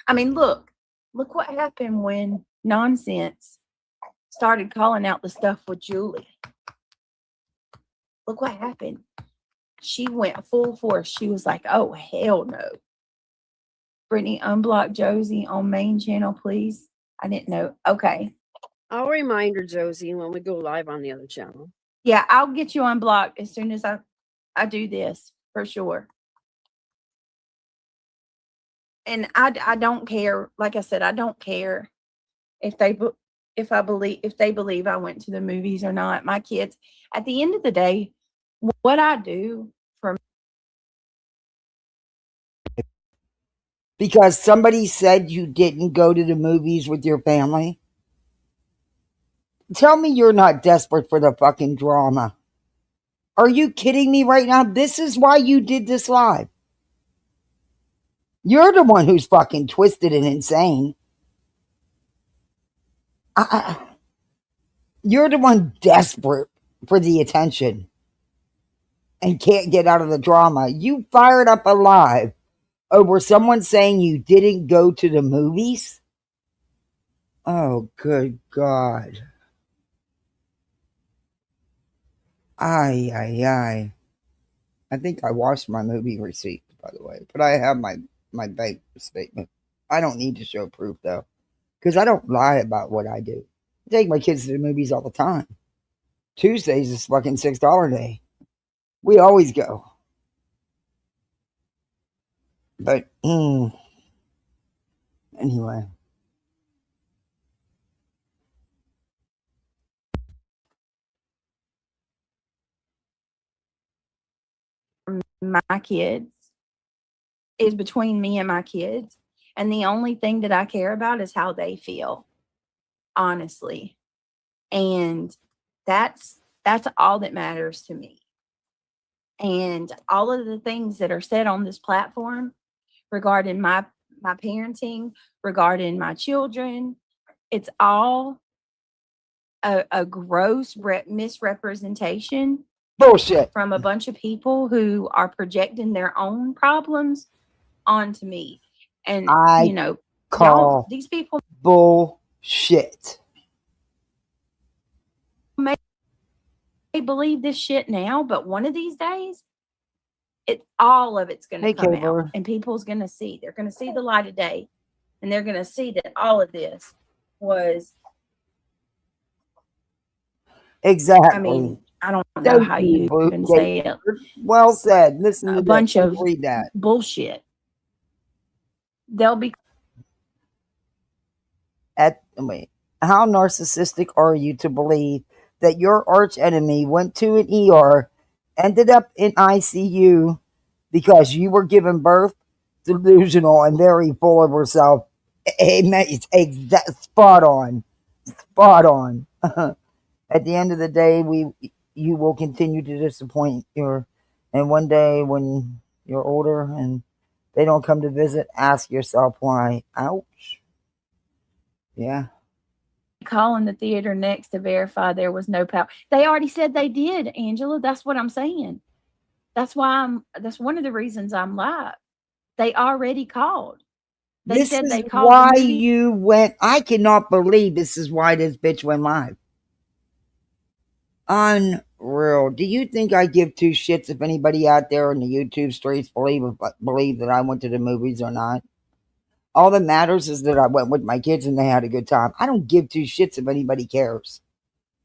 I mean, look what happened when Nonsense started calling out the stuff with Julie. Look what happened. She went full force. She was like, oh, hell no. Brittany, unblock Josie on main channel, please. I didn't know. Okay. I'll remind her, Josie, when we go live on the other channel. Yeah, I'll get you unblocked as soon as I do this, for sure. And I don't care. Like I said, I don't care if they believe I went to the movies or not. My kids, at the end of the day, what I do for because somebody said you didn't go to the movies with your family? Tell me you're not desperate for the fucking drama. Are you kidding me right now? This is why you did this live. You're the one who's fucking twisted and insane. You're the one desperate for the attention and can't get out of the drama. You fired up alive over someone saying you didn't go to the movies? Oh, good God. Ay, ay, ay. I think I washed my movie receipt, by the way, but I have my bank statement. I don't need to show proof, though, because I don't lie about what I do. I take my kids to the movies all the time. Tuesdays is fucking $6 day. We always go. But, anyway. My kids is between me and my kids. And the only thing that I care about is how they feel, honestly. And that's all that matters to me. And all of the things that are said on this platform regarding my parenting, regarding my children, it's all a gross misrepresentation Bullshit. from a bunch of people who are projecting their own problems onto me. And I call these people bullshit. may believe this shit now, but one of these days, all of it's going to come out, and people's going to see. They're going to see the light of day, and they're going to see that all of this was exactly. I mean, I don't know how you even say it. Well said. Listen to a bunch of read that bullshit. They'll be how narcissistic are you to believe that your arch enemy went to an ER, ended up in ICU because you were given birth, delusional and very full of herself? Amen. It's spot on. Spot on. At the end of the day, you will continue to disappoint and one day when you're older and they don't come to visit, ask yourself why. Ouch. Yeah. Calling the theater next to verify there was no power. They already said they did, Angela. That's what I'm saying. That's one of the reasons I'm live. They already called. They said they called. Why you went. I cannot believe this is why this bitch went live. Unreal. Do you think I give two shits if anybody out there in the YouTube streets believe that I went to the movies or not? All that matters is that I went with my kids and they had a good time. I don't give two shits if anybody cares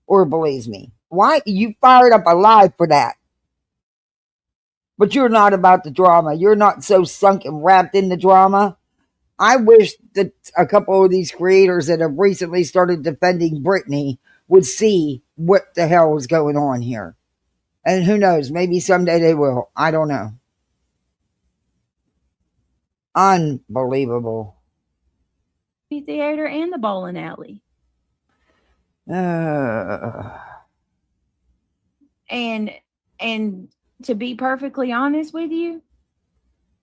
or believes me. Why? You fired up alive for that. But you're not about the drama. You're not so sunk and wrapped in the drama. I wish that a couple of these creators that have recently started defending Britney would see what the hell is going on here. And who knows, maybe someday they will. I don't know. Unbelievable. Theater and the bowling alley. And to be perfectly honest with you,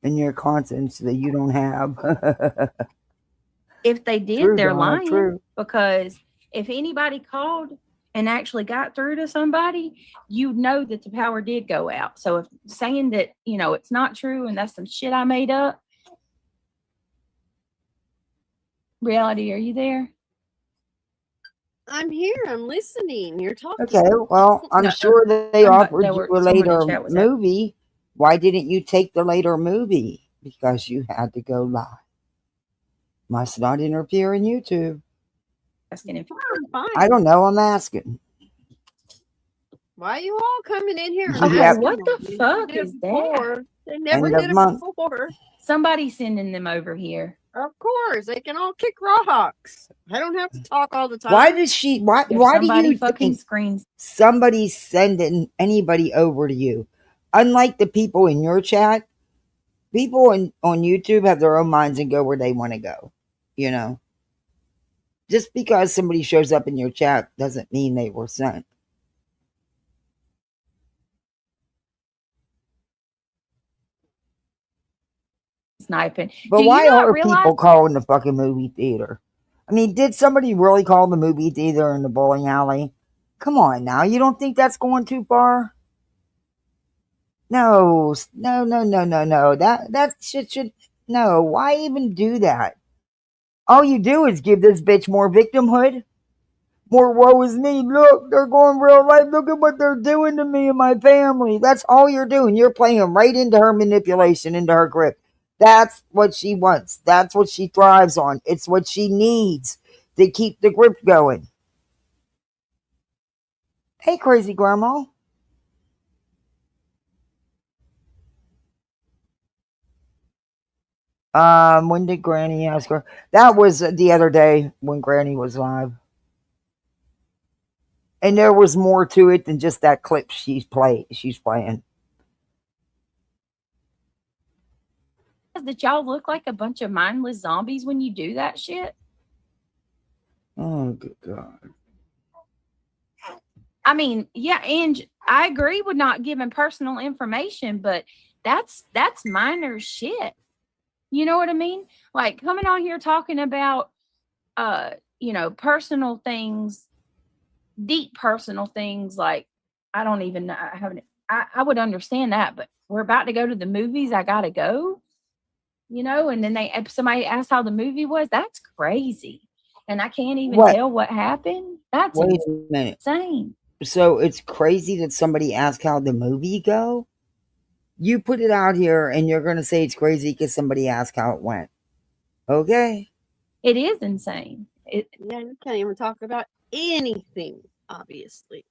in your conscience that you don't have. If they did, true, they're lying. True. Because if anybody called and actually got through to somebody, you know that the power did go out. So if saying that, it's not true and that's some shit I made up. Reality, are you there? I'm here. I'm listening. You're talking. Okay, well, I'm sure that they offered you a later movie. Why didn't you take the later movie? Because you had to go live. Must not interfere in YouTube. Asking if I don't know. I'm asking. Why are you all coming in here? What the fuck is that? They never did it before. Somebody's sending them over here. Of course, they can all kick rocks. I don't have to talk all the time. Why does she? Why do you fucking screens? Somebody's sending anybody over to you? Unlike the people in your chat, people on YouTube have their own minds and go where they want to go. Just because somebody shows up in your chat doesn't mean they were sent. Sniping. But why are people calling the fucking movie theater? I mean, did somebody really call the movie theater in the bowling alley? Come on now. You don't think that's going too far? No. That shit should. No. Why even do that? All you do is give this bitch more victimhood. More woe is me. Look, they're going real right. Look at what they're doing to me and my family. That's all you're doing. You're playing right into her manipulation, into her grip. That's what she wants. That's what she thrives on. It's what she needs to keep the grip going. Hey, crazy grandma. When did Granny ask her? That was the other day when Granny was live. And there was more to it than just that clip she's playing. That y'all look like a bunch of mindless zombies when you do that shit? Oh, good God. I mean, yeah, and I agree with not giving personal information, but that's minor shit. You know what I mean? Like coming on here talking about personal things, deep personal things, like I don't even know. I would understand that, but we're about to go to the movies. I gotta go. And then somebody asked how the movie was. That's crazy. And I can't even tell what happened. That's Wait a minute. insane. So it's crazy that somebody asked how the movie go? You put it out here and you're going to say it's crazy because somebody asked how it went. Okay. It is insane. Yeah, you can't even talk about anything, obviously.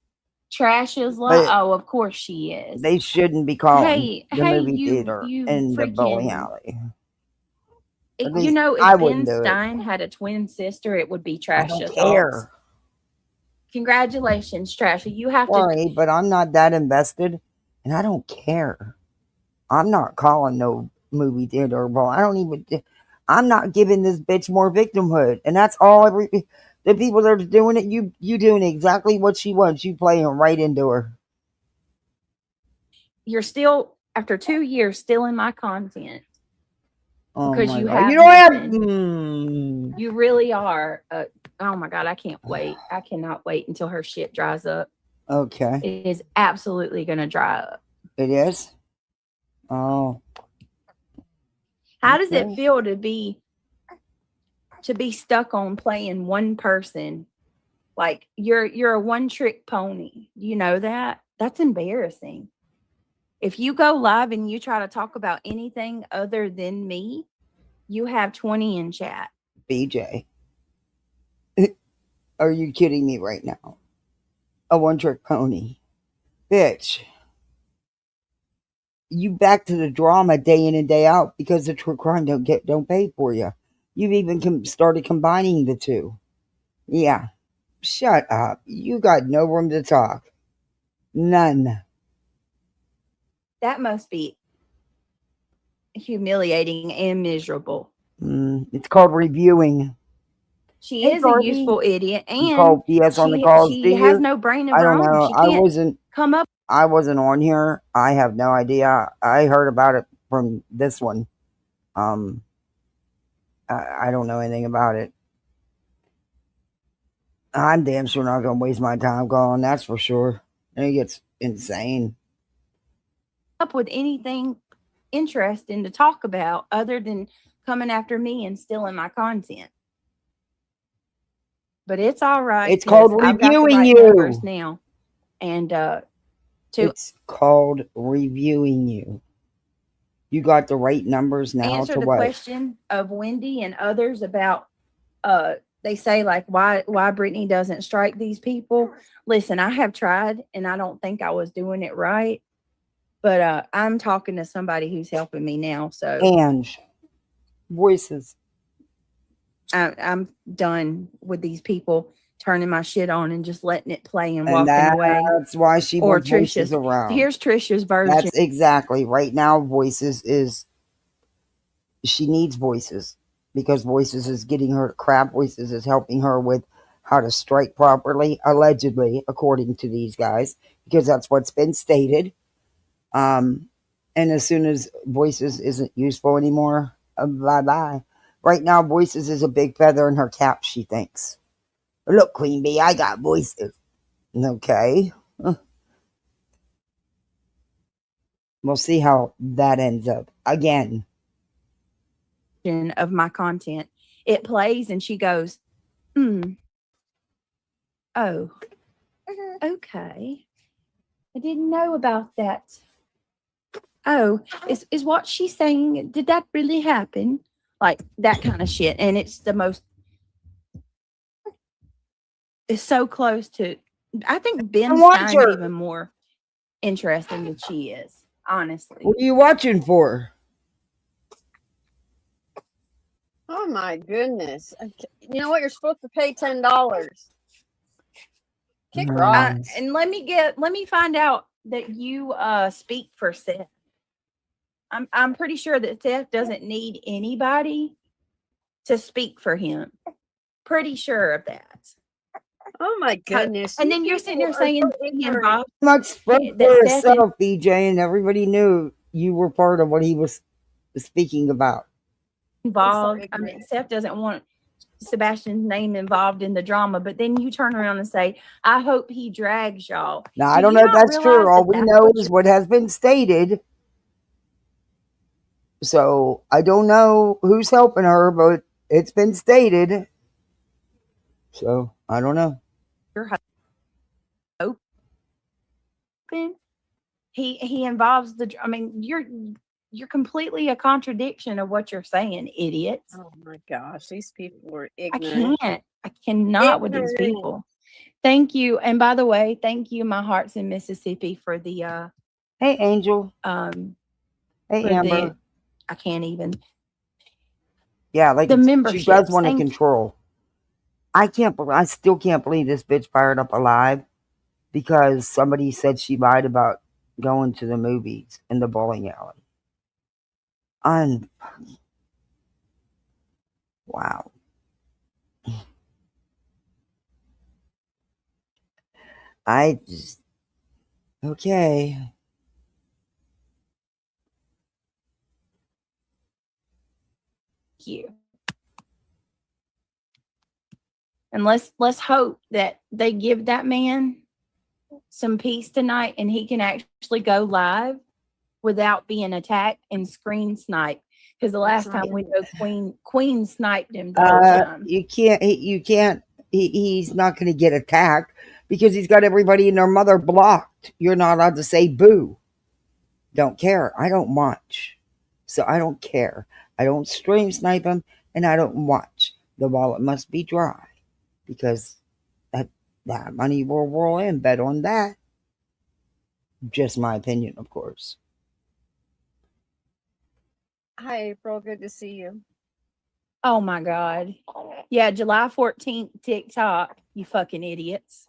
Trash is like, oh, of course she is. They shouldn't be calling the movie theater in the bowling alley. If Ben Stein had a twin sister, it would be Trash. I don't care. Congratulations, Trashy. You have to. But I'm not that invested, and I don't care. I'm not calling no movie theater bowl. I'm not giving this bitch more victimhood, and that's all. The people that are doing it, you doing exactly what she wants. You playing right into her. You're still, after 2 years, still in my content. Because you have, you really are. Oh my God, I can't wait. I cannot wait until her shit dries up. Okay. It is absolutely going to dry up. It is? Oh. How does it feel to be stuck on playing one person? Like you're a one-trick pony. You know that? That's embarrassing. If you go live and you try to talk about anything other than me, you have 20 in chat. BJ. Are you kidding me right now? A one-trick pony. Bitch. You back to the drama day in and day out because the true crime don't pay for you. You've even started combining the two. Yeah. Shut up. You got no room to talk. None. That must be humiliating and miserable. It's called reviewing. She is a useful idiot, and you call BS on the calls. She has no brain of her own. I don't know. I wasn't on here. I have no idea. I heard about it from this one. I don't know anything about it. I'm damn sure not going to waste my time calling. That's for sure. It gets insane. Up with anything interesting to talk about other than coming after me and stealing my content. But it's all right. It's called reviewing you now, and it's called reviewing you. You got the right numbers now. Answer the question of Wendy and others about they say like why Brittany doesn't strike these people. Listen, I have tried and I don't think I was doing it right. But I'm talking to somebody who's helping me now. So Ange, voices. I'm done with these people turning my shit on and just letting it play and walking away. That's why she wants voices around. Here's Trisha's version. That's exactly right now. Voices is she needs voices because voices is getting her crap. Voices is helping her with how to strike properly, allegedly, according to these guys, because that's what's been stated. And as soon as voices isn't useful anymore, bye-bye. Right now, voices is a big feather in her cap, she thinks. Look, Queen Bee, I got voices. Okay. We'll see how that ends up. Again. Of my content. It plays and she goes, oh, okay. I didn't know about that. Oh, is what she's saying, did that really happen? Like that kind of shit. And it's the most, it's so close to, I think Ben Stein's even more interesting than she is, honestly. What are you watching for? Oh my goodness! You know what? You're supposed to pay $10. Kick rocks. And let me find out that you speak for Seth. I'm pretty sure that Seth doesn't need anybody to speak for him. Pretty sure of that. Oh my goodness! And then you're sitting there saying involved. Much spoke for herself, BJ, and everybody knew you were part of what he was speaking about. Involved. I mean, Seth doesn't want Sebastian's name involved in the drama, but then you turn around and say, I hope he drags y'all. Now, I don't know if that's true. All we know is what has been stated. So I don't know who's helping her, but it's been stated. So I don't know. He involves the. I mean, you're completely a contradiction of what you're saying, idiots. Oh my gosh, these people are ignorant. I cannot with these people. Thank you, and by the way, thank you, my hearts in Mississippi, for the. Hey, Angel. Hey, Amber. I can't even. Yeah, like the membership. She does want to control. I still can't believe this bitch fired up alive because somebody said she lied about going to the movies in the bowling alley. Wow. Okay. You. And let's hope that they give that man some peace tonight and he can actually go live without being attacked and screen sniped. Because the last time we know Queen sniped him the whole time. You can't. He's not going to get attacked because he's got everybody and their mother blocked. You're not allowed to say boo. Don't care. I don't watch. So I don't care. I don't stream snipe him and I don't watch. The wallet must be dry because that money will roll in. Bet on that. Just my opinion, of course. Hi, April. Good to see you. Oh my God. Yeah, July 14th, TikTok, you fucking idiots.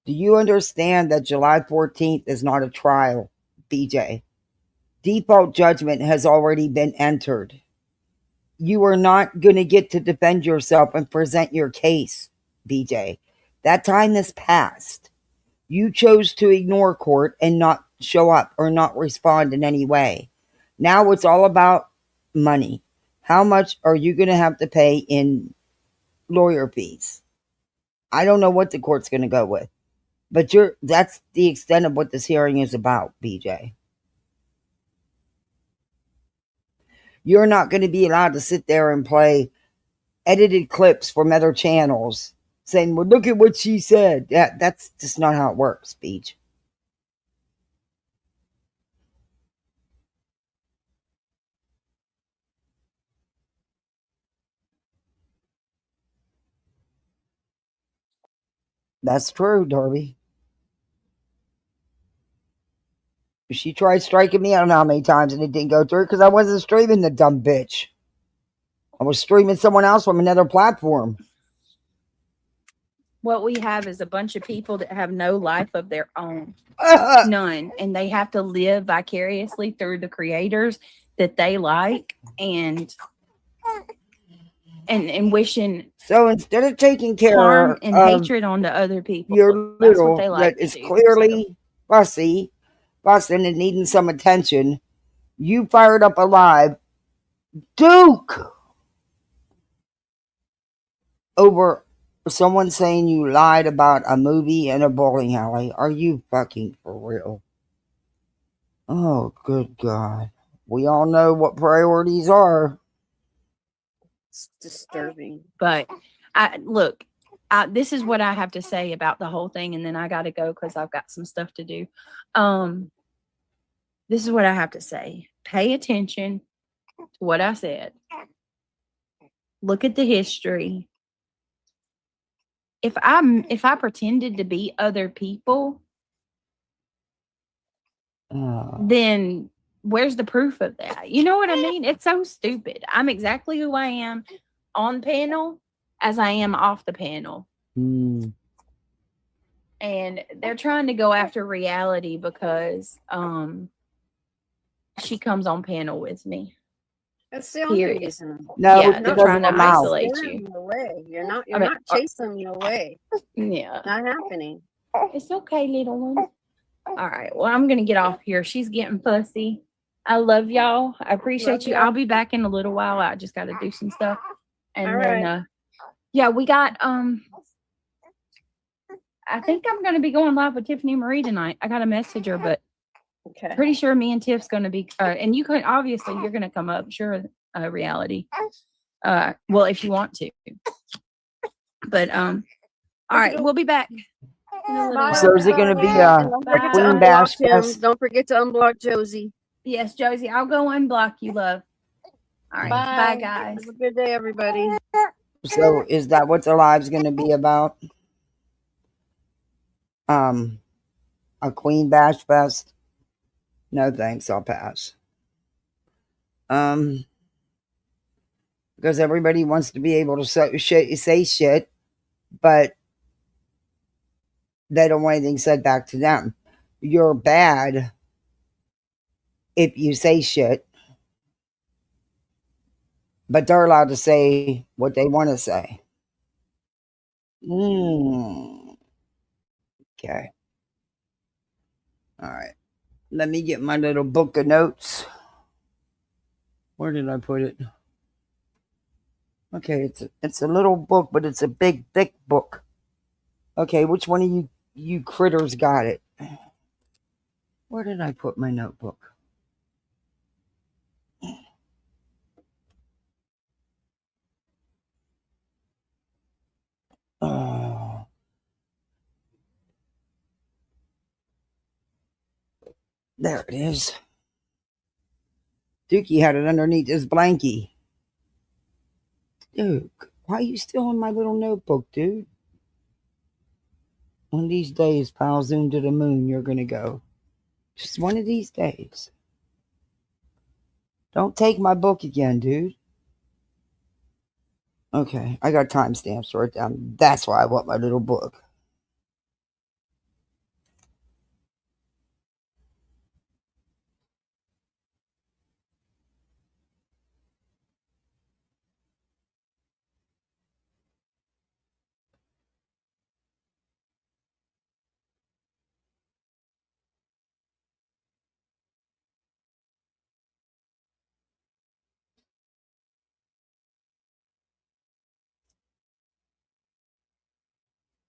Do you understand that July 14th is not a trial, BJ? Default judgment has already been entered. You are not going to get to defend yourself and present your case, BJ. That time has passed. You chose to ignore court and not show up or not respond in any way. Now it's all about money. How much are you going to have to pay in lawyer fees? I don't know what the court's going to go with. But that's the extent of what this hearing is about, BJ. You're not going to be allowed to sit there and play edited clips from other channels saying, well, look at what she said. That's just not how it works, Beach. That's true, Darby. She tried striking me, I don't know how many times, and it didn't go through because I wasn't streaming the dumb bitch. I was streaming someone else from another platform. What we have is a bunch of people that have no life of their own. None. And they have to live vicariously through the creators that they like and wishing. So instead of taking care harm and hatred onto other people, your little they like that is clearly fussing and needing some attention, you fired up a live Duke over Someone saying you lied about a movie in a bowling alley. Are you fucking for real? Oh, good God. We all know what priorities are. It's disturbing. But look, this is what I have to say about the whole thing, and then I got to go because I've got some stuff to do. This is what I have to say. Pay attention to what I said. Look at the history. If I pretended to be other people, then where's the proof of that? You know what I mean? It's so stupid. I'm exactly who I am on panel as I am off the panel. Mm. And they're trying to go after reality because she comes on panel with me. That's the only Period. reason. No, Yeah, it's they're because trying of to the mouth. isolate Scaring you. you away. You're not I chasing them away. Yeah. Not happening. It's okay, little one. All right. Well, I'm gonna get off here. She's getting fussy. I love y'all. I appreciate Love you. y'all. I'll be back in a little while. I just gotta do some stuff. And All then right. yeah, we got I think I'm gonna be going live with Tiffany Marie tonight. I gotta message her, but Okay. pretty sure me and Tiff's gonna be and you could obviously you're gonna come up, sure, reality. Well, if you want to. But all right, we'll be back. Bye, So is it going to be everybody. And don't forget to Queen unblock Bash him. Fest? Don't forget to unblock Josie. Yes, Josie, I'll go unblock you, love. All right, bye guys. Have a good day, everybody. So is that what the live's going to be about? A Queen Bash Fest? No thanks, I'll pass. Because everybody wants to be able to say shit, but they don't want anything said back to them. You're bad if you say shit, but they're allowed to say what they want to say. Okay. All right. Let me get my little book of notes. Where did I put it? Okay, it's a little book, but it's a big, thick book. Okay, which one of you critters got it? Where did I put my notebook? Oh. There it is. Dookie had it underneath his blankie. Duke, why are you still in my little notebook, dude? One of these days, pal, zoom to the moon, you're gonna go. Just one of these days. Don't take my book again, dude. Okay, I got timestamps right down. That's why I want my little book.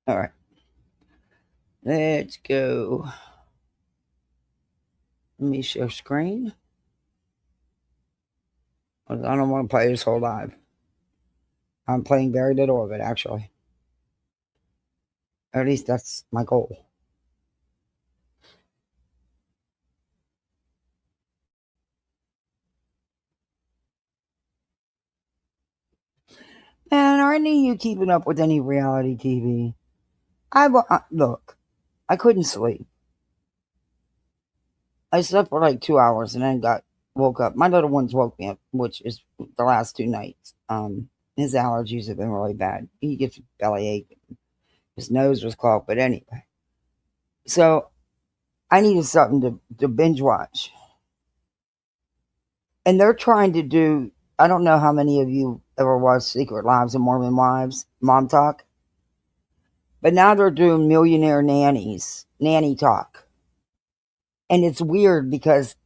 All right. Let's go. Let me share screen. I don't want to play this whole live. I'm playing very little of it, actually. At least that's my goal. Man, are any of you keeping up with any reality TV? Look, I couldn't sleep. I slept for like 2 hours and then woke up. My little one's woke me up, which is the last 2 nights. His allergies have been really bad. He gets bellyache. His nose was clogged, but anyway. So I needed something to binge watch. And they're trying to do, I don't know how many of you ever watched Secret Lives of Mormon Wives, Mom Talk. But now they're doing Millionaire Nannies, Nanny Talk. And it's weird because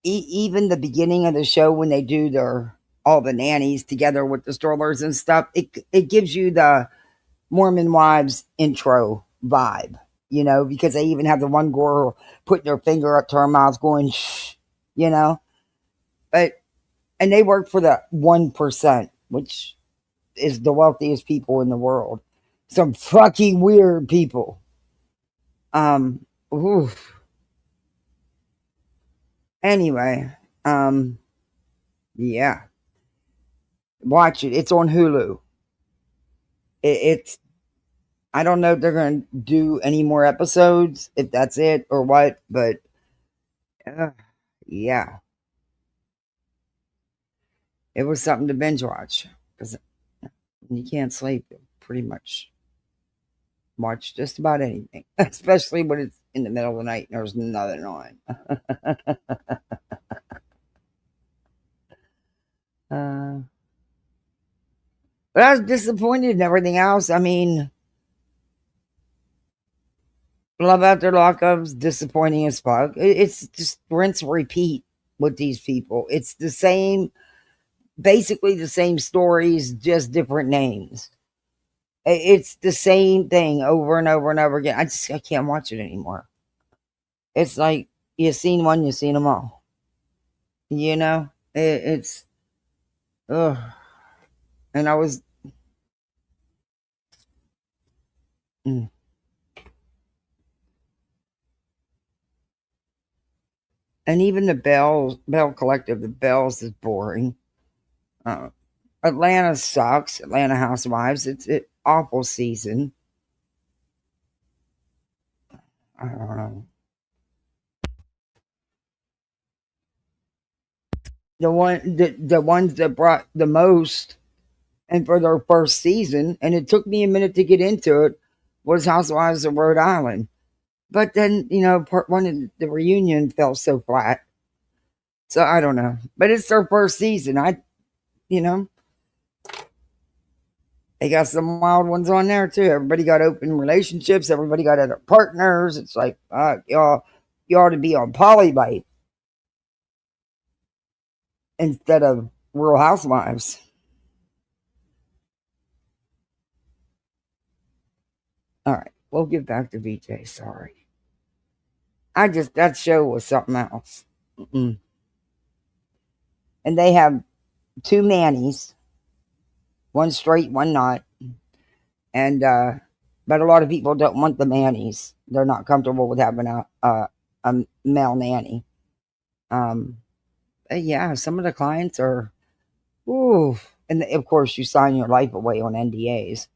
even the beginning of the show when they do all the nannies together with the strollers and stuff. It gives you the Mormon Wives intro vibe, you know, because they even have the one girl putting her finger up to her mouth going, shh, you know. But, and they work for the 1%, which is the wealthiest people in the world. Some fucking weird people. Oof. Anyway, yeah. Watch it. It's on Hulu. It's, I don't know if they're going to do any more episodes, if that's it or what, but yeah. It was something to binge watch. Because you can't sleep, you pretty much watch just about anything, especially when it's in the middle of the night and there's nothing on. But I was disappointed in everything else. I mean, Love After Lockup's disappointing as fuck. It's just rinse repeat with these people. It's the same, basically the same stories, just different names. It's the same thing over and over and over again. I can't watch it anymore. It's like you've seen one, you've seen them all. You know, it's ugh. And I was, and even the Bell Collective, the Bells is boring. Atlanta sucks. Atlanta Housewives, it's an awful season. I don't know. The ones that brought the most, and for their first season, and it took me a minute to get into it, was Housewives of Rhode Island. But then, you know, part one of the reunion fell so flat. So I don't know. But it's their first season. You know, they got some wild ones on there too. Everybody got open relationships. Everybody got other partners. It's like, y'all, you ought to be on Polybite instead of Real Housewives. All right, we'll get back to VJ. Sorry. That show was something else. Mm-mm. And they have 2 nannies, one straight, one not. And, but a lot of people don't want the nannies. They're not comfortable with having a male nanny. Yeah, some of the clients are, ooh, and of course you sign your life away on NDAs.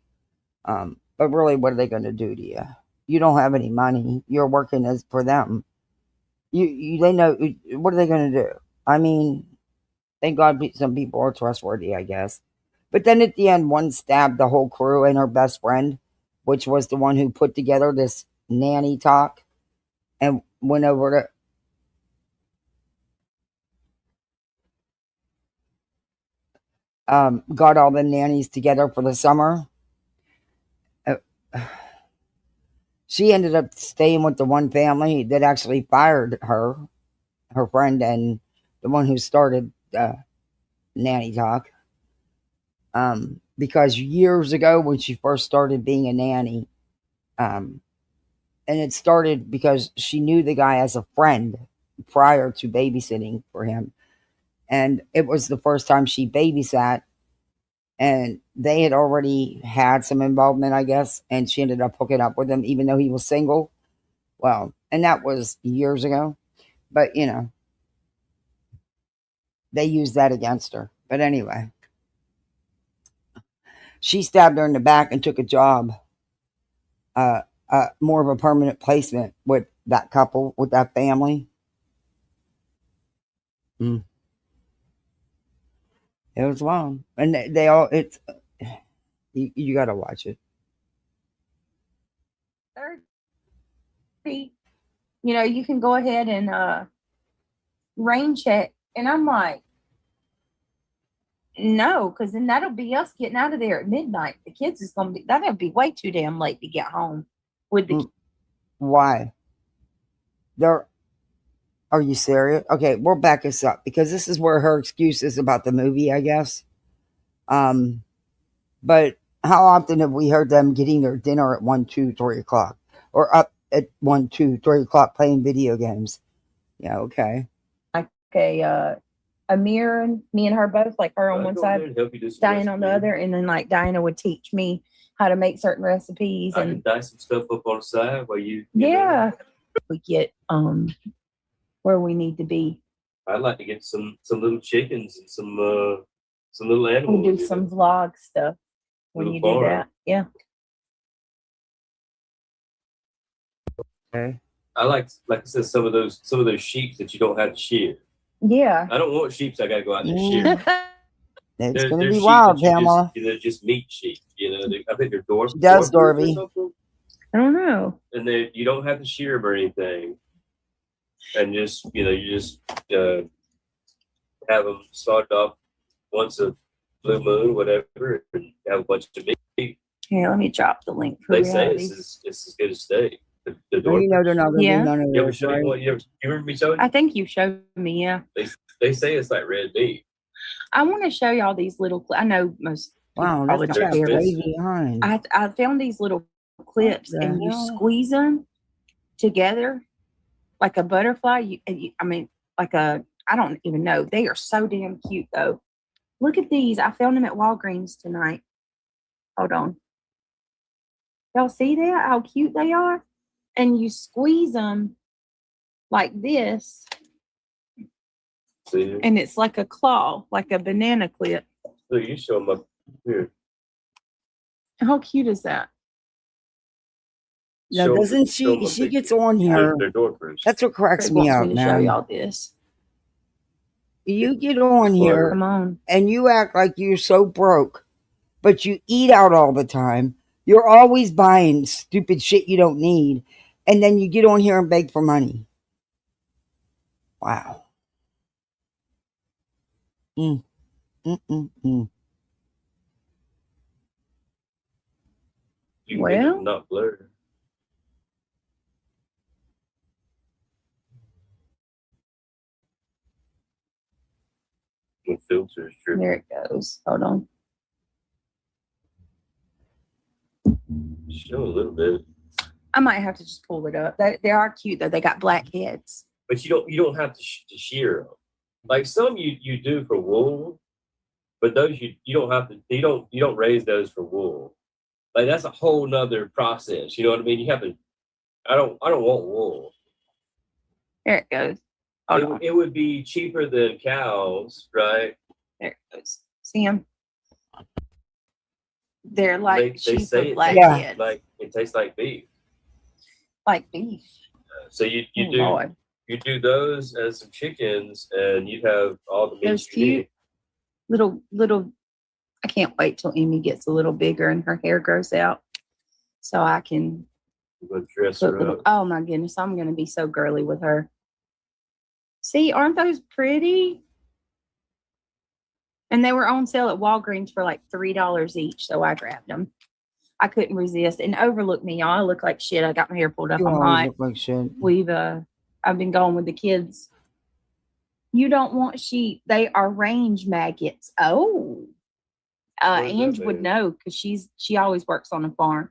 But really, what are they going to do to you? You don't have any money. You're working as for them. They know, what are they going to do? I mean, thank God some people are trustworthy, I guess. But then at the end, one stabbed the whole crew and her best friend, which was the one who put together this nanny talk and went over to got all the nannies together for the summer. She ended up staying with the one family that actually fired her friend, and the one who started nanny talk. Because years ago when she first started being a nanny, and it started because she knew the guy as a friend prior to babysitting for him. And it was the first time she babysat, and they had already had some involvement, I guess, and she ended up hooking up with him even though he was single. Well, and that was years ago. But, you know, they used that against her. But anyway, she stabbed her in the back and took a job, more of a permanent placement with that couple, with that family. It was long. And they all, it's, you got to watch it. You know, you can go ahead and rain check. And I'm like, no, because then that'll be us getting out of there at midnight. The kids is going to be, that'll be way too damn late to get home with the Why? Are you serious? Okay, we'll back us up because this is where her excuse is about the movie, I guess. But how often have we heard them getting their dinner at 1, 2, 3 o'clock? Or up at 1, 2, 3 o'clock playing video games? Yeah, okay. Like a mirror, and me and her both, like her on one side, Diana on the other, and then like Diana would teach me how to make certain recipes. I And can dye some stuff up on the side while you yeah, we get where we need to be. I'd like to get some little chickens and some little animals. We do some vlog stuff when Little you farm. do that. Yeah. Okay. I like I said, some of those sheep that you don't have to shear. Yeah. I don't want sheep I gotta go out there and shear. It's going to They're be sheep wild, that you Pamela. they're just meat sheep. You know, I think they're dwarf. She does, dwarf or Dorby. something. I don't know. And you don't have to shear them or anything. And just you just have them started off once a blue moon, whatever, and have a bunch of meat. Here, let me drop the link for They say reality. it's as good as steak. The Well, you know they're not going to Yeah. be none of You ever those, show right? you remember me showing you? I think you showed me, yeah. They say it's like red meat. I want to show y'all these little I know most Wow, people probably that's don't got care. crazy behind. I found these little clips, What the and you hell? squeeze them together like a butterfly. I mean, like I don't even know. They are so damn cute, though. Look at these. I found them at Walgreens tonight. Hold on. Y'all see that? How cute they are? And you squeeze them like this, See, and it's like a claw, like a banana clip. look, you show them up here. How cute is that? Now, Show 'em- doesn't show 'em she? a She picture. gets on here. They're dwarfers. That's what cracks It me wants up, me to show man. y'all this. You get on here Come on. and you act like you're so broke, but you eat out all the time. You're always buying stupid shit you don't need, and then you get on here and beg for money. Wow. Mm. Mm-mm-mm. You can make Well. them not blurred. With filters, true. There it goes. Hold on. Show a little bit. I might have to just pull it up. They are cute though. They got black heads. But you don't have to shear them. Like some you do for wool, but those you don't have to. You don't raise those for wool. Like that's a whole nother process. You know what I mean? You have to. I don't want wool. There it goes. Hold on. It would be cheaper than cows, right? There it goes. See them? They're like They cheaper say it black Yeah. heads. like it tastes like beef. Like beef. So you Oh, do Lord. you do those and some chickens, and you have all the meat Those you need. cute little. I can't wait till Amy gets a little bigger and her hair grows out, so I can You're gonna dress put her little. up. Oh my goodness, I'm gonna be so girly with her. See, aren't those pretty? And they were on sale at Walgreens for like $3 each, so I grabbed them. I couldn't resist. And overlook me, y'all. I look like shit. I got my hair pulled up. You I'm always hot. look like shit. I've been going with the kids. You don't want sheep. They are range maggots. Oh. What does that Ange would mean? know because she always works on a farm.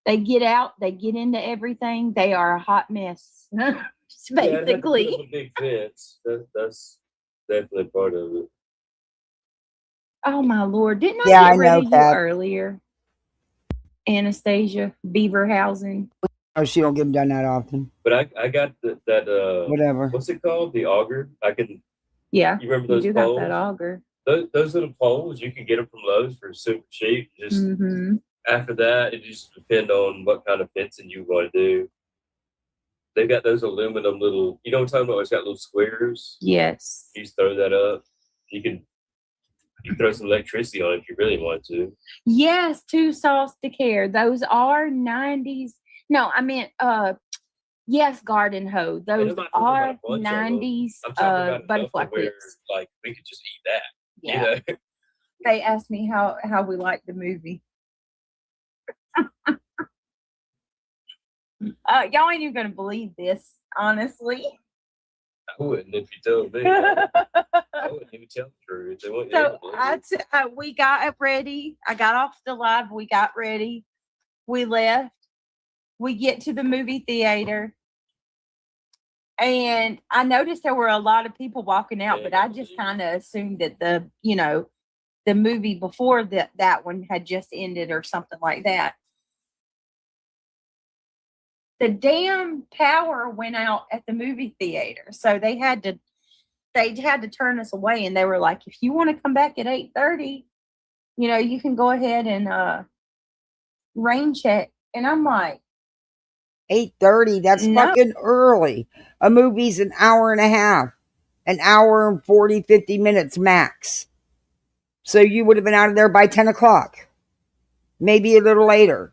They get out, they get into everything. They are a hot mess. Yeah, I'd have to put Basically. up a big fence. That's definitely part of it. Oh my Lord. Didn't I Yeah, get I rid know, of you Kat. earlier? Anastasia Beaverhausen. Oh, she don't get them done that often. But I got that Whatever. what's it called? The auger. Yeah. You remember You those do poles? got that auger. Those little poles, you can get them from Lowe's for super cheap. Just Mm-hmm. after that, it just depends on what kind of fencing you want to do. They got those aluminum little, you know what I'm talking about? It's got little squares. Yes. You just throw that up. You can throw some electricity on it if you really want to. Yes, too soft to care. Those are 90s. No, I meant yes, garden hoe. Those I'm not talking are about a bunch of them. 90s I'm talking about enough butterfly to where, clips. like, we could just eat that. Yeah. You know? They asked me how we liked the movie. Y'all ain't even gonna believe this, honestly. I wouldn't if you told me. I wouldn't even tell the truth. They wouldn't So ever believe it. we got up ready. I got off the live. We got ready. We left. We get to the movie theater. And I noticed there were a lot of people walking out, but I just kind of assumed that the movie before that one had just ended or something like that. The damn power went out at the movie theater. So they had to turn us away, and they were like, if you want to come back at 8:30, you can go ahead and rain check. And I'm like, 8:30, that's No. fucking early. A movie's an hour and a half, an hour and 40, 50 minutes max. So you would have been out of there by 10 o'clock, maybe a little later.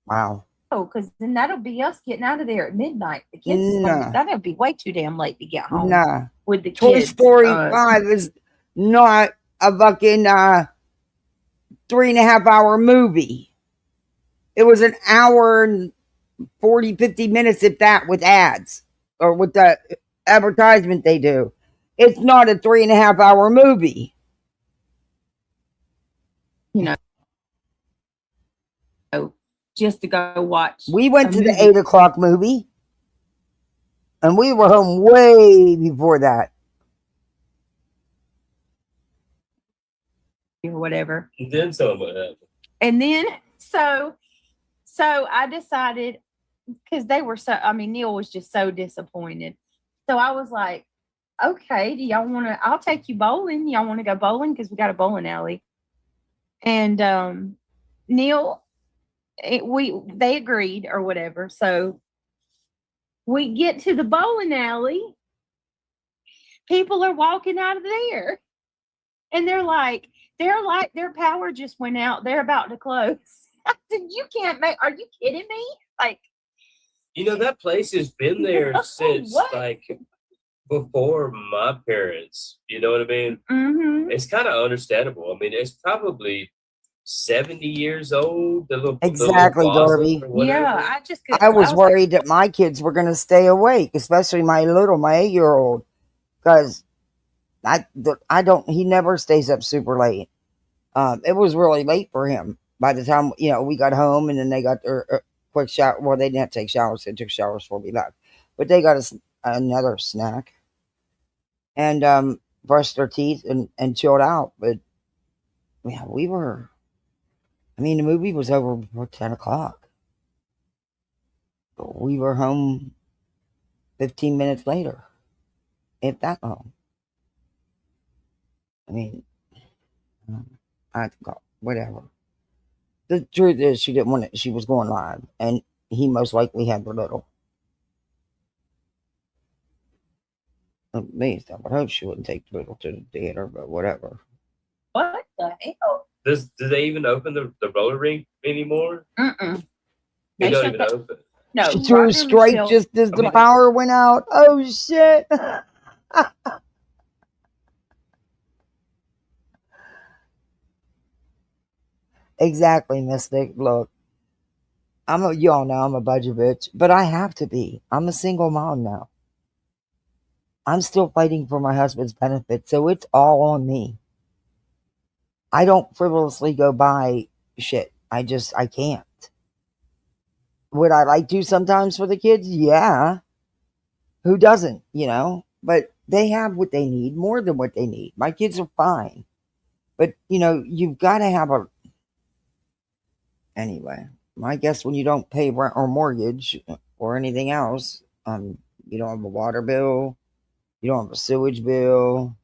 Wow. oh, because then that'll be us getting out of there at midnight. The kids, Nah. that'll be way too damn late to get home Nah. with the Toy kids. Story 5 is not a fucking 3.5 hour movie. It was an hour and 40, 50 minutes, if that, with ads or with the advertisement they do. It's not a 3.5 hour movie. Just to go watch. We went to the movie 8 o'clock movie, and we were home way before that. or whatever. And then something happened. And then so I decided, because Neil was just so disappointed. So I was like, okay, I'll take you bowling. Y'all want to go bowling? Because we got a bowling alley. And Neil, they agreed or whatever. So we get to the bowling alley. People are walking out of there. And they're like, their power just went out. They're about to close. I said, are you kidding me? Like, that place has been there since What? like before my parents. You know what I mean? mm-hmm. It's kind of understandable. I mean, it's probably 70 years old. Exactly, Darby. Yeah, I was worried that my kids were going to stay awake, especially my 8-year-old, because he never stays up super late. It was really late for him by the time, we got home, and then they got their quick shower. Well, they didn't have to take showers. They took showers before we left, but they got another snack and brushed their teeth and chilled out. But yeah, the movie was over before 10 o'clock. But we were home 15 minutes later, if that long. I mean, whatever. The truth is, she didn't want it. She was going live, and he most likely had the little. At least I would hope she wouldn't take the little to the theater, but whatever. What the hell? Do they even open the roller rink anymore? Mm-mm. They don't even open. No, She threw straight just as the power went out. Oh shit! Exactly, Mystic. Look, y'all know I'm a budget bitch, but I have to be. I'm a single mom now. I'm still fighting for my husband's benefit, so it's all on me. I don't frivolously go buy shit. I can't. Would I like to sometimes for the kids? Yeah. Who doesn't, But they have what they need, more than what they need. My kids are fine. But, you've got to have Anyway, I guess when you don't pay rent or mortgage or anything else, you don't have a water bill, you don't have a sewage bill.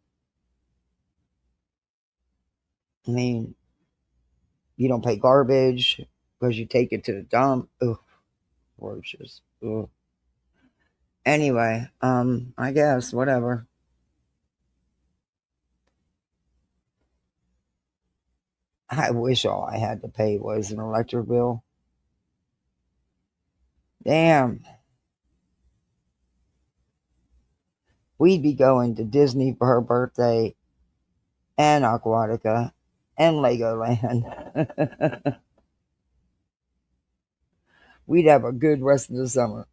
I mean, you don't pay garbage because you take it to the dump. Ugh, gorgeous. Ugh. Anyway, I guess, whatever. I wish all I had to pay was an electric bill. Damn. We'd be going to Disney for her birthday and Aquatica and Legoland. We'd have a good rest of the summer.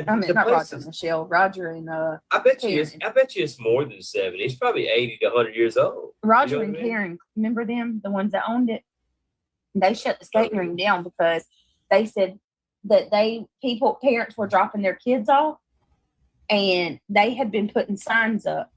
The, I mean, the not place Roger, is, Michelle, Roger and I bet you Karen. it's more than 70. It's probably 80 to 100 years old. Roger You know and what I mean? Karen, remember them, the ones that owned it? They shut the skating ring down because they said that parents were dropping their kids off, and they had been putting signs up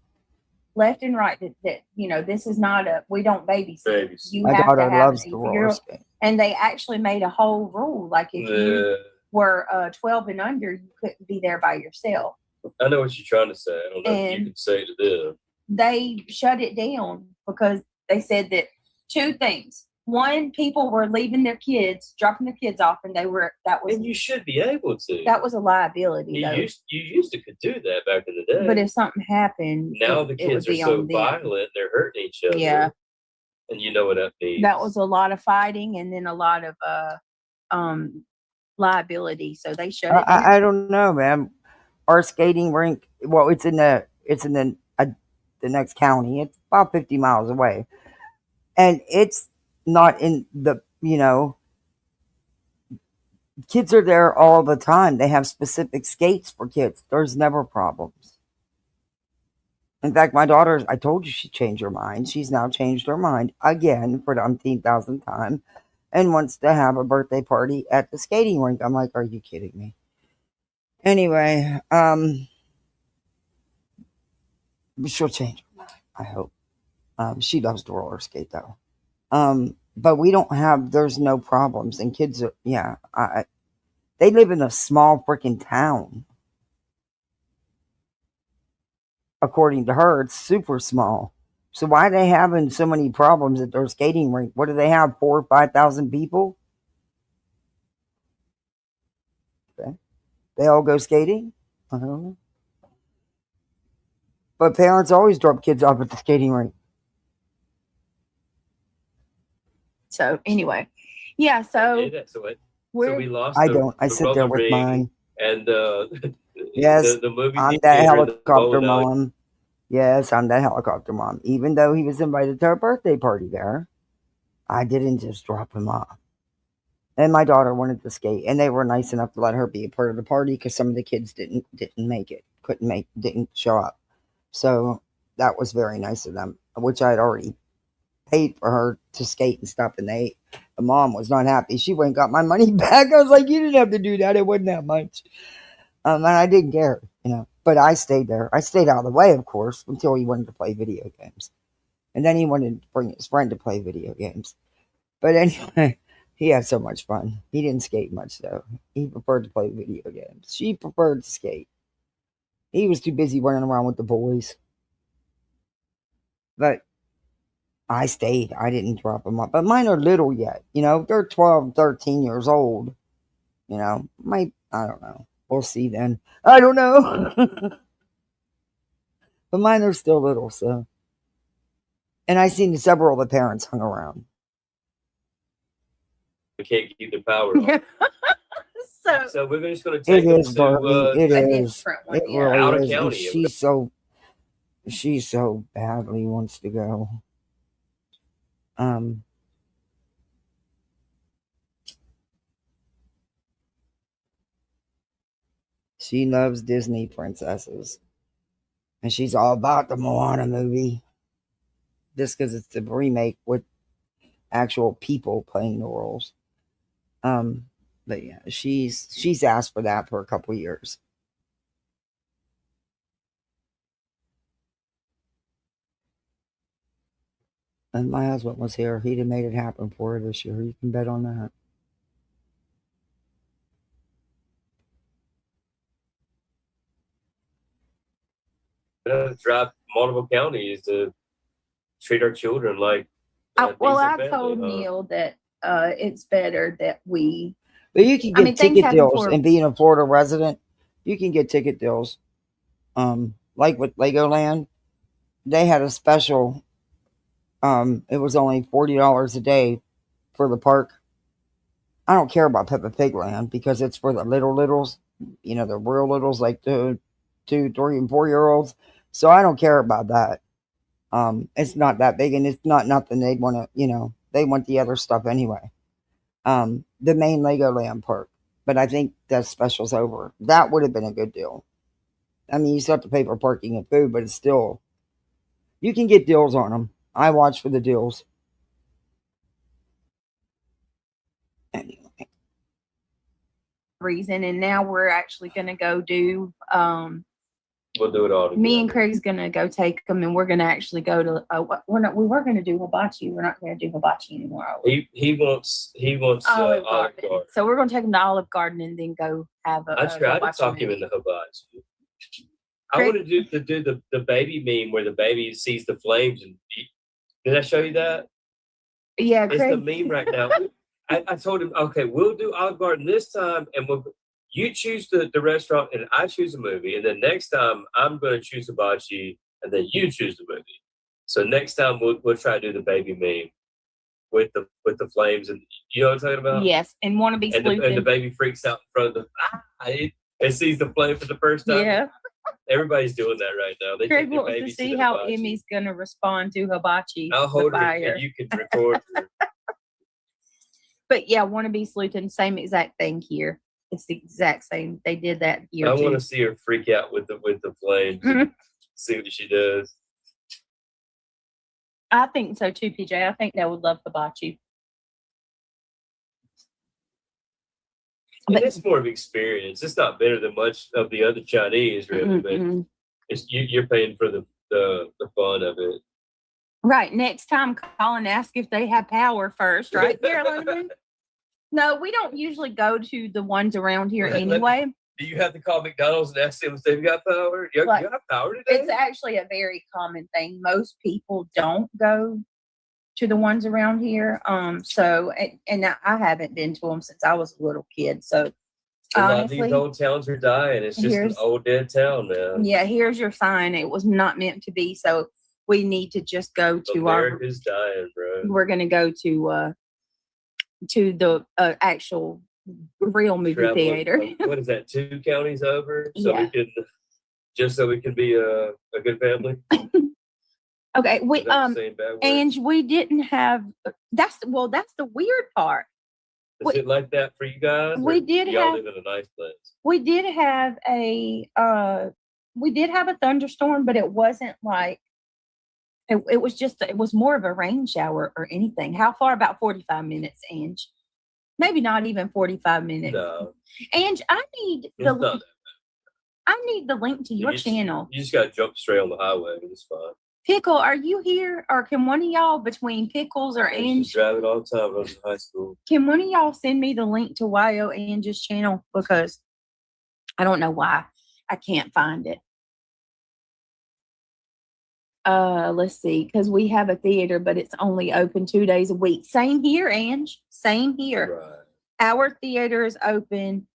left and right that this is not we don't babysit. Babies. You My have daughter to have loves it. the If roller you're, skate. and they actually made a whole rule, like if you Yeah. were 12 and under, you couldn't be there by yourself. I know what you're trying to say. I don't know if you And can say it to them. they shut it down because they said that two things. One, people were leaving their kids, dropping their kids off, and And you should be able to. that was a liability. You used to could do that back in the day. But if something happened, now the kids are so violent, they're hurting each other. Yeah. And you know what that means. That was a lot of fighting and then a lot of liability. So they shut it down. I don't know, man. Our skating rink, well, it's in the next county. It's about 50 miles away, and it's not in the kids are there all the time. They have specific skates for kids. There's never problems. In fact, my daughter, I told you she changed her mind. She's now changed her mind again for the umpteenth thousandth time and wants to have a birthday party at the skating rink. I'm like, are you kidding me? Anyway, she'll change her mind, I hope. She loves to roller skate though. But we don't have, there's no problems. And kids are, they live in a small freaking town. According to her, it's super small. So why are they having so many problems at their skating rink? What do they have, 4,000 or 5,000 people? Okay. They all go skating? I don't know. But parents always drop kids off at the skating rink. So anyway, yeah. So we lost. I sit there with mine. And yes, the movie I'm that helicopter mom. Yes, I'm that helicopter mom. Even though he was invited to our birthday party there, I didn't just drop him off. And my daughter wanted to skate, and they were nice enough to let her be a part of the party because some of the kids didn't make it, didn't show up. So that was very nice of them, which I had already paid for her to skate and stuff. And the mom was not happy. She went and got my money back. I was like, you didn't have to do that. It wasn't that much. And I didn't care, but I stayed there. I stayed out of the way, of course, until he wanted to play video games. And then he wanted to bring his friend to play video games. But anyway, he had so much fun. He didn't skate much, though. He preferred to play video games. She preferred to skate. He was too busy running around with the boys. But I stayed. I didn't drop them off. But mine are little yet. They're 12, 13 years old. I don't know. We'll see then. I don't know. But mine are still little, so. And I seen several of the parents hung around. We can't keep the power on. So we're just going to take it is, them to it is. It really out of is. county. And she so badly wants to go. She loves Disney princesses. And she's all about the Moana movie. Just because it's the remake with actual people playing the roles. But yeah, she's asked for that for a couple of years. And my husband was here. He'd have made it happen for her this year. You can bet on that. Drive multiple counties to treat our children like. I told Neil that it's better that we. But you can get ticket deals, and being a Florida resident, you can get ticket deals. Like with Legoland, they had a special. It was only $40 a day for the park. I don't care about Peppa Pig Land because it's for the littles, the real littles, like the 2, 3, and 4-year-olds. So I don't care about that. It's not that big, and it's not nothing they'd want to, they want the other stuff anyway. The main Legoland park. but I think that special's over. That would have been a good deal. I mean, you still have to pay for parking and food, but it's still, you can get deals on them. I watch for the deals. Anyway. Reason, and now we're actually going to go do. We'll do it all together. Me and Craig's going to go take them, and we're going to actually go to. We were going to do hibachi. We're not going to do hibachi anymore. Are we? He wants Olive Olive Garden. Garden. So we're going to take him to Olive Garden and then go have a. I tried to talk him movie. into hibachi. I want to do the baby meme where the baby sees the flames and did I show you that? Yeah, It's Craig. the meme right now. I told him, okay, we'll do Olive Garden this time, and you choose the restaurant, and I choose a movie, and then next time I'm going to choose hibachi, and then you choose the movie. So next time we'll try to do the baby meme with the flames, and you know what I'm talking about? Yes, and want to be and the baby freaks out in front of and sees the flame for the first time. Yeah. Everybody's doing that right now. They Craig take their wants to babies see the how hibachi. Emmy's going to respond to hibachi. I'll hold the her fire. and you can record her. But yeah, want to be sleuthing, same exact thing here. It's the exact same. They did that here I too. want to see her freak out with the flames. And see what she does. I think so too, PJ. I think they would love hibachi. And But it's more of experience. It's not better than much of the other Chinese, really. But it's you're paying for the fun of it. right. Next time, call and ask if they have power first, right, Carolina? No, we don't usually go to the ones around here anyway. Do you have to call McDonald's and ask them if they've got power? You have power today? It's actually a very common thing. Most people don't go to the ones around here. So, and I haven't been to them since I was a little kid. So, a lot of honestly, these old towns are dying. It's just an old dead town now. Yeah, here's your sign. It was not meant to be. So we need to just go to America's dying, bro. We're going to go to the actual real movie theater. What is that? 2 counties over, so we can be a good family. Okay, and we didn't have. That's the weird part. Is it like that for you guys? We did y'all live in a nice place. We did have a thunderstorm, but it wasn't like it was more of a rain shower or anything. How far? About 45 minutes, Ange. Maybe not even 45 minutes. No. Ange, I need the link to your channel. You just gotta jump straight on the highway. It's fine. Pickle, are you here? Or can one of y'all, between Pickles or Ange, drive it all the time when I was in high school. Can one of y'all send me the link to YO Ange's channel? Because I don't know why I can't find it. Let's see, because we have a theater, but it's only open 2 days a week. Same here, Ange. Same here. Right. Our theater is open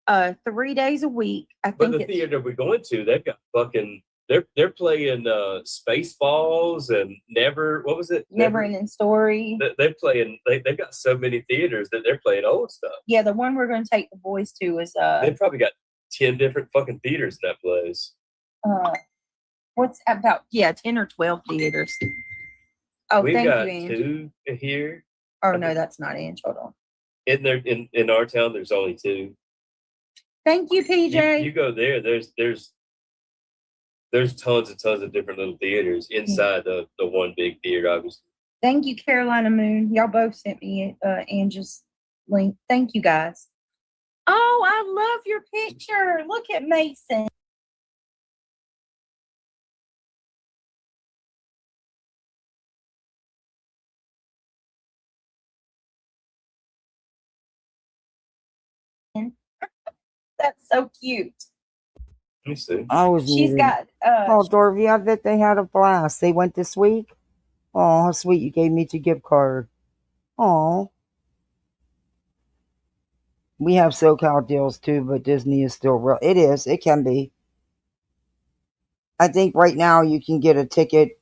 3 days a week. But the theater we're going to, they've got fucking they're playing Spaceballs and what was it? Never Ending Story. They're playing. They've got so many theaters that they're playing old stuff. Yeah, the one we're going to take the boys to is They probably got 10 different fucking theaters in that place. What's about 10 or 12 theaters. Oh, We've thank got you, Ange. 2 here. Oh no, that's not Ange. Hold on. In our town, there's only 2. Thank you, PJ. You go there. There's tons and tons of different little theaters inside the one big theater, obviously. Thank you, Carolina Moon. Y'all both sent me Ange's link. Thank you, guys. Oh, I love your picture. Look at Mason. That's so cute. Let me see. She's got oh, Dorothy, I bet they had a blast. They went this week. Oh, how sweet. You gave me the gift card. Oh. We have SoCal deals too, but Disney is still real. It is. It can be. I think right now you can get a ticket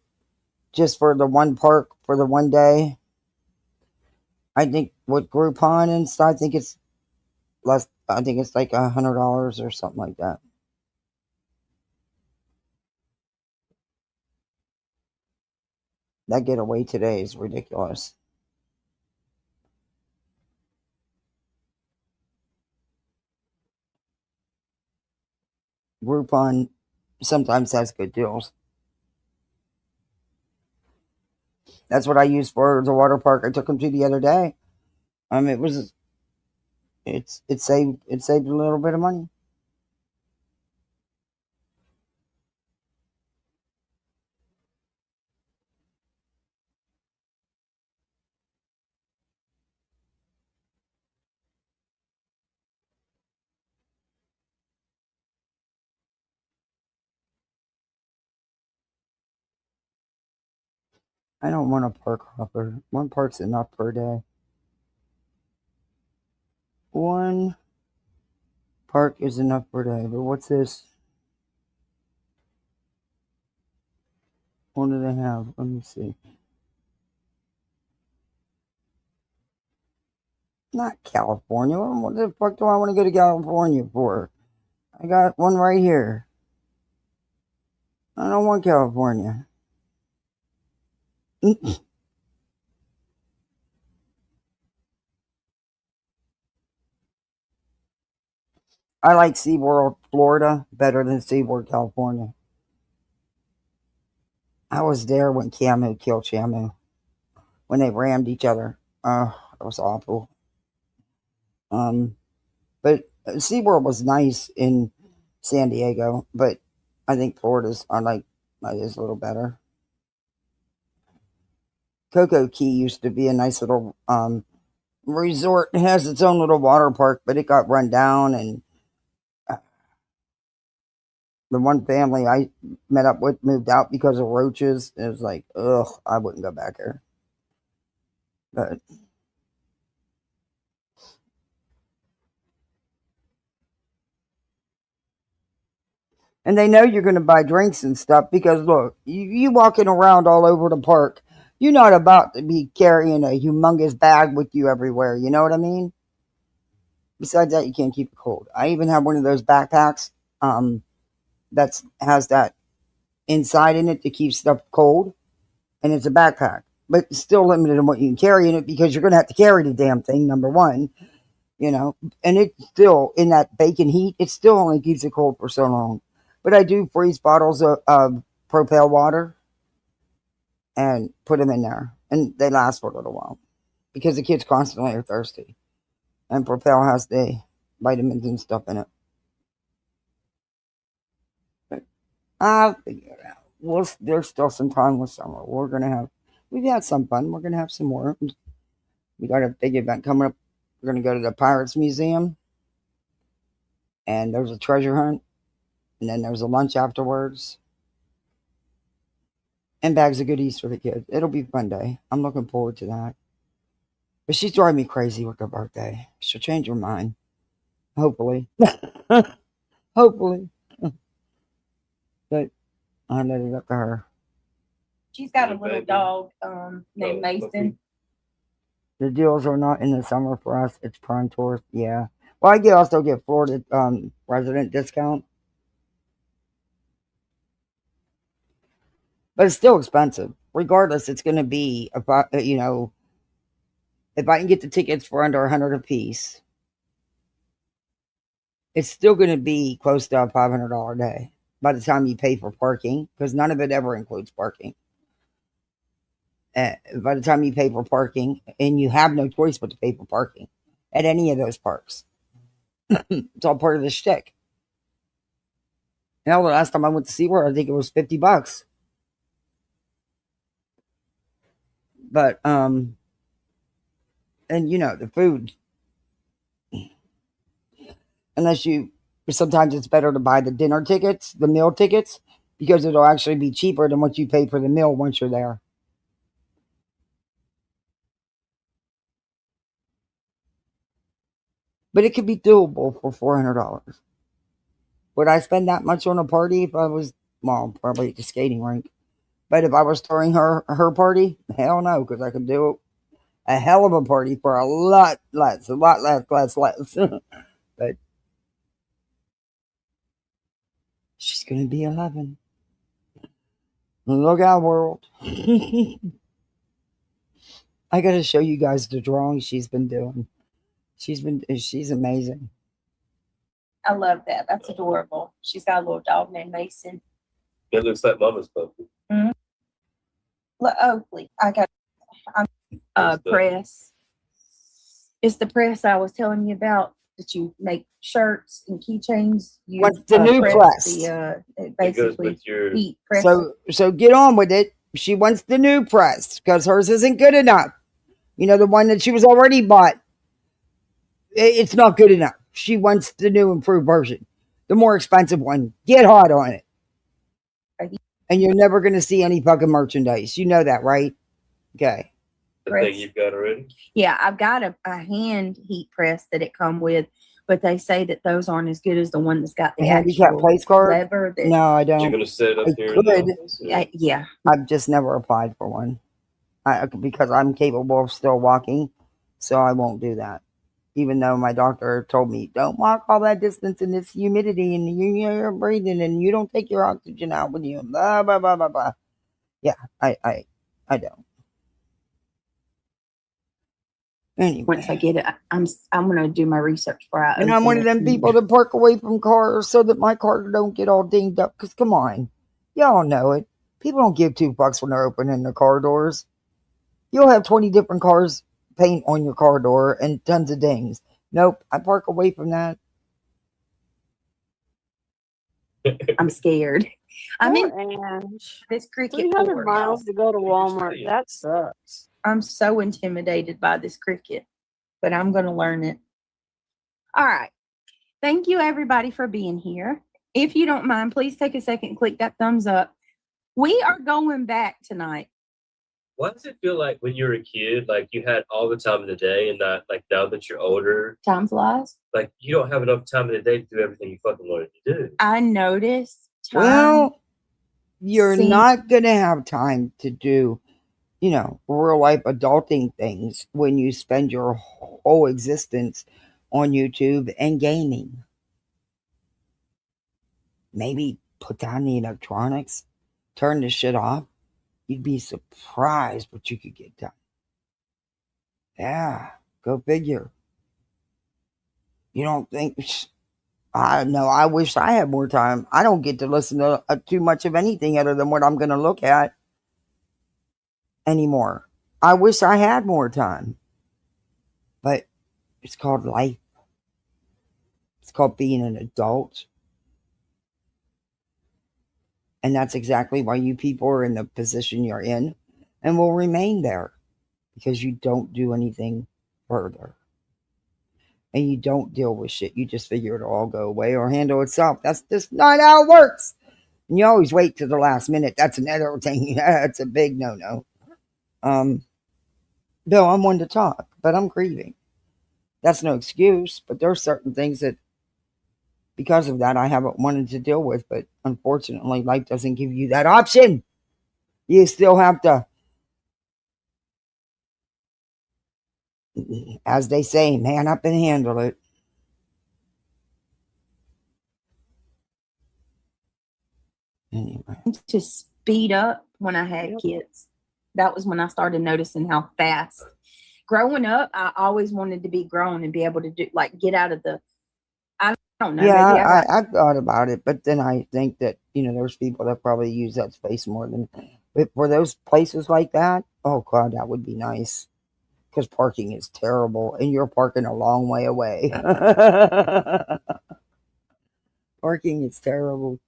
just for the one park for the one day. I think with Groupon and stuff, I think it's less. I think it's like $100 or something like that. That getaway today is ridiculous. Groupon sometimes has good deals. That's what I used for the water park I took them to the other day. It saved a little bit of money. I don't want a park hopper. One park's enough per day. One park is enough per day. But what's this? What do they have? Let me see. Not California. What the fuck do I want to go to California for? I got one right here. I don't want California. I like SeaWorld Florida better than SeaWorld California. I was there when Camu killed Shamu. When they rammed each other. It was awful. But SeaWorld was nice in San Diego, but I think Florida's is a little better. Cocoa Key used to be a nice little resort. It has its own little water park, but it got run down, and the one family I met up with moved out because of roaches. It was like, ugh, I wouldn't go back there. But and they know you're going to buy drinks and stuff because look, you walking around all over the park. You're not about to be carrying a humongous bag with you everywhere. You know what I mean? Besides that, you can't keep it cold. I even have one of those backpacks that has that inside in it to keep stuff cold, and it's a backpack, but it's still limited in what you can carry in it because you're going to have to carry the damn thing. Number one, and it's still in that bacon heat. It still only keeps it cold for so long. But I do freeze bottles of Propel water and put them in there, and they last for a little while because the kids constantly are thirsty, and Propel has the vitamins and stuff in it. But I'll figure it out. There's still some time with summer. We've had some fun. We're gonna have some more. We got a big event coming up. We're gonna go to the Pirates Museum, and there's a treasure hunt, and then there's a lunch afterwards. And bags of goodies for the kids. It'll be a fun day. I'm looking forward to that. But she's driving me crazy with her birthday. She'll change her mind. Hopefully. Hopefully. But I let it up to her. She's got a little dog named Mason. The deals are not in the summer for us. It's prime tourist. Yeah. Well, I also get Florida resident discount. But it's still expensive. Regardless, it's going to be about, if I can get the tickets for under $100 a piece, it's still going to be close to a $500 day by the time you pay for parking, because none of it ever includes parking. By the time you pay for parking, and you have no choice but to pay for parking at any of those parks, it's all part of the shtick. The last time I went to SeaWorld, I think it was $50. But and the food, sometimes it's better to buy the dinner tickets, the meal tickets, because it'll actually be cheaper than what you pay for the meal once you're there. But it could be doable for $400. Would I spend that much on a party if I was, probably at the skating rink? But if I was throwing her party, hell no, because I could do a hell of a party for a lot less. But she's going to be 11. Look out, world. I got to show you guys the drawing she's been doing. She's amazing. I love that. That's adorable. She's got a little dog named Mason. It looks like Mama's puppy. Look, Oakley. I got press. It's the press I was telling you about that you make shirts and keychains. What's the new press? Basically, heat press. So get on with it. She wants the new press because hers isn't good enough. You know, the one that she was already bought. It's not good enough. She wants the new improved version, the more expensive one. Get hot on it. And you're never going to see any fucking merchandise. You know that, right? Okay. The thing you've got already? Yeah, I've got a hand heat press that it come with, but they say that those aren't as good as the one that's got the handicap place card. Lever. No, I don't. You're going to set it up here? Yeah. I've just never applied for one because I'm capable of still walking, so I won't do that. Even though my doctor told me, don't walk all that distance in this humidity and you're breathing and you don't take your oxygen out with you. Blah, blah, blah, blah, blah. Yeah, I don't. Anyway. Once I get it, I'm gonna do my research for it. And I'm one of them people that park away from cars so that my car don't get all dinged up. Because come on, y'all know it. People don't give $2 when they're opening their car doors. You'll have 20 different cars paint on your car door and tons of dings. Nope, I park away from that. I'm scared. I'm in this cricket. 300 miles to go to Walmart. That sucks. I'm so intimidated by this cricket, but I'm going to learn it. All right. Thank you, everybody, for being here. If you don't mind, please take a second and click that thumbs up. We are going back tonight. Why does it feel like when you were a kid, like you had all the time of the day and not like now that you're older? Time flies. Like you don't have enough time of the day to do everything you fucking wanted to do. I noticed. Well, you're not going to have time to do, you know, real life adulting things when you spend your whole existence on YouTube and gaming. Maybe put down the electronics, turn the shit off. You'd be surprised what you could get done. Yeah, go figure. You don't think... I know, I wish I had more time. I don't get to listen to too much of anything other than what I'm going to look at anymore. I wish I had more time. But it's called life. It's called being an adult. And that's exactly why you people are in the position you're in and will remain there. Because you don't do anything further. And you don't deal with shit. You just figure it'll all go away or handle itself. That's just not how it works. And you always wait to the last minute. That's another thing. That's a big no-no. Bill, I'm one to talk, but I'm grieving. That's no excuse, but there are certain things that, because of that, I haven't wanted to deal with. But unfortunately, life doesn't give you that option. You still have to, as they say, man up and handle it. Anyway. To speed up when I had kids. That was when I started noticing how fast. Growing up, I always wanted to be grown and be able to do, like, get out of the, I don't know. Yeah, I thought about it, but then I think that, you know, there's people that probably use that space more than, but for those places like that, oh God, that would be nice. Because parking is terrible, and you're parking a long way away. Parking is terrible.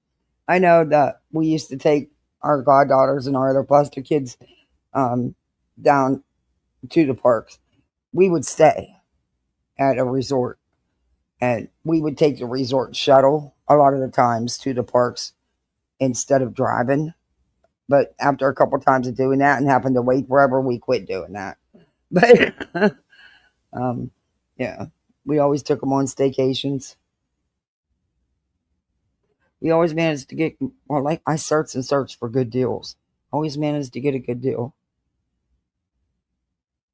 I know that we used to take our goddaughters and our other foster kids down to the parks. We would stay at a resort, and we would take the resort shuttle a lot of the times to the parks instead of driving. But after a couple times of doing that and having to wait forever, we quit doing that. But yeah, we always took them on staycations. We always managed to get, well, like I searched and searched for good deals. Always managed to get a good deal.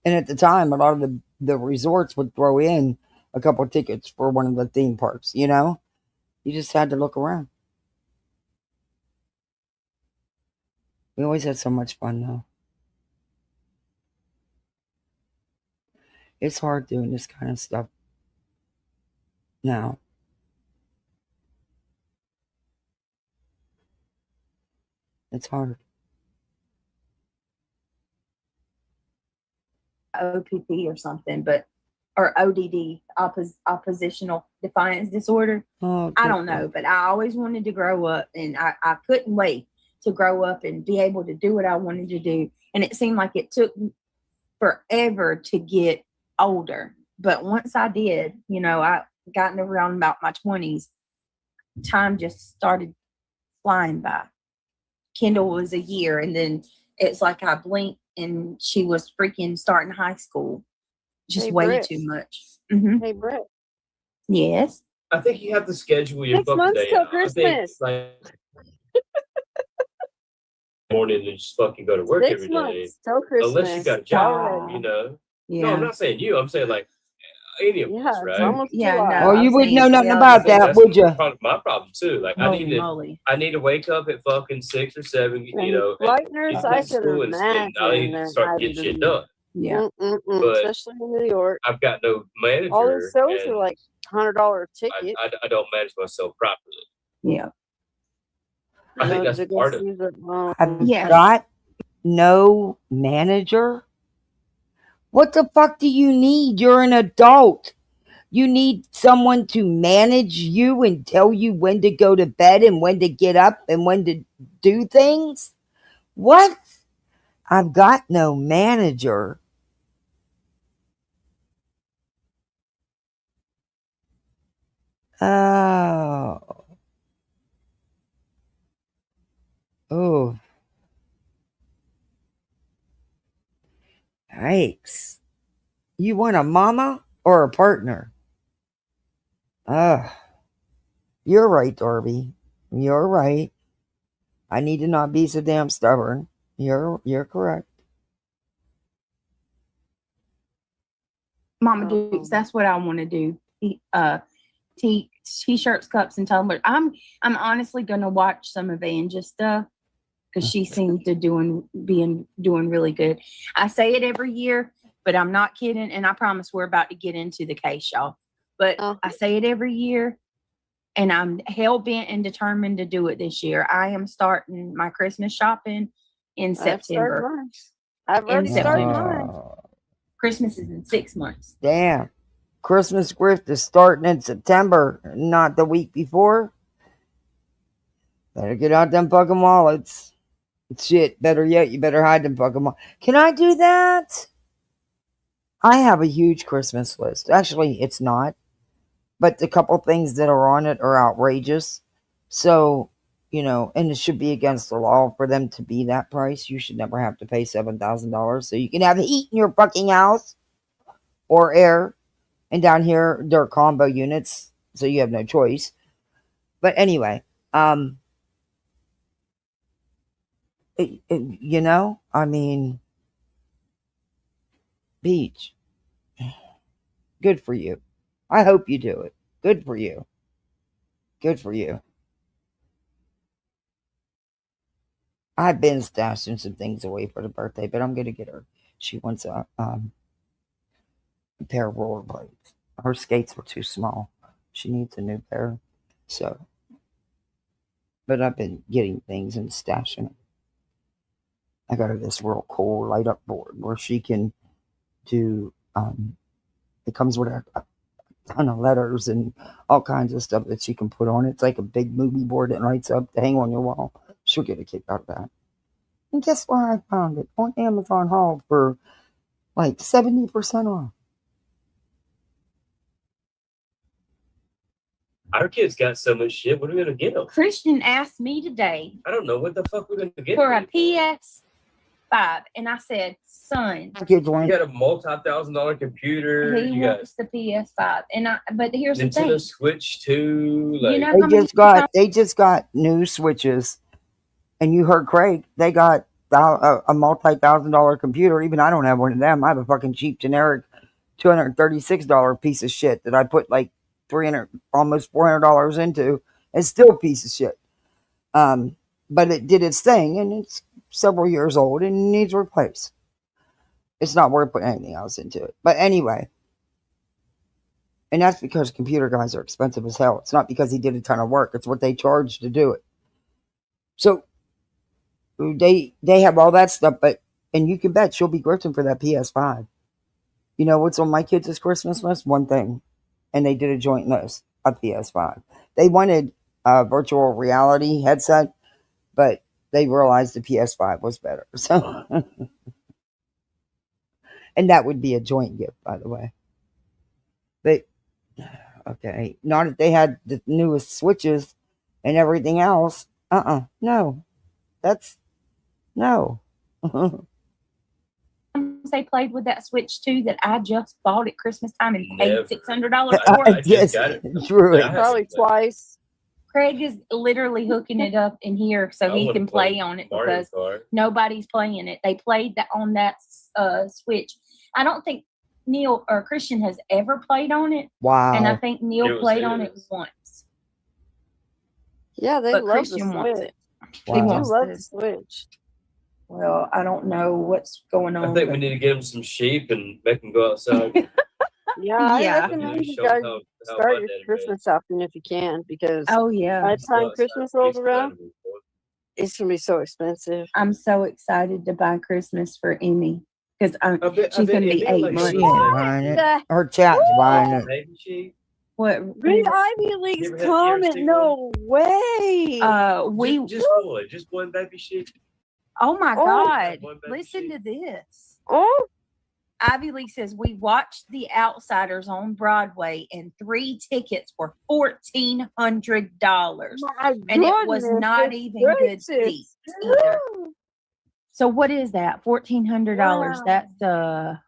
And at the time, a lot of the resorts would throw in a couple of tickets for one of the theme parks, you know? You just had to look around. We always had so much fun, though. It's hard doing this kind of stuff now. It's hard. OPP or something, or ODD, oppositional defiance disorder. Oh, I don't know, but I always wanted to grow up, and I couldn't wait to grow up and be able to do what I wanted to do. And it seemed like it took forever to get older. But once I did, I gotten around about my 20s, time just started flying by. Kendall was a year, and then it's like I blinked and she was freaking starting high school. Just Hey, way Britt. too much. Mm-hmm. Hey, Britt. Yes. I think you have to schedule your 6 fucking months day till out. I think Christmas. like morning and just fucking go to work 6 every day. months till Christmas. Unless you got a job, already. No, Yeah. I'm not saying you. I'm saying like any of Yeah, us, it's right? almost Yeah, July. no. Oh, you I'm wouldn't know saying nothing we all about I think that, that's would you? probably my problem too. Like Holy moly. I need to wake up at fucking 6 or 7, And Lightners, get I to can school and I imagine need to they're start getting shit done. Yeah. But especially in New York. I've got no manager. All those shows and are like $100 ticket. I don't manage myself properly. Yeah. I think that's part of it. I've Yes. got no manager. What the fuck do you need? You're an adult. You need someone to manage you and tell you when to go to bed and when to get up and when to do things? What? I've got no manager. Oh. Oh. Yikes. You want a mama or a partner? You're right, Darby. You're right. I need to not be so damn stubborn. You're correct. Mama Dukes, that's what I want to do. T-shirts, cups, and tumblers. I'm honestly gonna watch some of Anja's stuff because she seems to doing really good. I say it every year, but I'm not kidding, and I promise we're about to get into the case, y'all. But I say it every year, and I'm hell bent and determined to do it this year. I am starting my Christmas shopping in September. I've already started September. mine. Christmas is in 6 months. Damn. Christmas gift is starting in September, not the week before. Better get out them fucking wallets. Shit, better yet, you better hide them fucking wallets. Can I do that? I have a huge Christmas list. Actually, it's not. But the couple things that are on it are outrageous. So, and it should be against the law for them to be that price. You should never have to pay $7,000 so you can have heat in your fucking house or air. And down here, they're combo units, so you have no choice. But anyway, Beach, good for you. I hope you do it. Good for you. Good for you. I've been stashing some things away for the birthday, but I'm going to get her. She wants a pair of rollerblades. Her skates were too small. She needs a new pair. So, but I've been getting things and stashing them. I got her this real cool light up board where she can do, it comes with a ton of letters and all kinds of stuff that she can put on it. It's like a big movie board that lights up to hang on your wall. She'll get a kick out of that. And guess where I found it? On Amazon Haul for like 70% off. Our kids got so much shit. What are we gonna get them? Christian asked me today. I don't know what the fuck we're gonna get for a PS5, and I said, "Son, kids you got a multi-$1,000 computer. He You got wants the PS5." But here's the Nintendo thing: Switch 2. Like, they just got new Switches, and you heard Craig. They got a multi-$1,000 computer. Even I don't have one of them. I have a fucking cheap generic $236 piece of shit that I put like $300, almost $400 into. It's still a piece of shit. But it did its thing, and it's several years old and needs replaced. It's not worth putting anything else into it. But anyway, and that's because computer guys are expensive as hell. It's not because he did a ton of work. It's what they charge to do it. So They have all that stuff, and you can bet she'll be grifting for that PS5. You know what's on my kids' Christmas list? One thing, and they did a joint list, a PS5. They wanted a virtual reality headset, but they realized the PS5 was better. So, and that would be a joint gift, by the way. But okay, not if they had the newest switches and everything else. No, that's no. They played with that Switch too that I just bought at Christmas time and Never. paid $600 I- for. I just Yes, got it. true. I have Probably it. twice. Craig is literally hooking it up in here so I he wanna can play on it Mario because Kart. nobody's playing it. They played that on that Switch. I don't think Neil or Christian has ever played on it, Wow. and I think Neil It was played on it his. once. Yeah, they But love Christian the wants Switch. it. He Wow. They wants love to. the Switch. Well, I don't know what's going on. I think we but- need to get him some sheep and make him go outside. Yeah, I Yeah. recommend you Show guys how start my your dad Christmas shopping if you can, because Oh yeah, by the raised. Go time outside, Christmas fix rolls the around, animals, boy. it's gonna be so expensive. I'm so excited to buy Christmas for Emmy because I she's bet gonna be Emil 8 likes months. She ain't buying it. The- Her chat's buying it. Baby sheep. What? Read Ivy League's You ever had- you ever comment. seen No way. We. Just one baby sheep. Oh my Oh. God! One baby Listen sheep. to this. Oh, Ivy League says we watched The Outsiders on Broadway, and 3 tickets were $1,400, my and it was goodness, not it's even good gracious. seats either. So what is that? $1,400. Wow. That's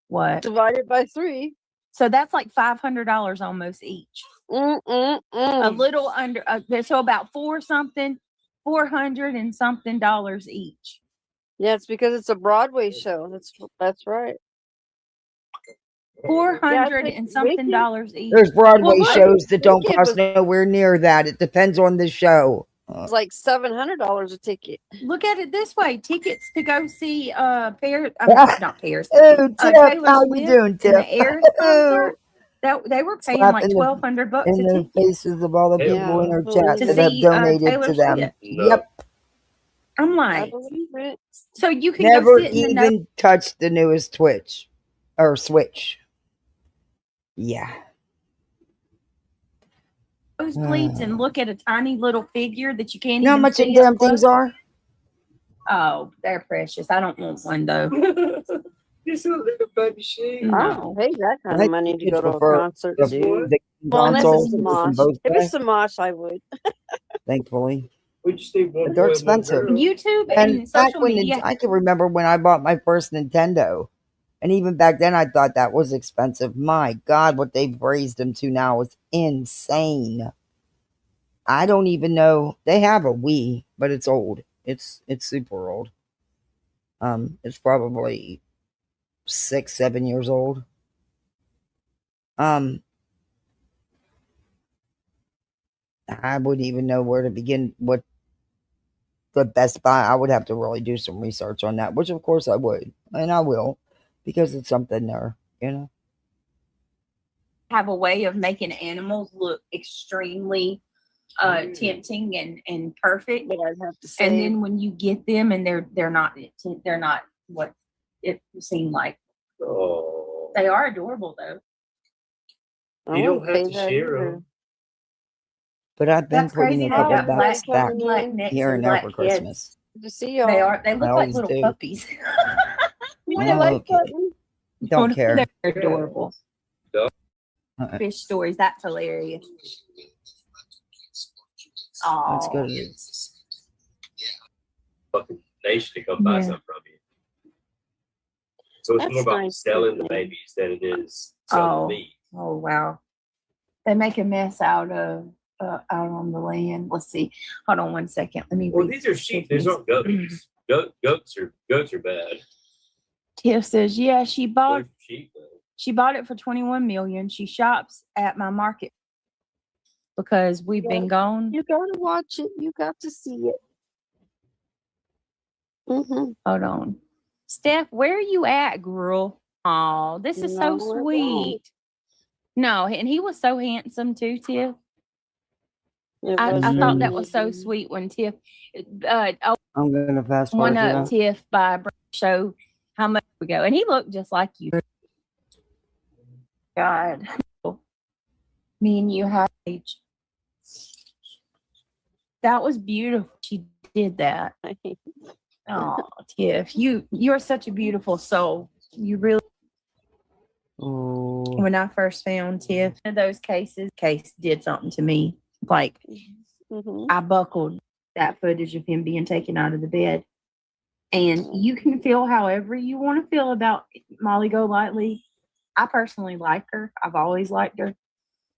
what? Divided by 3. So that's like $500 almost each. A little under. So about 400 and something dollars each. Yeah, it's because it's a Broadway show. That's right. 400 think and something Wicked- dollars each. There's Broadway Well, shows that don't Wicked cost nowhere near that. It depends on the show. It's like $700 a ticket. Look at it this way: tickets to go see not Paris. Oh, Tip, Taylor how you Swift doing, in Tip? the Eras concert. That they were paying Slap like in the- $1,200 In a the ticket faces of all the Yeah. people in her To chat to that have see donated Taylor to them. Swift. No. Yep. I'm I like, believe it. so you can Never go sit in the even touched the newest Twitch or Switch. Yeah. nosebleeds and look at a tiny little figure that you can't You know how even much see them up damn things close? are? Oh, they're precious. I don't want one though. Just a little baby sheep. No. I don't pay that kind I of money to think go it's to a prefer concert, The, dude. the Well, unless console it's the from mosh. both If it's sides, the mosh, I would. thankfully. We just need one But they're boy and one expensive. girl. YouTube And and back social when media. I can remember when I bought my first Nintendo. And even back then I thought that was expensive. My God, what they've raised them to now is insane. I don't even know. They have a Wii, but it's old. It's super old. It's probably 6-7 years old. I wouldn't even know where to begin. What the best buy? I would have to really do some research on that, which of course I would, and I will, because it's something there, you know. Have a way of making animals look extremely tempting and perfect. But I'd have to say, And then when you get them and they're not what it seemed like. Oh. They are adorable though. I You don't wouldn't have pay to that share either. them. But I've been That's putting crazy. a They couple got backs back black necks here and there black for heads. Christmas. Good to see y'all. They look I like always little do. puppies. Hit Oh, the like okay. button. Don't care. They're adorable. Uh-uh. Fish stories. That's hilarious. Let's go Oh, to Fucking nation to come buy Yeah. something from you. So it's That's more about nice, selling the man. babies than it is selling Oh. the meat. oh wow. They make a mess out on the land. Let's see. Hold on one second. Let me Well, read. these are sheep. These aren't goats. Goats are bad. Tiff says, yeah, she bought Those are sheep though. She bought it for 21 million. She shops at my market because we've been gone. You gotta watch it. You got to see it. Mm-hmm. Hold on. Steph, where are you at, girl? Oh, this is so No, it won't. sweet. No, and he was so handsome too, Tiff. It I was thought that really was so good. sweet when Tiff I'm gonna fast one forward up to Tiff by show how much we go, and he looked just like you. God, me and you had age. That was beautiful. She did that. Oh, Tiff, you're such a beautiful soul. You really. Oh, When I first found Tiff, in those cases, case did something to me. Like I buckled that footage of him being taken out of the bed. And you can feel however you want to feel about Molly Golightly. I personally like her. I've always liked her.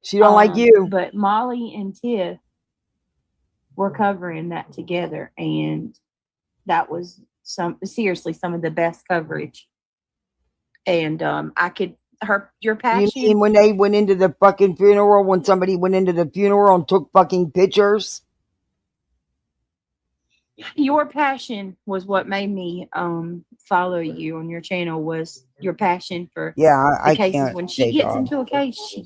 she don't like you. But Molly and Tiff were covering that together, and that was seriously some of the best coverage. And I could your passion. You mean when they went into the fucking funeral, when somebody went into the funeral and took fucking pictures? Your passion was what made me follow you on your channel, was your passion for I cases. can't When she take gets off. into a case,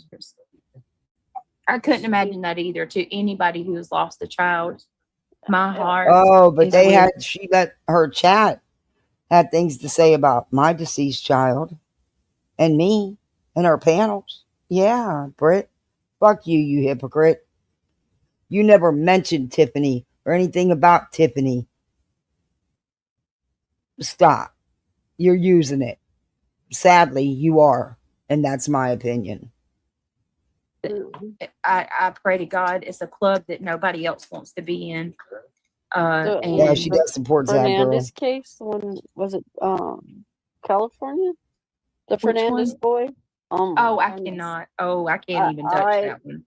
I couldn't imagine that either to anybody who has lost a child. My heart. Oh, but is they with- she let her chat had things to say about my deceased child and me and her panels. Yeah, Britt. Fuck you, you hypocrite. You never mentioned Tiffany or anything about Tiffany. Stop. You're using it. Sadly, you are. And that's my opinion. I pray to God it's a club that nobody else wants to be in. And Yeah, she does support that girl. Fernandez case, the one, was it California? The Fernandez boy? I cannot. Oh, I can't even touch that one.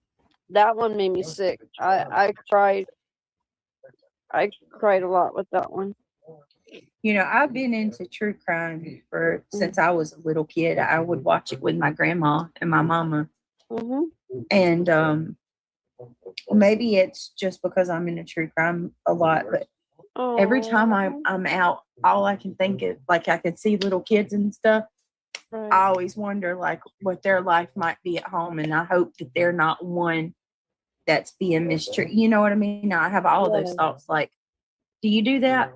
That one made me sick. I cried. I cried a lot with that one. You know, I've been into true crime since I was a little kid. I would watch it with my grandma and my mama. And maybe it's just because I'm into true crime a lot, but every time I'm out, all I can think of, like, I could see little kids and stuff. Right. I always wonder, like, what their life might be at home, and I hope that they're not one that's being mistreated. You know what I mean? I have all of those thoughts. Like, do you do that?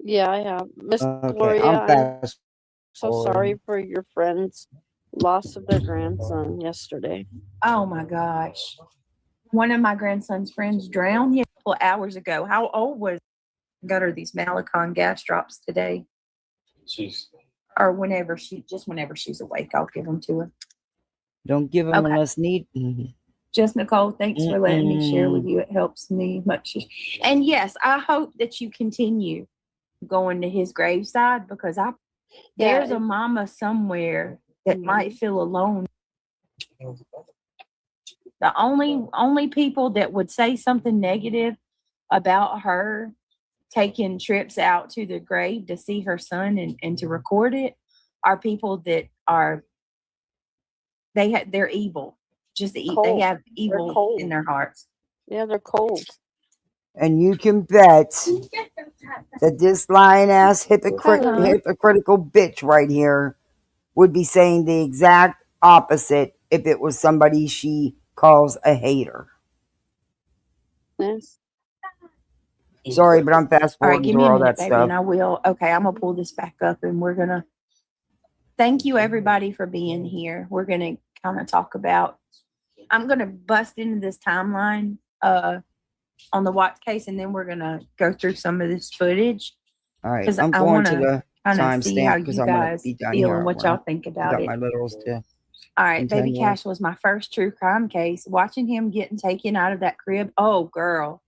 Yeah, I have. Miss Okay, Gloria, I'm fast so sorry for your friend's loss of their grandson yesterday. Oh my gosh. One of my grandson's friends drowned a couple of hours ago. How old was he? Got her these Malicon gas drops today. Or whenever she's awake, I'll give them to her. Don't give them unless need. Just Nicole, thanks for letting me share with you. It helps me much. And yes, I hope that you continue going to his graveside, because there's a mama somewhere that might feel alone. The only people that would say something negative about her taking trips out to the grave to see her son and to record it are people that are they're evil. Just they have evil in their hearts. Yeah, they're cold. And you can bet that this lying ass hypocritical bitch right here would be saying the exact opposite if it was somebody she calls a hater. Yes. Sorry, but I'm fast All right, forwarding give through me a all minute, that baby, stuff. and I will. Okay, I'm gonna pull this back up, and we're gonna thank you everybody for being here. We're gonna kind of talk about. I'm gonna bust into this timeline on the Watts case, and then we're gonna go through some of this footage. All right, Because I'm I going want to the kind of see how timestamp because you I'm going guys to be done feel here. and what y'all think about got it. my littles to. All right, Baby continue. Cash was my first true crime case. Watching him getting taken out of that crib, oh girl,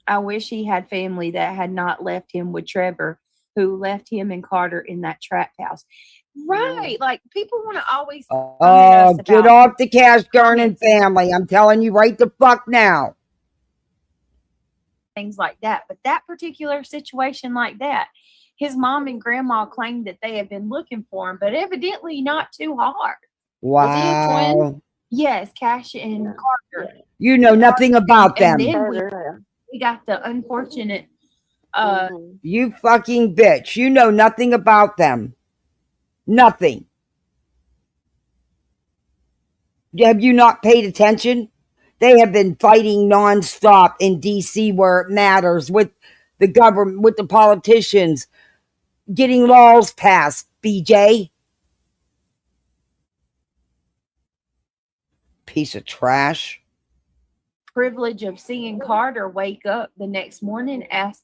I wish he had family that had not left him with Trevor, who left him and Carter in that trap house. Right, like people want to always. Oh, get off the Cash Garnin family! I'm telling you right the fuck now. Things like that, but that particular situation like that, his mom and grandma claimed that they had been looking for him, but evidently not too hard. Wow. Was he a twin? Yes, Cash and Carter. You know nothing about them. And then we got the unfortunate you fucking bitch. You know nothing about them. Nothing. Have you not paid attention? They have been fighting nonstop in DC where it matters with the government, with the politicians, getting laws passed, BJ. Piece of trash. Privilege of seeing Carter wake up the next morning, ask,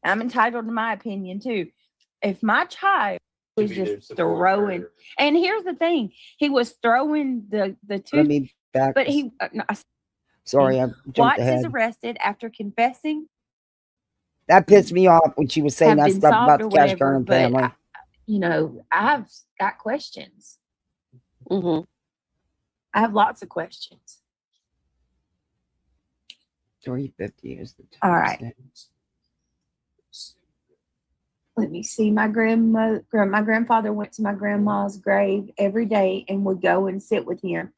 I'm entitled to my opinion too. If my child was just throwing, and here's the thing, he was throwing the Let tooth, me back. but he, no, Sorry, I jumped Watts ahead. is arrested after confessing. That pissed me off when she was saying Have that been stuff solved about or the Cash whatever, Garden but family. I've got questions. Mm-hmm. I have lots of questions. 350 is the All right. Let me see. My grandfather went to my grandma's grave every day and would go and sit with him.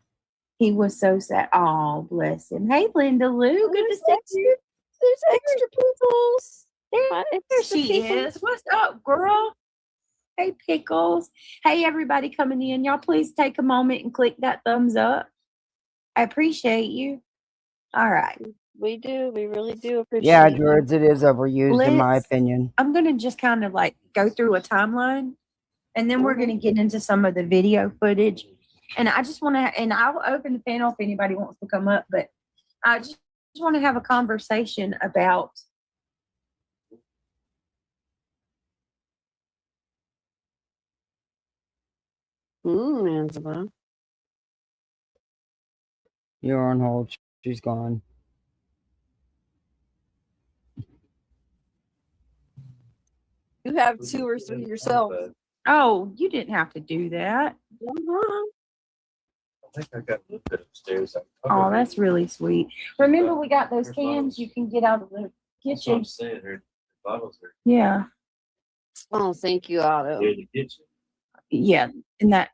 He was so sad. Oh, bless him. Hey, Linda Lou, good to see you. There's extra peoples. There she is. What's up, girl? Hey, Pickles. Hey, everybody coming in. Y'all please take a moment and click that thumbs up. I appreciate you. All right. We do. We really do appreciate Yeah, you. George, it is overused in my opinion. I'm going to just kind of like go through a timeline, and then we're going to get into some of the video footage. And I just want to, and I'll open the panel if anybody wants to come up, but I just want to have a conversation about Angela. You're on hold. She's gone. You have 2 or 3 yourself. Oh, you didn't have to do that. Uh-huh. I think I got a little bit upstairs. Oh, that's really sweet. Remember, we got those cans you can get out of the That's what kitchen. I'm saying. Her bottles are Yeah. Oh, thank you, Otto. in the kitchen. Yeah. And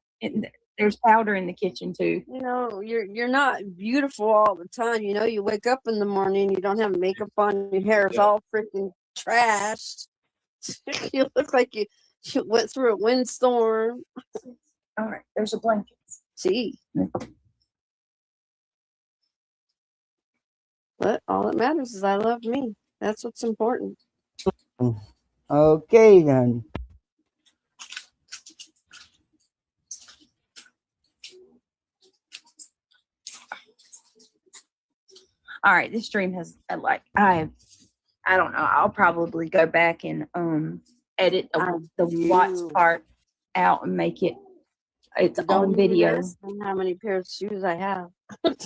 there's powder in the kitchen too. You know, you're not beautiful all the time. You know, you wake up in the morning, you don't have makeup on, your hair is all freaking trashed. You look like you went through a windstorm. All right. There's a blanket. Gee. But all that matters is I love me. That's what's important. Okay, then. All right. This stream has I don't know. I'll probably go back and edit the Watts part out and make it its own video. How many pairs of shoes I have? And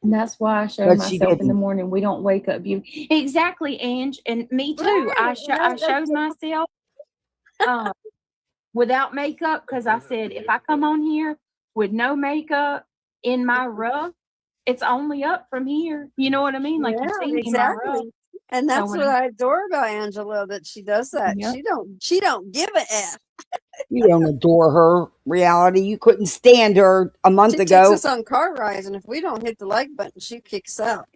that's why I show But she myself in the didn't. morning. We don't wake up beautiful. Exactly, Ange, and me too. I showed myself without makeup because I said if I come on here with no makeup in my rough, it's only up from here. You know what I mean? Like you see me in my rough. And that's what I adore about Angela, that she does that. Yep. She don't give a F. You don't adore her. Reality, you couldn't stand her a month She ago. takes us on car rides, and if we don't hit the like button, she kicks out.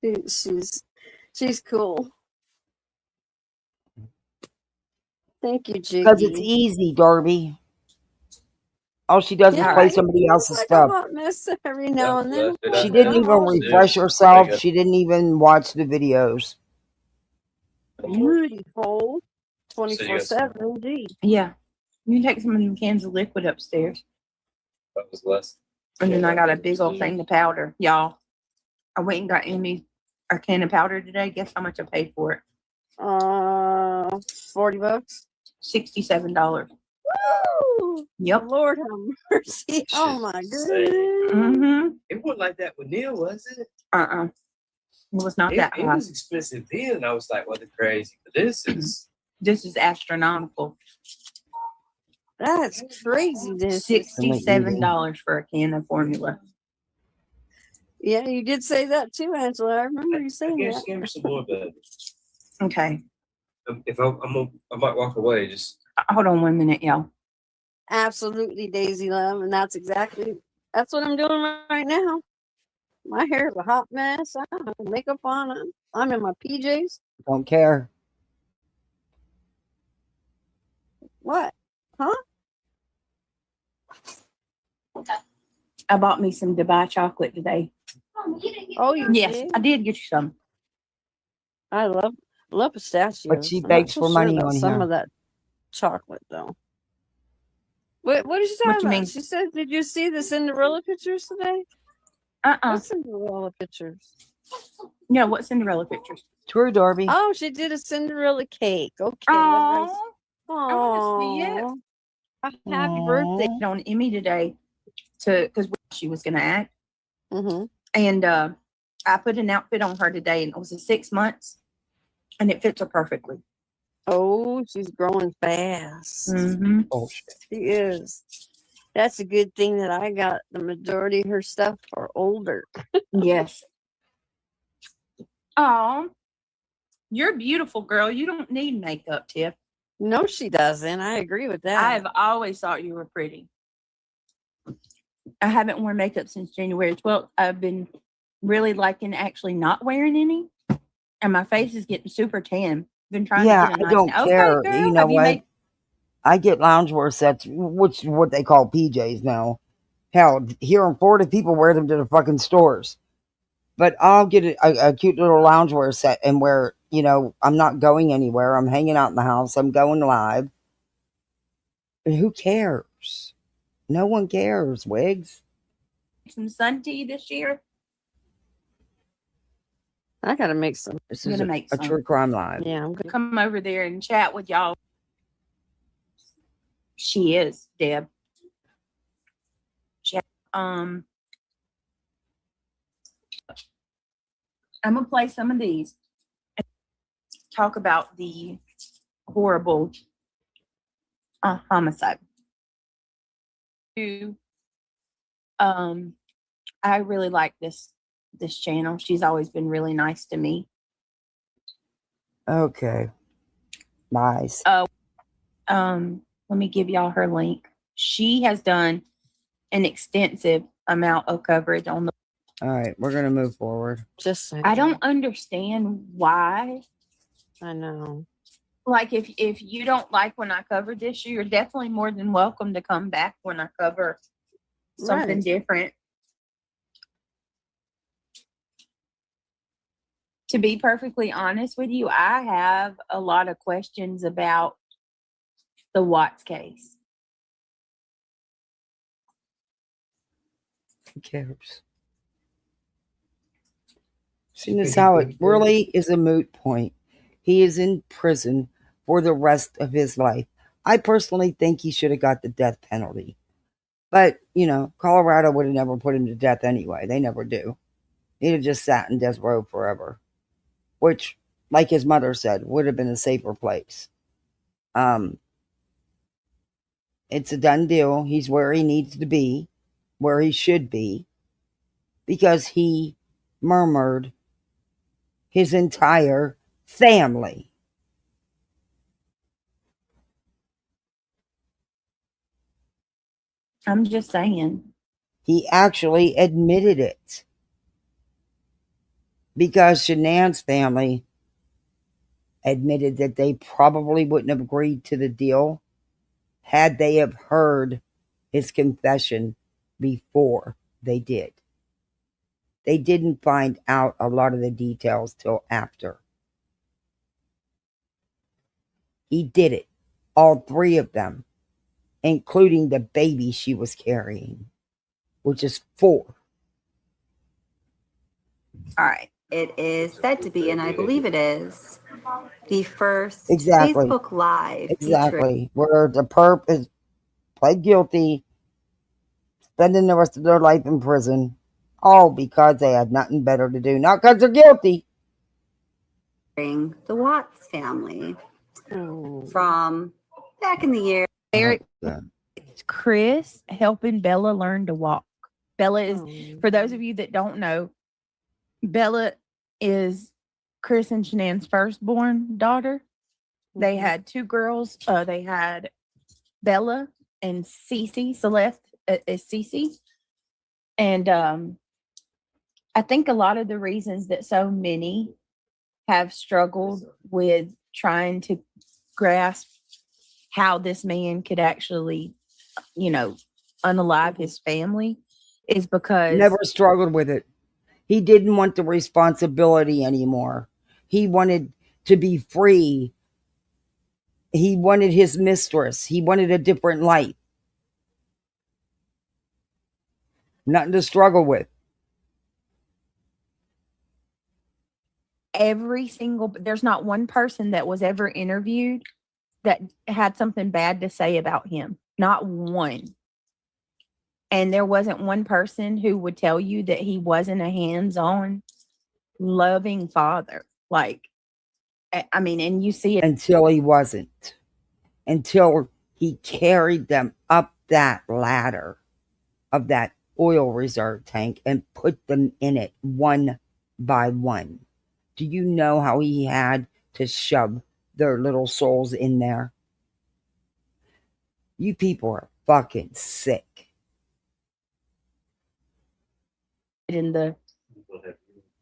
She's cool. Thank you, Jiggy. Because it's easy, Darby. All she does is play somebody else's stuff. A hot mess every now and then. She didn't even refresh herself. She didn't even watch the videos. Beautiful. 24/7. Gee. Yeah. You can take some of them cans of liquid upstairs. That was less. And then I got a big old thing of powder. Y'all, I went and got Amy a can of powder today. Guess how much I paid for it? $40. $67. Woo! Yep. Lord have mercy. Oh my goodness. Mm-hmm. It wasn't like that with Neil, was it? It was not that It high. was expensive then. I was like, well, they're crazy. But this is astronomical. That's crazy. $67 for a can of formula. Yeah, you did say that too, Angela. I remember you saying that. Give me some more, but Okay. if I might walk away. Just hold on 1 minute, y'all. Absolutely, Daisy Love, and that's what I'm doing right now. My hair is a hot mess. I don't have makeup on. I'm in my PJs. Don't care. What? Huh? I bought me some Dubai chocolate today. Oh, you Yes, did? I did get you some. I love pistachios. But she I'm not begs so for sure money about on some here. of that chocolate though. What is she What talking you about? mean? She said, "Did you see the Cinderella pictures today?" What Cinderella pictures? Yeah, what Cinderella pictures? True, Darby. Oh, she did a Cinderella cake. Okay. Oh, Oh, I want to see it. happy birthday. Aw. On Emmy today because she was going to act. Mm-hmm. And I put an outfit on her today, and it was a 6 months, and it fits her perfectly. Oh, she's growing fast. Mm-hmm. Bullshit. She is. That's a good thing that I got the majority of her stuff for older. Yes. Oh, you're a beautiful girl. You don't need makeup, Tiff. No, she doesn't. I agree with that. I've always thought you were pretty. I haven't worn makeup since January 12th. I've been really liking actually not wearing any, and my face is getting super tan. Been trying Yeah, to get a I nice. don't Okay, care. girl, You know have you what? made? I get loungewear sets, which is what they call PJs now. Hell, here in Florida, people wear them to the fucking stores. But I'll get a cute little loungewear set and wear, you know, I'm not going anywhere. I'm hanging out in the house. I'm going live. And who cares? No one cares, Wigs. Some sun tea this year. I gotta make some. This I'm is gonna make a some. true crime live. Yeah, I'm gonna. Come over there and chat with y'all. She is, Deb. I'm gonna play some of these and talk about the horrible homicide. I really like this channel. She's always been really nice to me. Okay. Nice. Let me give y'all her link. She has done an extensive amount of coverage on the. All right, we're gonna move forward. Just a second. I don't understand why. I know. Like if you don't like when I covered this, you're definitely more than welcome to come back when I cover something Right. different. To be perfectly honest with you, I have a lot of questions about the Watts case. Who cares? Seeing as how it really is a moot point. He is in prison for the rest of his life. I personally think he should have got the death penalty. But, you know, Colorado would have never put him to death anyway. They never do. He'd have just sat in death row forever. Which, like his mother said, would have been a safer place. It's a done deal. He's where he needs to be, where he should be, because he murmured his entire family. I'm just saying. He actually admitted it. Because Shanann's family admitted that they probably wouldn't have agreed to the deal had they have heard his confession before they did. They didn't find out a lot of the details till after. He did it. All three of them, including the baby she was carrying, which is 4. All right. It is said to be, and I believe it is, the first Exactly. Facebook Live featuring Exactly. Where the perp is pled guilty, spending the rest of their life in prison, all because they had nothing better to do. Not because they're guilty. the Watts family Oh. from back in the year. Eric, Yeah. it's Chris helping Bella learn to walk. Bella is, Oh. for those of you that don't know, Bella is Chris and Shanann's firstborn daughter. They Mhm. had 2 girls. They had Bella and Cece. Celeste is Cece. And I think a lot of the reasons that so many have struggled with trying to grasp how this man could actually, you know, unalive his family is because Never struggled with it. He didn't want the responsibility anymore. He wanted to be free. He wanted his mistress. He wanted a different life. Nothing to struggle with. there's not one person that was ever interviewed that had something bad to say about him. Not one. And there wasn't one person who would tell you that he wasn't a hands-on, loving father. Like, I mean, and you see it. Until he wasn't. Until he carried them up that ladder of that oil reserve tank and put them in it one by one. Do you know how he had to shove their little souls in there? You people are fucking sick. In the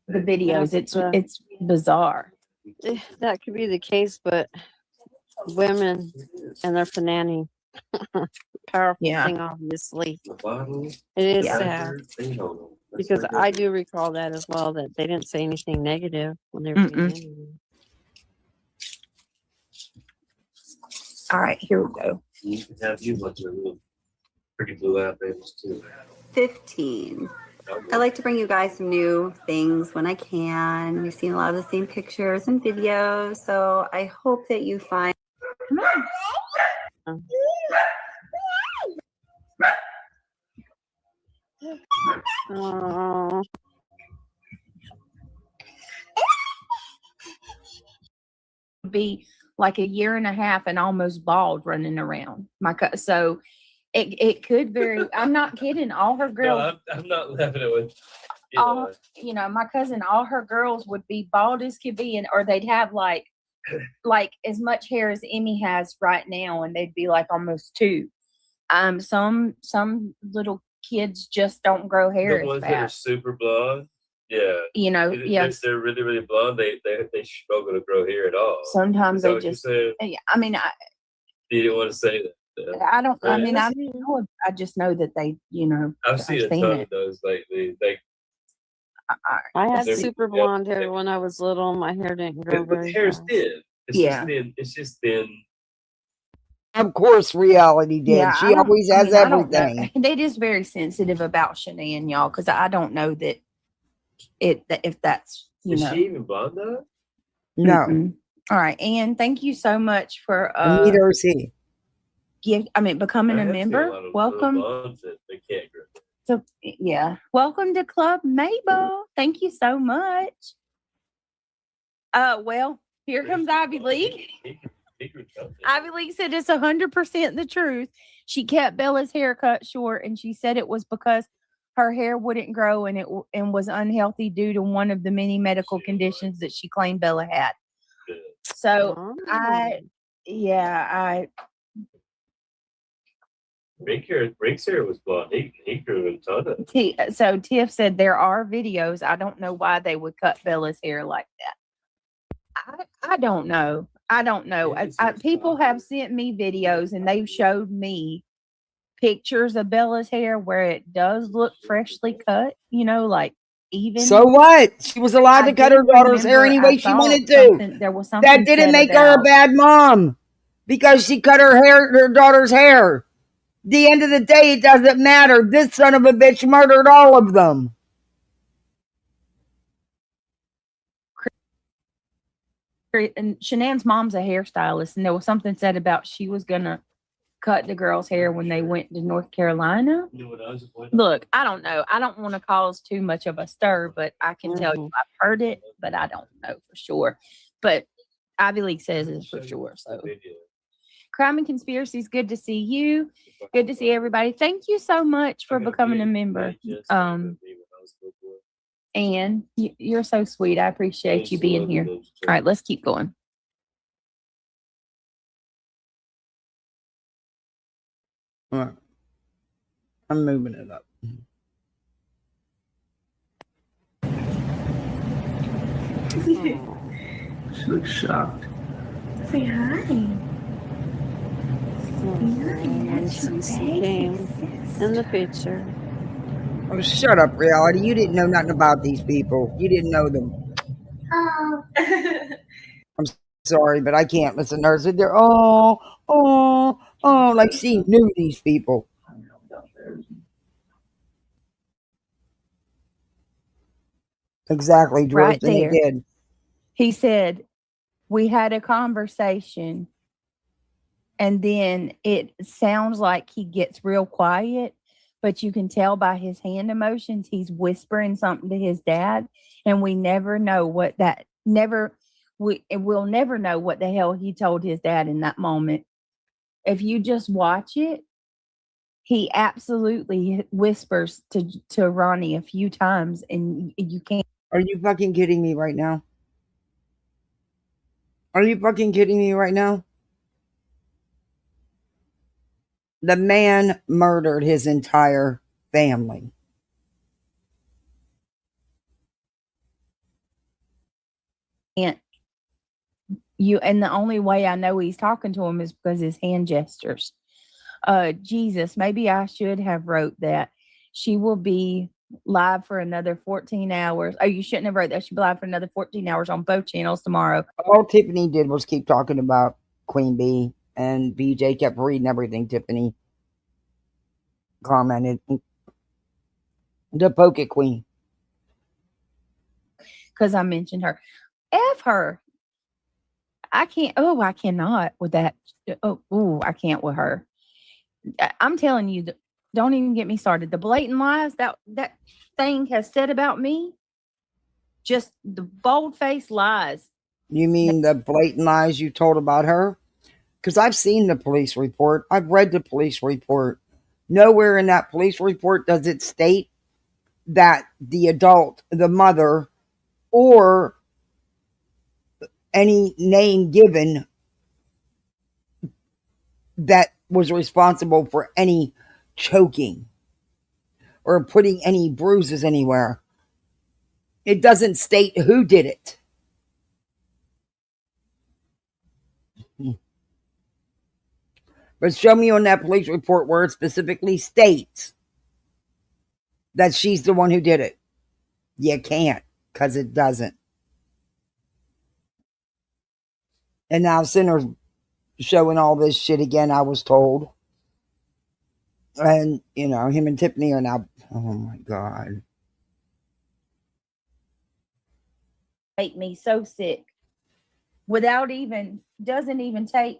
videos, it's bizarre. That could be the case, but women and their fanani, powerful thing, obviously. It is sad. Because I do recall that as well, that they didn't say anything negative when they were being interviewed. All right, here we go. You can have you bunch of little pretty blue apples too. 15. I like to bring you guys some new things when I can. We've seen a lot of the same pictures and videos, so I hope that you find. Come on. Oh. Be like a year and a half and almost bald running around. So it could very. I'm not kidding. All her girls. No, I'm not laughing at it. My cousin, all her girls would be bald as could be, or they'd have like as much hair as Emmy has right now, and they'd be like almost 2. Some little kids just don't grow hair. The ones as that are fast. super blonde, yeah. Yes. They're really, really blonde. They struggle to grow hair at all. Sometimes they just. Yeah, I mean, You didn't want to say that. I don't. I mean, I don't know. I just know that they, I've seen a ton of those lately. I had super blonde hair when I was little. My hair didn't grow very fast. Hair's thin. It's just thin. Of course, reality did. Yeah, she always has everything. They just very sensitive about Shanann, y'all, because I don't know that if that's Is she even blonde though? No. Mm-mm. All right, Ann, thank you so much for neither is he. Becoming a member. Welcome. They can't grow. So yeah, welcome to Club Mabel. Thank you so much. Well, here comes Ivy League. Ivy League said it's 100% the truth. She kept Bella's hair cut short, and she said it was because her hair wouldn't grow and was unhealthy due to one of the many medical conditions that she claimed Bella had. So Rick's hair was blonde. He grew a ton of it. So Tiff said there are videos. I don't know why they would cut Bella's hair like that. I don't know. People have sent me videos and they've showed me pictures of Bella's hair where it does look freshly cut, like even. So what? She was allowed to cut her daughter's hair any way she wanted to. There was something that didn't make her a bad mom because she cut her daughter's hair. At the end of the day, it doesn't matter. This son of a bitch murdered all of them. And Shanann's mom's a hairstylist, and there was something said about she was gonna cut the girl's hair when they went to North Carolina. Look, I don't know. I don't want to cause too much of a stir, but I can tell you I've heard it, but I don't know for sure. But Ivy League says it's for sure. So Crime and Conspiracies, good to see you. Good to see everybody. Thank you so much for becoming a member. And you're so sweet. I appreciate you being here. All right, let's keep going. All right. I'm moving it up. She looks shocked. Say hi. Came in the picture. Oh, shut up, reality. You didn't know nothing about these people. You didn't know them. I'm sorry, but I can't listen to her. So they're like she knew these people. Exactly, George, Right and they there. did. He said, we had a conversation, and then it sounds like he gets real quiet, but you can tell by his hand emotions he's whispering something to his dad, and we never know what that we'll never know what the hell he told his dad in that moment. If you just watch it, he absolutely whispers to Ronnie a few times, and you can't. Are you fucking kidding me right now? Are you fucking kidding me right now? The man murdered his entire family. And the only way I know he's talking to him is because his hand gestures. Jesus, maybe I should have wrote that. She will be live for another 14 hours. Oh, you shouldn't have wrote that. She'll be live for another 14 hours on both channels tomorrow. All Tiffany did was keep talking about Queen Bee, and BJ kept reading everything Tiffany commented. The Pocket Queen. Because I mentioned her. F her. I can't. Oh, I cannot with that. Oh, I can't with her. I'm telling you, don't even get me started. The blatant lies that thing has said about me, just the bold-faced lies. You mean the blatant lies you told about her? Because I've seen the police report. I've read the police report. Nowhere in that police report does it state that the adult, the mother, or any name given that was responsible for any choking or putting any bruises anywhere. It doesn't state who did it. But show me on that police report where it specifically states that she's the one who did it. You can't, because it doesn't. And now Sinner's showing all this shit again, I was told. And, him and Tiffany are now, oh my God. Make me so sick. Doesn't even take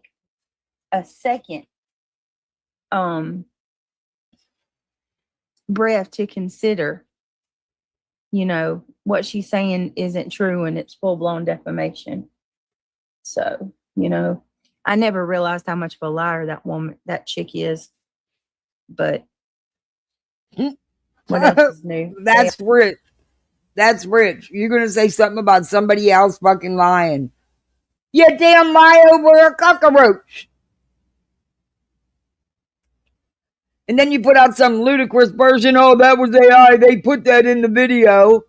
a second breath to consider, what she's saying isn't true and it's full-blown defamation. So, I never realized how much of a liar that chick is. But what else is new? That's rich. That's rich. You're going to say something about somebody else fucking lying. You damn lie over a cockroach. And then you put out some ludicrous version. Oh, that was AI. They put that in the video.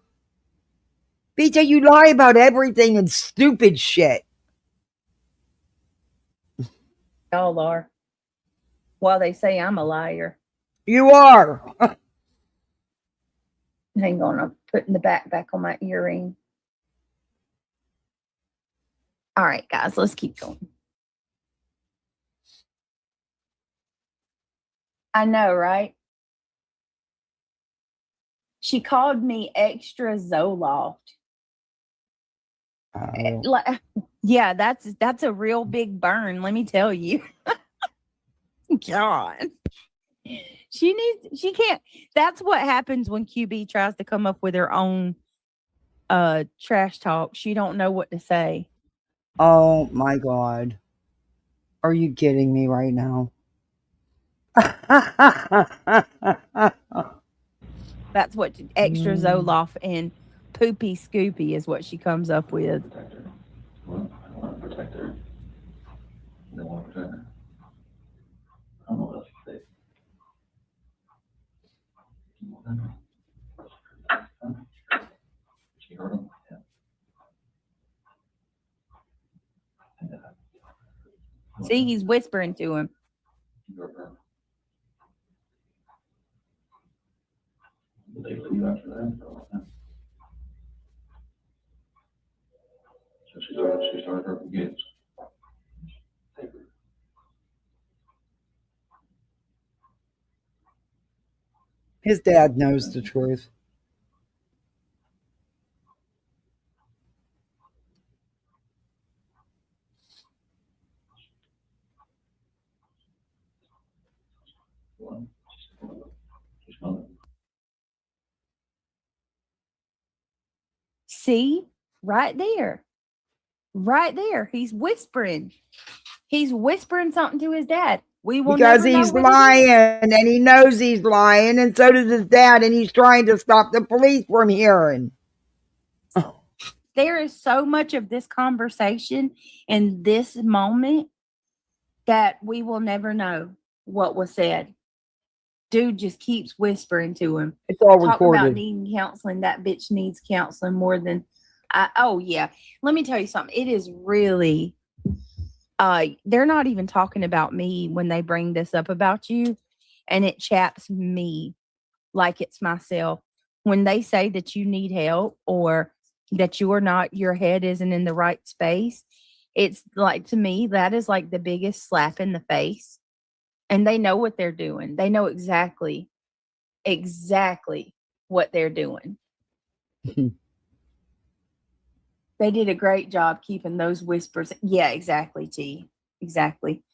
BJ, you lie about everything and stupid shit. Y'all are. Well, they say I'm a liar. You are. Hang on, I'm putting the back on my earring. All right, guys, let's keep going. I know, right? She called me extra Zoloft. Yeah, that's a real big burn, let me tell you. God. She can't. That's what happens when QB tries to come up with her own trash talk. She don't know what to say. Oh my God. Are you kidding me right now? That's what extra Zoloft and Poopy Scoopy is what she comes up with. See, he's whispering to him. They leave after that for all time. So she started her begins. His dad knows the truth. See, right there. Right there. He's whispering. He's whispering something to his dad. We will Because never know he's what it is. lying, and he knows he's lying, and so does his dad, and he's trying to stop the police from hearing. There is so much of this conversation in this moment that we will never know what was said. Dude just keeps whispering to him. It's all Talking about recorded. needing counseling. That bitch needs counseling more than oh yeah. Let me tell you something. It is really they're not even talking about me when they bring this up about you, and it chaps me like it's myself. When they say that you need help or that your head isn't in the right space, it's like, to me, that is like the biggest slap in the face. And they know what they're doing. They know exactly what they're doing. They did a great job keeping those whispers. Yeah, exactly, T. Exactly.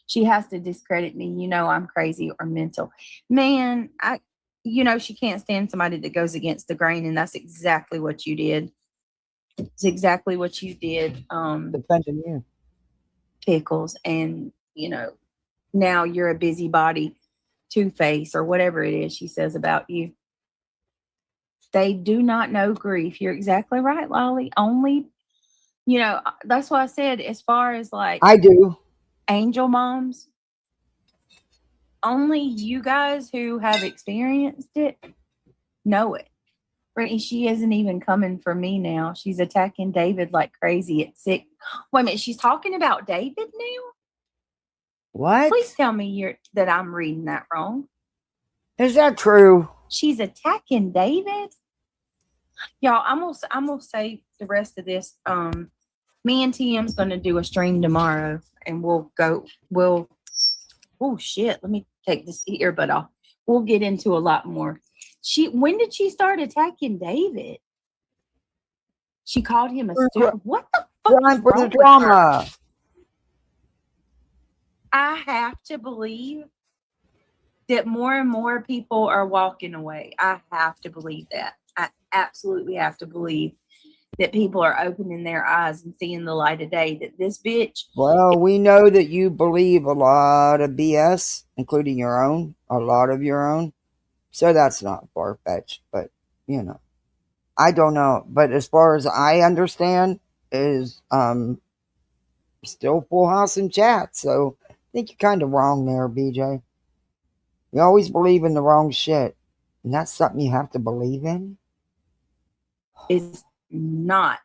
She has to discredit me. You know, I'm crazy or mental. Man, she can't stand somebody that goes against the grain, and that's exactly what you did. It's exactly what you did, Defending you. Pickles. And, now you're a busybody, Two-Face, or whatever it is she says about you. They do not know grief. You're exactly right, Lolly. Only, that's why I said, as far as like I do. angel moms, only you guys who have experienced it know it. Brittany, she isn't even coming for me now. She's attacking David like crazy at 6. Wait a minute, she's talking about David now? What? Please tell me that I'm reading that wrong. Is that true? She's attacking David? Y'all, I'm gonna say the rest of this. Me and TM's gonna do a stream tomorrow, and oh shit, let me take this earbud off. We'll get into a lot more. When did she start attacking David? She called him a stupid. What the fuck is For wrong the with her? drama. I have to believe that more and more people are walking away. I have to believe that. I absolutely have to believe that people are opening their eyes and seeing the light of day, that this bitch. Well, we know that you believe a lot of BS, including your own, a lot of your own. So that's not far-fetched, but, I don't know. But as far as I understand, is still full house in chat. So I think you're kind of wrong there, BJ. You always believe in the wrong shit. And that's something you have to believe in? Is not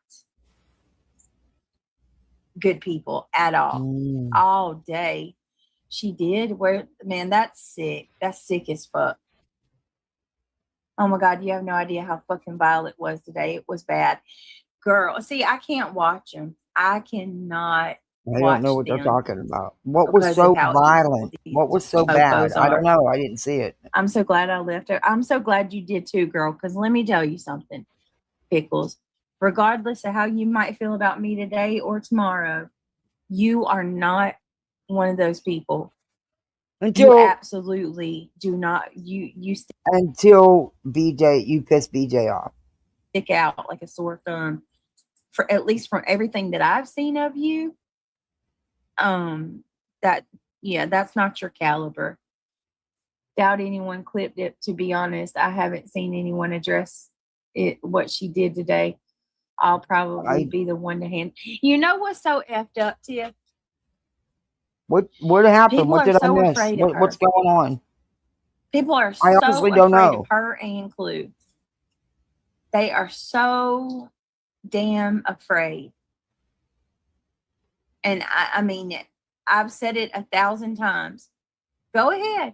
good people at all. All day. She did. Man, that's sick. That's sick as fuck. Oh my God, you have no idea how fucking vile it was today. It was bad. Girl, see, I can't watch them. I cannot. I don't know what they're them talking about. What was because so of how violent? evil What was so these bad? popos I don't are. know. I didn't see it. I'm so glad I left her. I'm so glad you did too, girl, because let me tell you something, Pickles. Regardless of how you might feel about me today or tomorrow, you are not one of those people. You absolutely do not. Until BJ, you piss BJ off. Stick out like a sore thumb. For at least from everything that I've seen of you, that's not your caliber. Doubt anyone clipped it. To be honest, I haven't seen anyone address it. What she did today, I'll probably be the one to hand. You know what's so effed up, Tiff? What happened? People what did so I miss? afraid of her. What's going on? People are I so honestly don't afraid know. of her and Clue. They are so damn afraid. And I mean, I've said it 1,000 times. Go ahead.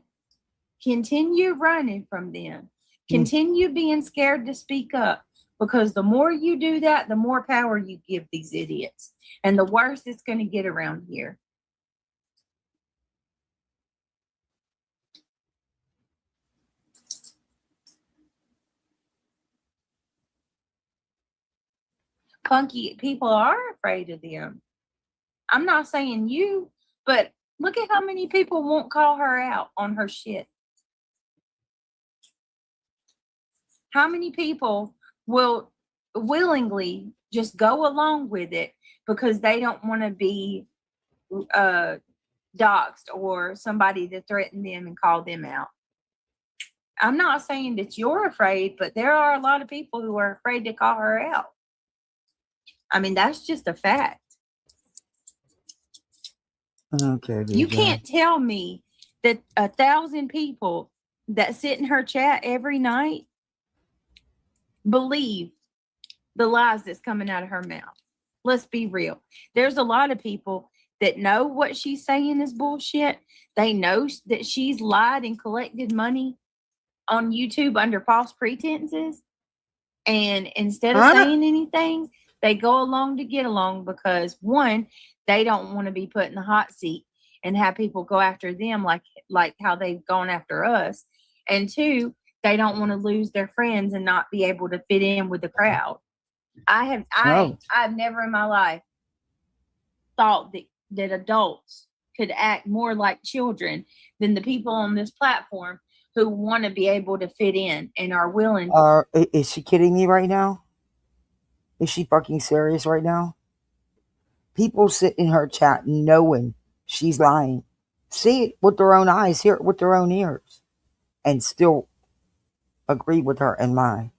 Continue running from them. Continue being scared to speak up, because the more you do that, the more power you give these idiots, and the worse it's going to get around here. Punky people are afraid of them. I'm not saying you, but look at how many people won't call her out on her shit. How many people will willingly just go along with it because they don't want to be doxxed or somebody to threaten them and call them out? I'm not saying that you're afraid, but there are a lot of people who are afraid to call her out. I mean, that's just a fact. Okay, You can't tell me that 1,000 people that sit in her chat every night believe the lies that's coming out of her mouth. Let's be real. There's a lot of people that know what she's saying is bullshit. They know that she's lied and collected money on YouTube under false pretenses. And instead of saying anything, they go along to get along because, one, they don't want to be put in the hot seat and have people go after them like how they've gone after us. And two, they don't want to lose their friends and not be able to fit in with the crowd. I've never in my life thought that adults could act more like children than the people on this platform who want to be able to fit in and are willing. Is she kidding me right now? Is she fucking serious right now? People sit in her chat knowing she's lying, see it with their own eyes, hear it with their own ears, and still agree with her and lie.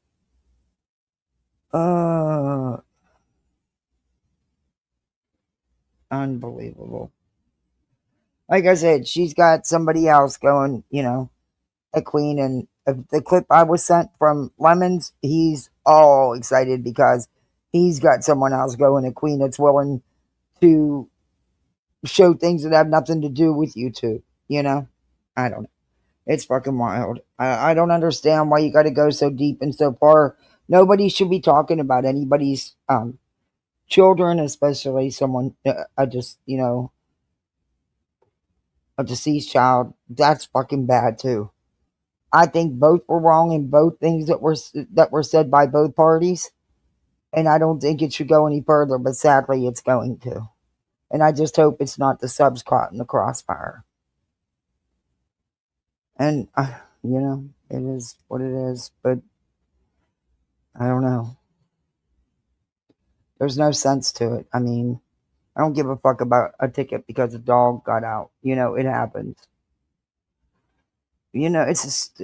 Unbelievable. Like I said, she's got somebody else going, a queen, and the clip I was sent from Lemons, he's all excited because he's got someone else going, a queen that's willing to show things that have nothing to do with YouTube. I don't know. It's fucking wild. I don't understand why you got to go so deep and so far. Nobody should be talking about anybody's children, especially someone a deceased child. That's fucking bad too. I think both were wrong in both things that were said by both parties, and I don't think it should go any further. But sadly, it's going to, and I just hope it's not the subs caught in the crossfire. And it is what it is. But I don't know. There's no sense to it. I mean, I don't give a fuck about a ticket because a dog got out. It happens. It's just.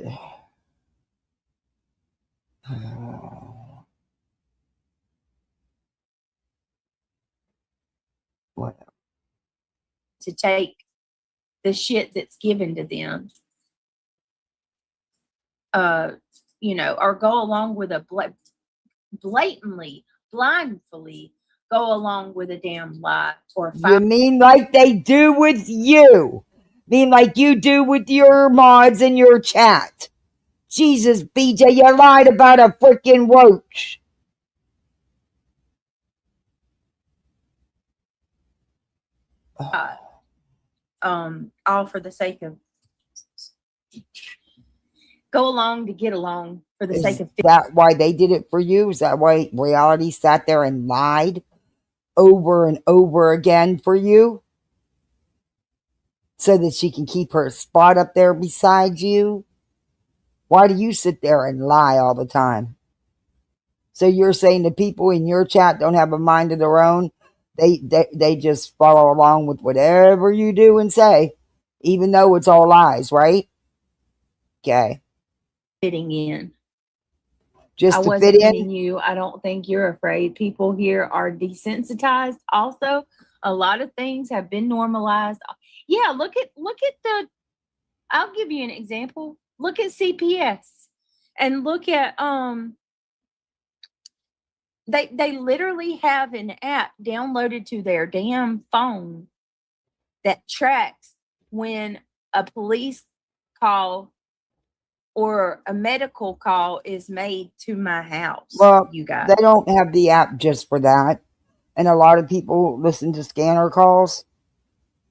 What? To take the shit that's given to them, or go along with a blatantly, blindly go along with a damn lie or You mean like they do with you? Mean like you do with your mods in your chat? Jesus, BJ, you lied about a freaking roach. All for the sake of go along to get along for the sake of. Is that why they did it for you? Is that why reality sat there and lied over and over again for you? So that she can keep her spot up there beside you? Why do you sit there and lie all the time? So you're saying the people in your chat don't have a mind of their own? They just follow along with whatever you do and say, even though it's all lies, right? Okay. Fitting in. Just I to wasn't fit in? meaning you. I don't think you're afraid. People here are desensitized. Also, a lot of things have been normalized. Yeah, look at the. I'll give you an example. Look at CPS, and look at They literally have an app downloaded to their damn phone that tracks when a police call or a medical call is made to my house. Well, you guys, they don't have the app just for that. And a lot of people listen to scanner calls.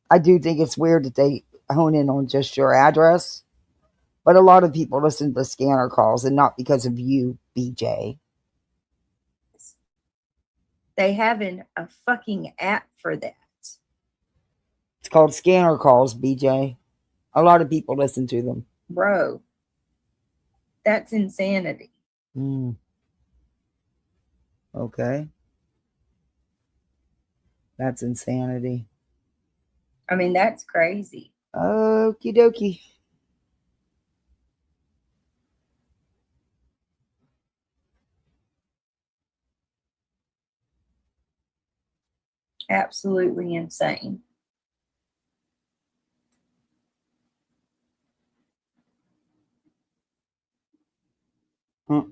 I do think it's weird that they hone in on just your address. But a lot of people listen to scanner calls, and not because of you, BJ. they have a fucking app for that. It's called scanner calls, BJ. A lot of people listen to them. Bro, that's insanity. Okay. That's insanity. I mean, that's crazy. Okie dokie. Absolutely insane. Hold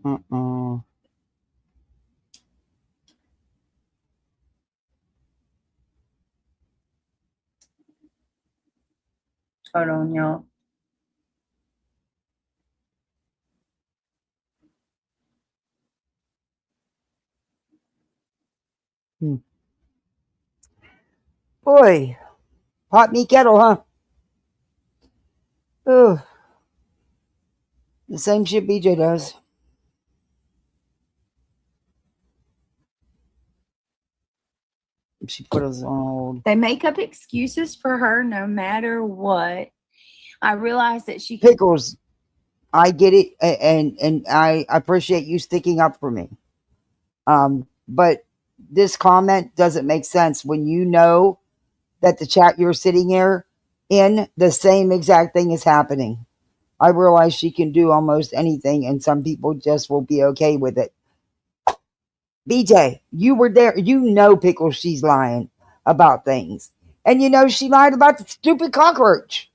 on, y'all. Boy, hot meat kettle, huh? Ugh. The same shit BJ does. She put us on hold. They make up excuses for her no matter what. I realize that she Pickles, I get it, and I appreciate you sticking up for me. But this comment doesn't make sense when you know that the chat you're sitting here in, the same exact thing is happening. I realize she can do almost anything, and some people just will be okay with it. BJ, you were there. You know, Pickles, she's lying about things. And you know she lied about the stupid cockroach.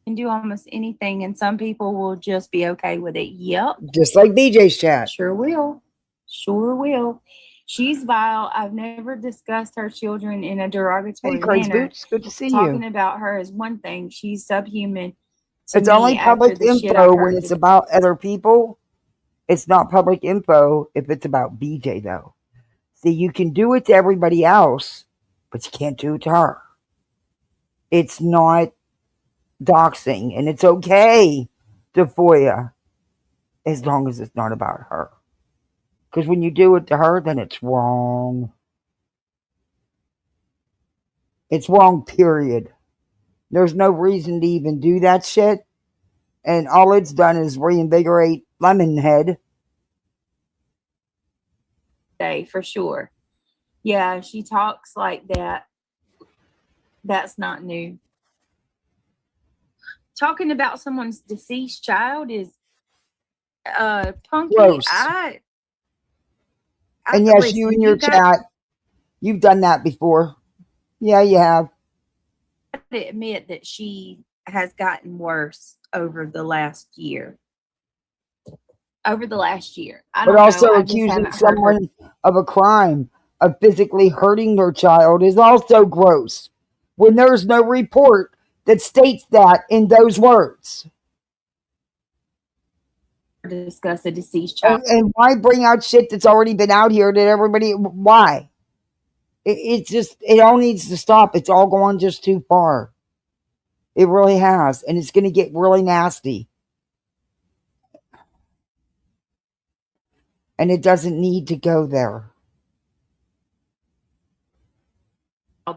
can do almost anything, and some people will just be okay with it. Yep. Just like BJ's chat. Sure will. Sure will. She's vile. I've never discussed her children in a derogatory Hey, Crazy manner. Boots, good to see Talking you. about her is one thing. She's subhuman. To It's me only after public the shit info I when heard it's today. about other people. It's not public info if it's about BJ, though. See, you can do it to everybody else, but you can't do it to her. It's not doxing, and it's okay to FOIA as long as it's not about her. Because when you do it to her, then it's wrong. It's wrong, period. There's no reason to even do that shit. And all it's done is reinvigorate Lemonhead. Day for sure. Yeah, she talks like that. That's not new. Talking about someone's deceased child is Punky. Gross. And yes, listen, you in your got chat, you've done that before. Yeah, you have. to admit that she has gotten worse over the last year. I But don't also know. I just accusing haven't heard her. someone of a crime of physically hurting their child is also gross when there's no report that states that in those words. Discuss a deceased child. And why bring out shit that's already been out here that everybody, why? It all needs to stop. It's all going just too far. It really has. And it's going to get really nasty. And it doesn't need to go there.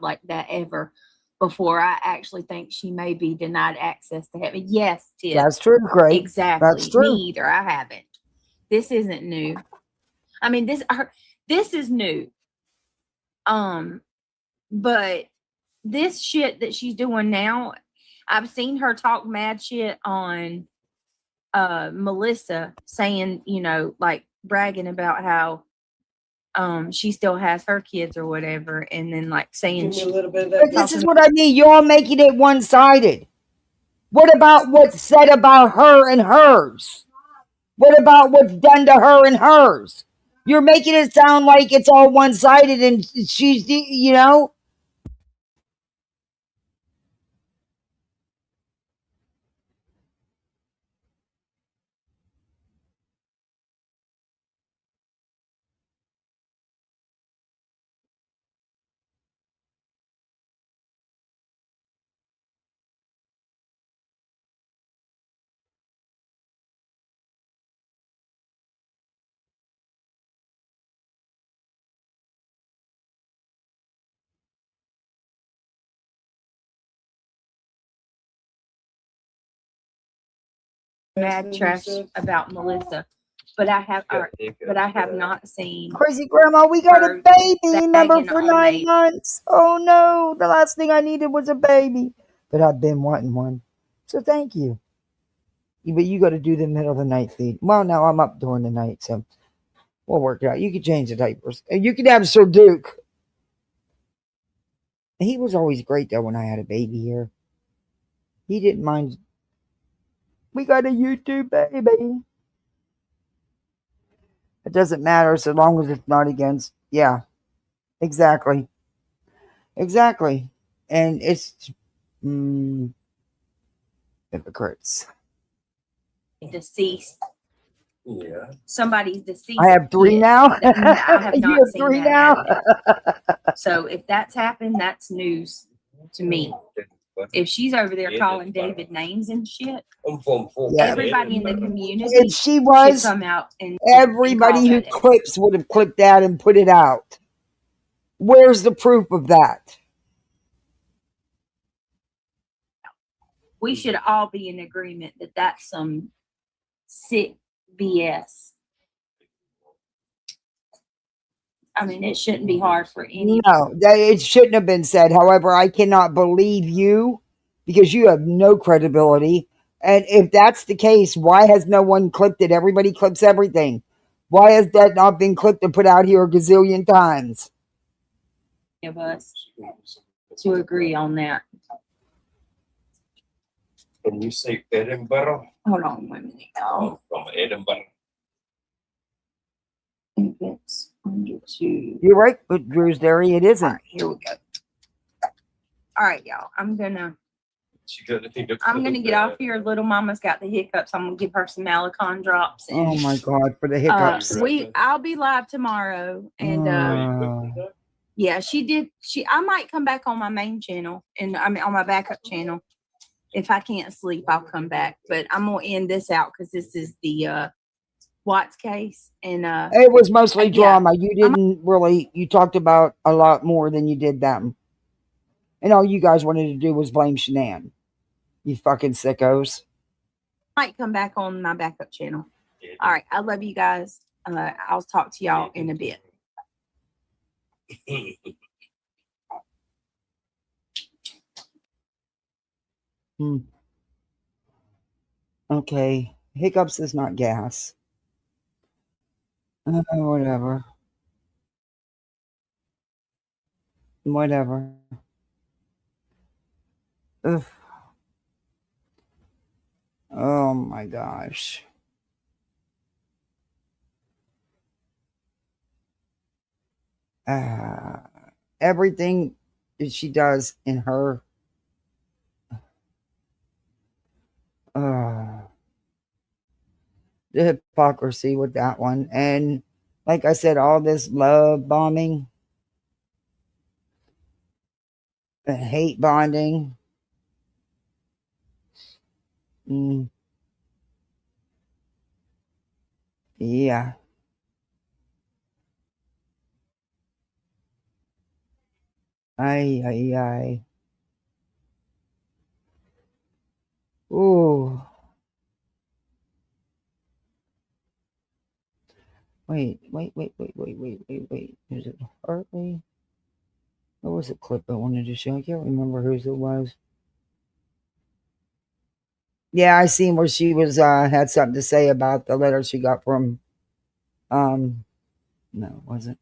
Like that ever before. I actually think she may be denied access to heaven. Yes, Tiff. That's true, Craig. Exactly. That's true. Me either. I haven't. This isn't new. I mean, this is new. But this shit that she's doing now, I've seen her talk mad shit on Melissa, saying, like bragging about how she still has her kids or whatever, and then like saying But this is what I mean. You're all making it one-sided. What about what's said about her and hers? What about what's done to her and hers? You're making it sound like it's all one-sided and she's, mad trash about Melissa, but I have, but I have not seen Crazy Grandma, we got a her baby, remember, bagging for on 9 me. months. Oh no, the last thing I needed was a baby. But I've been wanting one. So thank you. But you got to do the middle of the night feed. Well, now I'm up during the night, so we'll work it out. You can change the diapers. And you can have Sir Duke. He was always great, though, when I had a baby here. He didn't mind. We got a YouTube baby. It doesn't matter so long as it's not against. Yeah, exactly. Exactly. And it's hypocrites. Deceased. Yeah. Somebody's deceased. I have 3 kid. now. I have You not have seen 3 that now. happen. So if that's happened, that's news to me. If she's over there calling David names and shit, Yeah. everybody in the community If she should was, come out and everybody who call that. clips would have clipped that and put it out. Where's the proof of that? We should all be in agreement that that's some sick BS. I mean, it shouldn't be hard for any. No, it shouldn't have been said. However, I cannot believe you because you have no credibility. And if that's the case, why has no one clipped it? Everybody clips everything. Why has that not been clipped and put out here a gazillion times? Of us to agree on that. Can you say Edinburgh? Hold on 1 minute. Oh, from Edinburgh. It's on YouTube. You're right, but Drew's Dairy, it isn't. All right, here we go. All right, y'all. I'm gonna get off here. Little Mama's got the hiccups. I'm gonna give her some Malicon drops. And, Oh my God, for the hiccups. I'll be live tomorrow, and yeah, she did. I might come back on my main channel, and I mean on my backup channel. If I can't sleep, I'll come back. But I'm gonna end this out because this is the Watts case, and it was mostly drama. Yeah. You didn't really. You talked about a lot more than you did them, and all you guys wanted to do was blame Shanann. You fucking sickos. Might come back on my backup channel. All right, I love you guys. I'll talk to y'all in a bit. Okay, hiccups is not gas. Whatever. Whatever. Ugh. Oh my gosh. Everything that she does in her the hypocrisy with that one. And like I said, all this love bombing and hate bonding. Yeah. Ay. Ooh. Wait. Is it Hartley? What was the clip I wanted to show? I can't remember whose it was. Yeah, I seen where she was had something to say about the letter she got from no, it wasn't.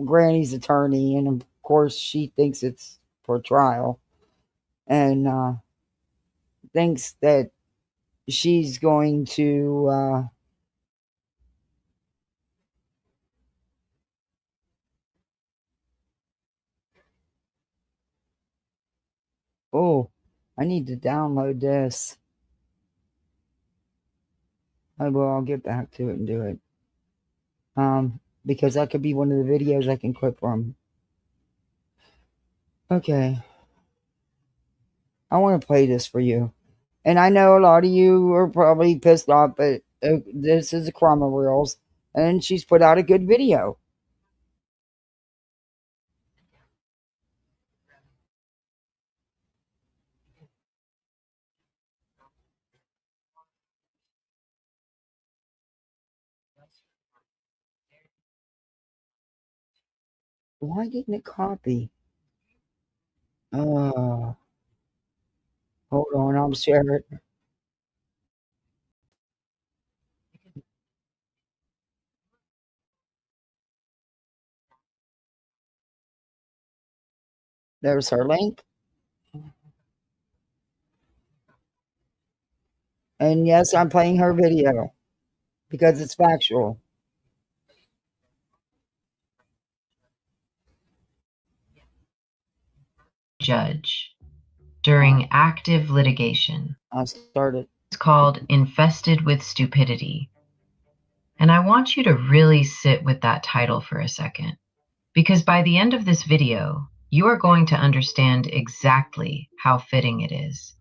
Granny's attorney, and of course she thinks it's for trial. And thinks that she's going to oh, I need to download this. I'll get back to it and do it. Because that could be one of the videos I can clip from. Okay. I want to play this for you. And I know a lot of you are probably pissed off, but this is a Karma Reels, and she's put out a good video. Why didn't it copy? Hold on, I'll share it. There's her link. And yes, I'm playing her video because it's factual. Judge during active litigation. I'll start it. It's called Infested with Stupidity. And I want you to really sit with that title for a second, because by the end of this video, you are going to understand exactly how fitting it is.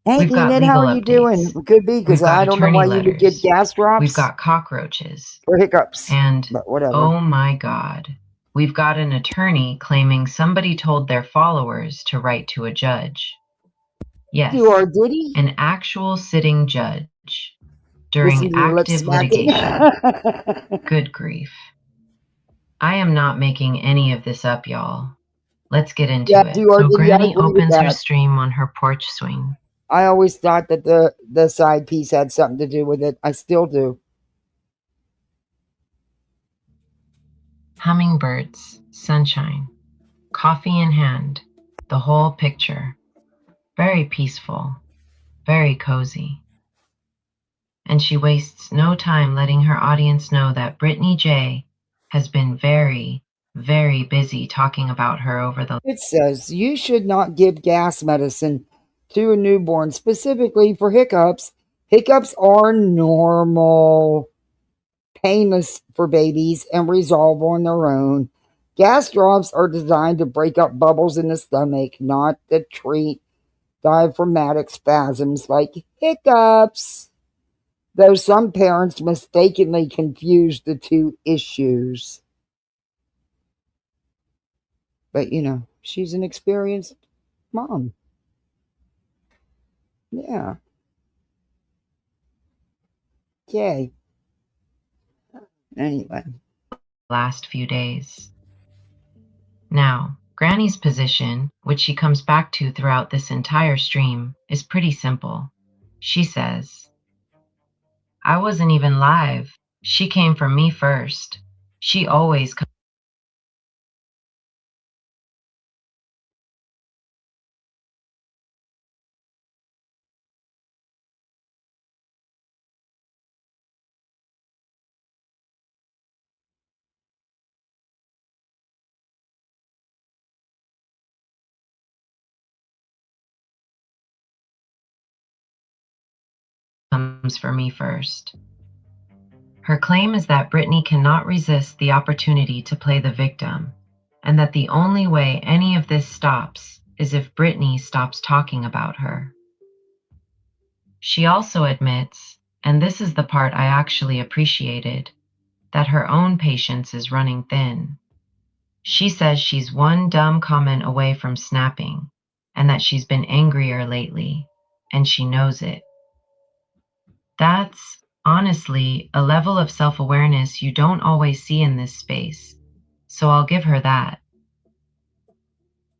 Hey, We've got Enid, how legal are you updates. doing? Could be because We've got I don't know attorney why you would get letters. gas drops. We've got cockroaches. Or hiccups. And, but whatever. oh my God, we've got an attorney claiming somebody told their followers to write to a judge. Yes, You are, did he? an actual sitting judge during active litigation. Good grief. I am not making any of this up, y'all. Let's get into it. So Granny opens her stream on her porch swing. I always thought that the side piece had something to do with it. I still do. Hummingbirds, sunshine, coffee in hand, the whole picture. Very peaceful, very cozy. And she wastes no time letting her audience know that Brittany J has been very, very busy talking about her over the... It says you should not give gas medicine to a newborn, specifically for hiccups. Hiccups are normal, painless for babies, and resolve on their own. Gas drops are designed to break up bubbles in the stomach, not to treat diaphragmatic spasms like hiccups. Though some parents mistakenly confuse the two issues. But, you know, she's an experienced mom. Yeah. Yay. Anyway. Last few days. Now, Granny's position, which she comes back to throughout this entire stream, is pretty simple. She says, I wasn't even live. She came for me first. She always comes for me first. Her claim is that Brittany cannot resist the opportunity to play the victim, and that the only way any of this stops is if Brittany stops talking about her. She also admits, and this is the part I actually appreciated, that her own patience is running thin. She says she's one dumb comment away from snapping, and that she's been angrier lately, and she knows it. That's, honestly, a level of self-awareness you don't always see in this space, so I'll give her that.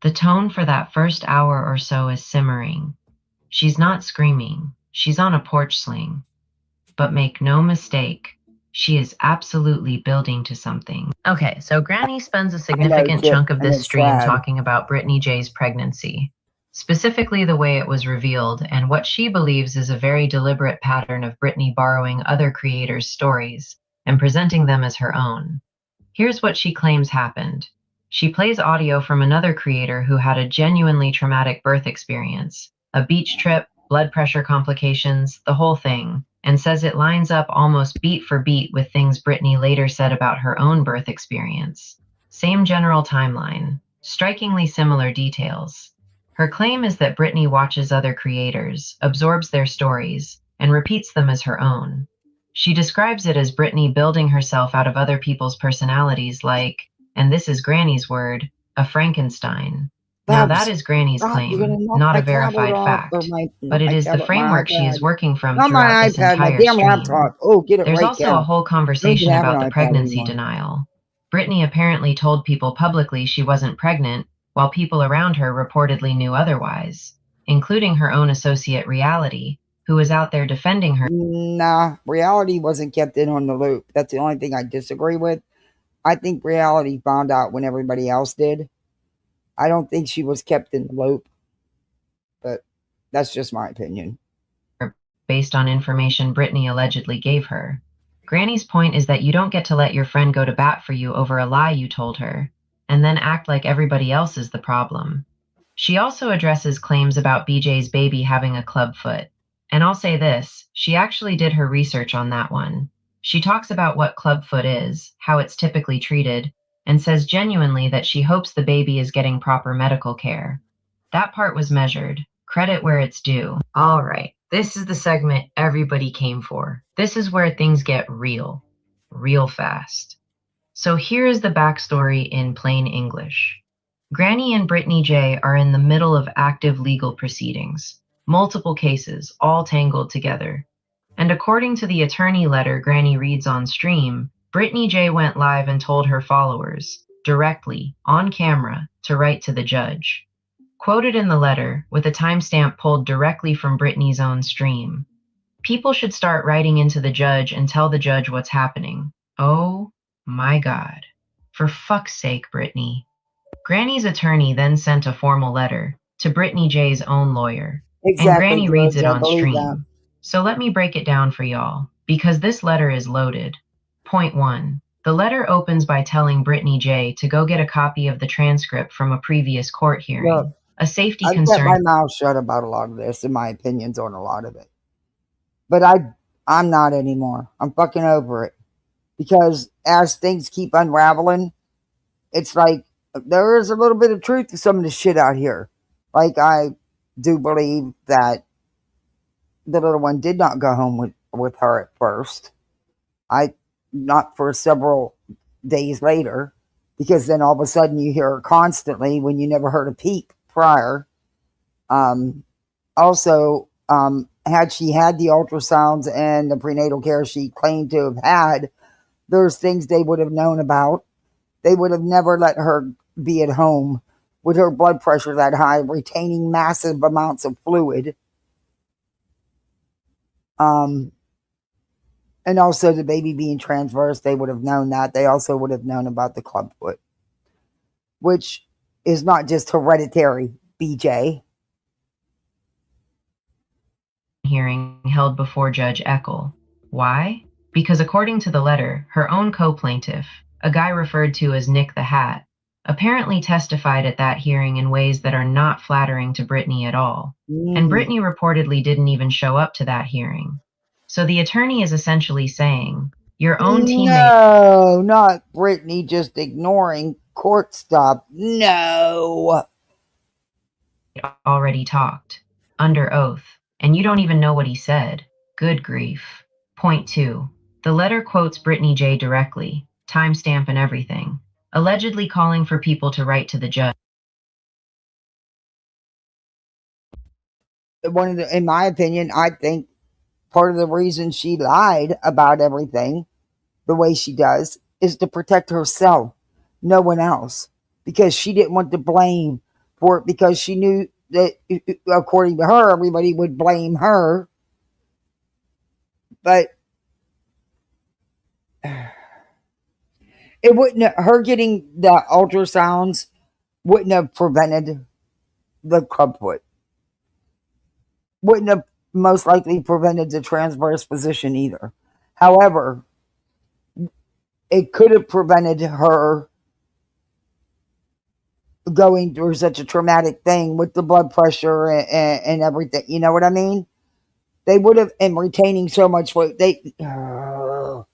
The tone for that first hour or so is simmering. She's not screaming, she's on a porch swing. But make no mistake, she is absolutely building to something. Okay, so Granny spends a significant chunk of this stream talking about Brittany J's pregnancy, specifically the way it was revealed and what she believes is a very deliberate pattern of Brittany borrowing other creators' stories and presenting them as her own. Here's what she claims happened. She plays audio from another creator who had a genuinely traumatic birth experience, a beach trip, blood pressure complications, the whole thing, and says it lines up almost beat for beat with things Brittany later said about her own birth experience. Same general timeline, strikingly similar details. Her claim is that Brittany watches other creators, absorbs their stories, and repeats them as her own. She describes it as Brittany building herself out of other people's personalities like, and this is Granny's word, a Frankenstein. Now that is Granny's claim, not a verified fact, but it is the framework she is working from throughout this entire stream. Oh, get it There's right also a whole conversation about the pregnancy denial. Brittany apparently told people publicly she wasn't pregnant, while people around her reportedly knew otherwise, including her own associate Reality, who was out there defending her. Nah, Reality wasn't kept in on the loop. That's the only thing I disagree with. I think Reality found out when everybody else did. I don't think she was kept in the loop, but that's just my opinion. Based on information Brittany allegedly gave her. Granny's point is that you don't get to let your friend go to bat for you over a lie you told her, and then act like everybody else is the problem. She also addresses claims about BJ's baby having a club foot. And I'll say this, she actually did her research on that one. She talks about what club foot is, how it's typically treated, and says genuinely that she hopes the baby is getting proper medical care. That part was measured. Credit where it's due. All right, this is the segment everybody came for. This is where things get real fast. So here is the backstory in plain English. Granny and Brittany J are in the middle of active legal proceedings, multiple cases, all tangled together. And according to the attorney letter Granny reads on stream, Brittany J went live and told her followers, directly, on camera, to write to the judge. Quoted in the letter, with a timestamp pulled directly from Brittany's own stream. People should start writing into the judge and tell the judge what's happening. Oh my God. For fuck's sake, Brittany. Granny's attorney then sent a formal letter to Brittany J's own lawyer. Exactly, And Granny reads it I on believe stream. that. So let me break it down for y'all, because this letter is loaded. Point 1. The letter opens by telling Brittany J to go get a copy of the transcript from a previous court hearing. Look, A safety I've kept concern. my mouth shut about a lot of this and my opinions on a lot of it. But I'm not anymore. I'm fucking over it. Because as things keep unraveling, it's like there is a little bit of truth to some of the shit out here. Like, I do believe that the little one did not go home with her at first. Not for several days later, because then all of a sudden you hear her constantly when you never heard a peep prior. Also, had she had the ultrasounds and the prenatal care she claimed to have had, there's things they would have known about. They would have never let her be at home with her blood pressure that high, retaining massive amounts of fluid. And also the baby being transverse, they would have known that. They also would have known about the clubfoot, which is not just hereditary, BJ. Hearing held before Judge Eckel. Why? Because according to the letter, her own co-plaintiff, a guy referred to as Nick the Hat, apparently testified at that hearing in ways that are not flattering to Brittany at all. And Brittany reportedly didn't even show up to that hearing. So the attorney is essentially saying, your own teammate... No, not Brittany just ignoring court stuff. No. Already talked, under oath, and you don't even know what he said. Good grief. Point 2. The letter quotes Brittany J directly, timestamp and everything, allegedly calling for people to write to the judge. In my opinion, I think part of the reason she lied about everything the way she does is to protect herself, no one else, because she didn't want the blame for it, because she knew that, according to her, everybody would blame her. But it wouldn't, her getting the ultrasounds wouldn't have prevented the clubfoot. Wouldn't have most likely prevented the transverse position either. However, it could have prevented her going through such a traumatic thing with the blood pressure and everything. You know what I mean? They would have, and retaining so much fluid. I'm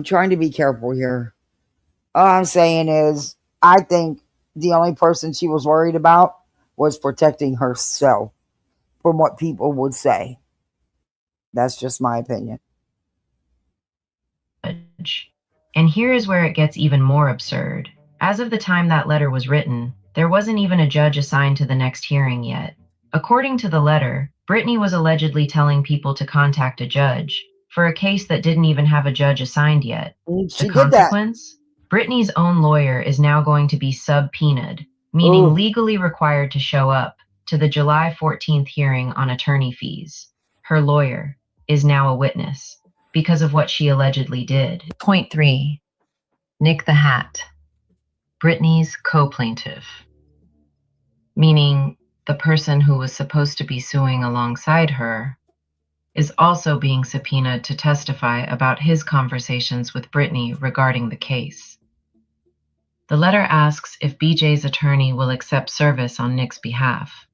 trying to be careful here. All I'm saying is, I think the only person she was worried about was protecting herself from what people would say. That's just my opinion. And here is where it gets even more absurd. As of the time that letter was written, there wasn't even a judge assigned to the next hearing yet. According to the letter, Brittany was allegedly telling people to contact a judge for a case that didn't even have a judge assigned yet. She The consequence? Brittany's own lawyer is now going to be subpoenaed, meaning Ooh. legally required to show up to the July 14th hearing on attorney fees. Her lawyer is now a witness because of what she allegedly did. Point 3. Nick the Hat, Brittany's co-plaintiff, meaning the person who was supposed to be suing alongside her is also being subpoenaed to testify about his conversations with Brittany regarding the case. The letter asks if BJ's attorney will accept service on Nick's behalf.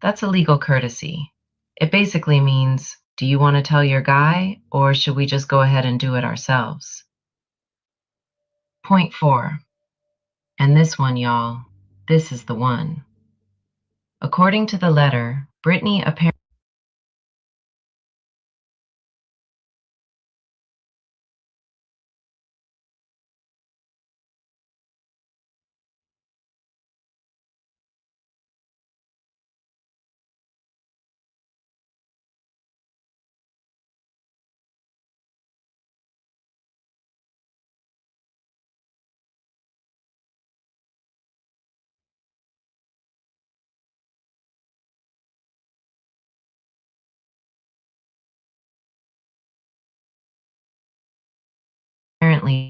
That's a legal courtesy. It basically means, do you want to tell your guy, or should we just go ahead and do it ourselves? Point 4. And this one, y'all, this is the one. According to the letter, Brittany apparently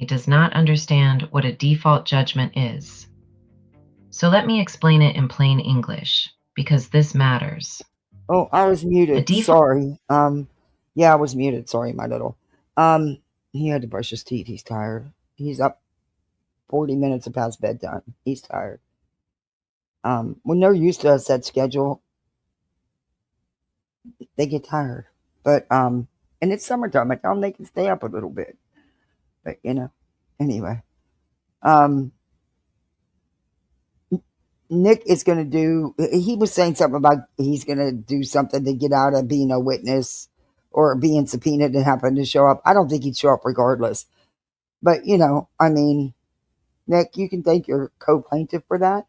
does not understand what a default judgment is. So let me explain it in plain English, because this matters. Oh, I was muted. Sorry. Yeah, I was muted. Sorry, my little. He had to brush his teeth. He's tired. He's up 40 minutes past bedtime. He's tired. When they're used to a set schedule, they get tired. But, and it's summertime. I tell them they can stay up a little bit. But, anyway. Nick is going to do, he was saying something about he's going to do something to get out of being a witness or being subpoenaed and happen to show up. I don't think he'd show up regardless. But, Nick, you can thank your co-plaintiff for that.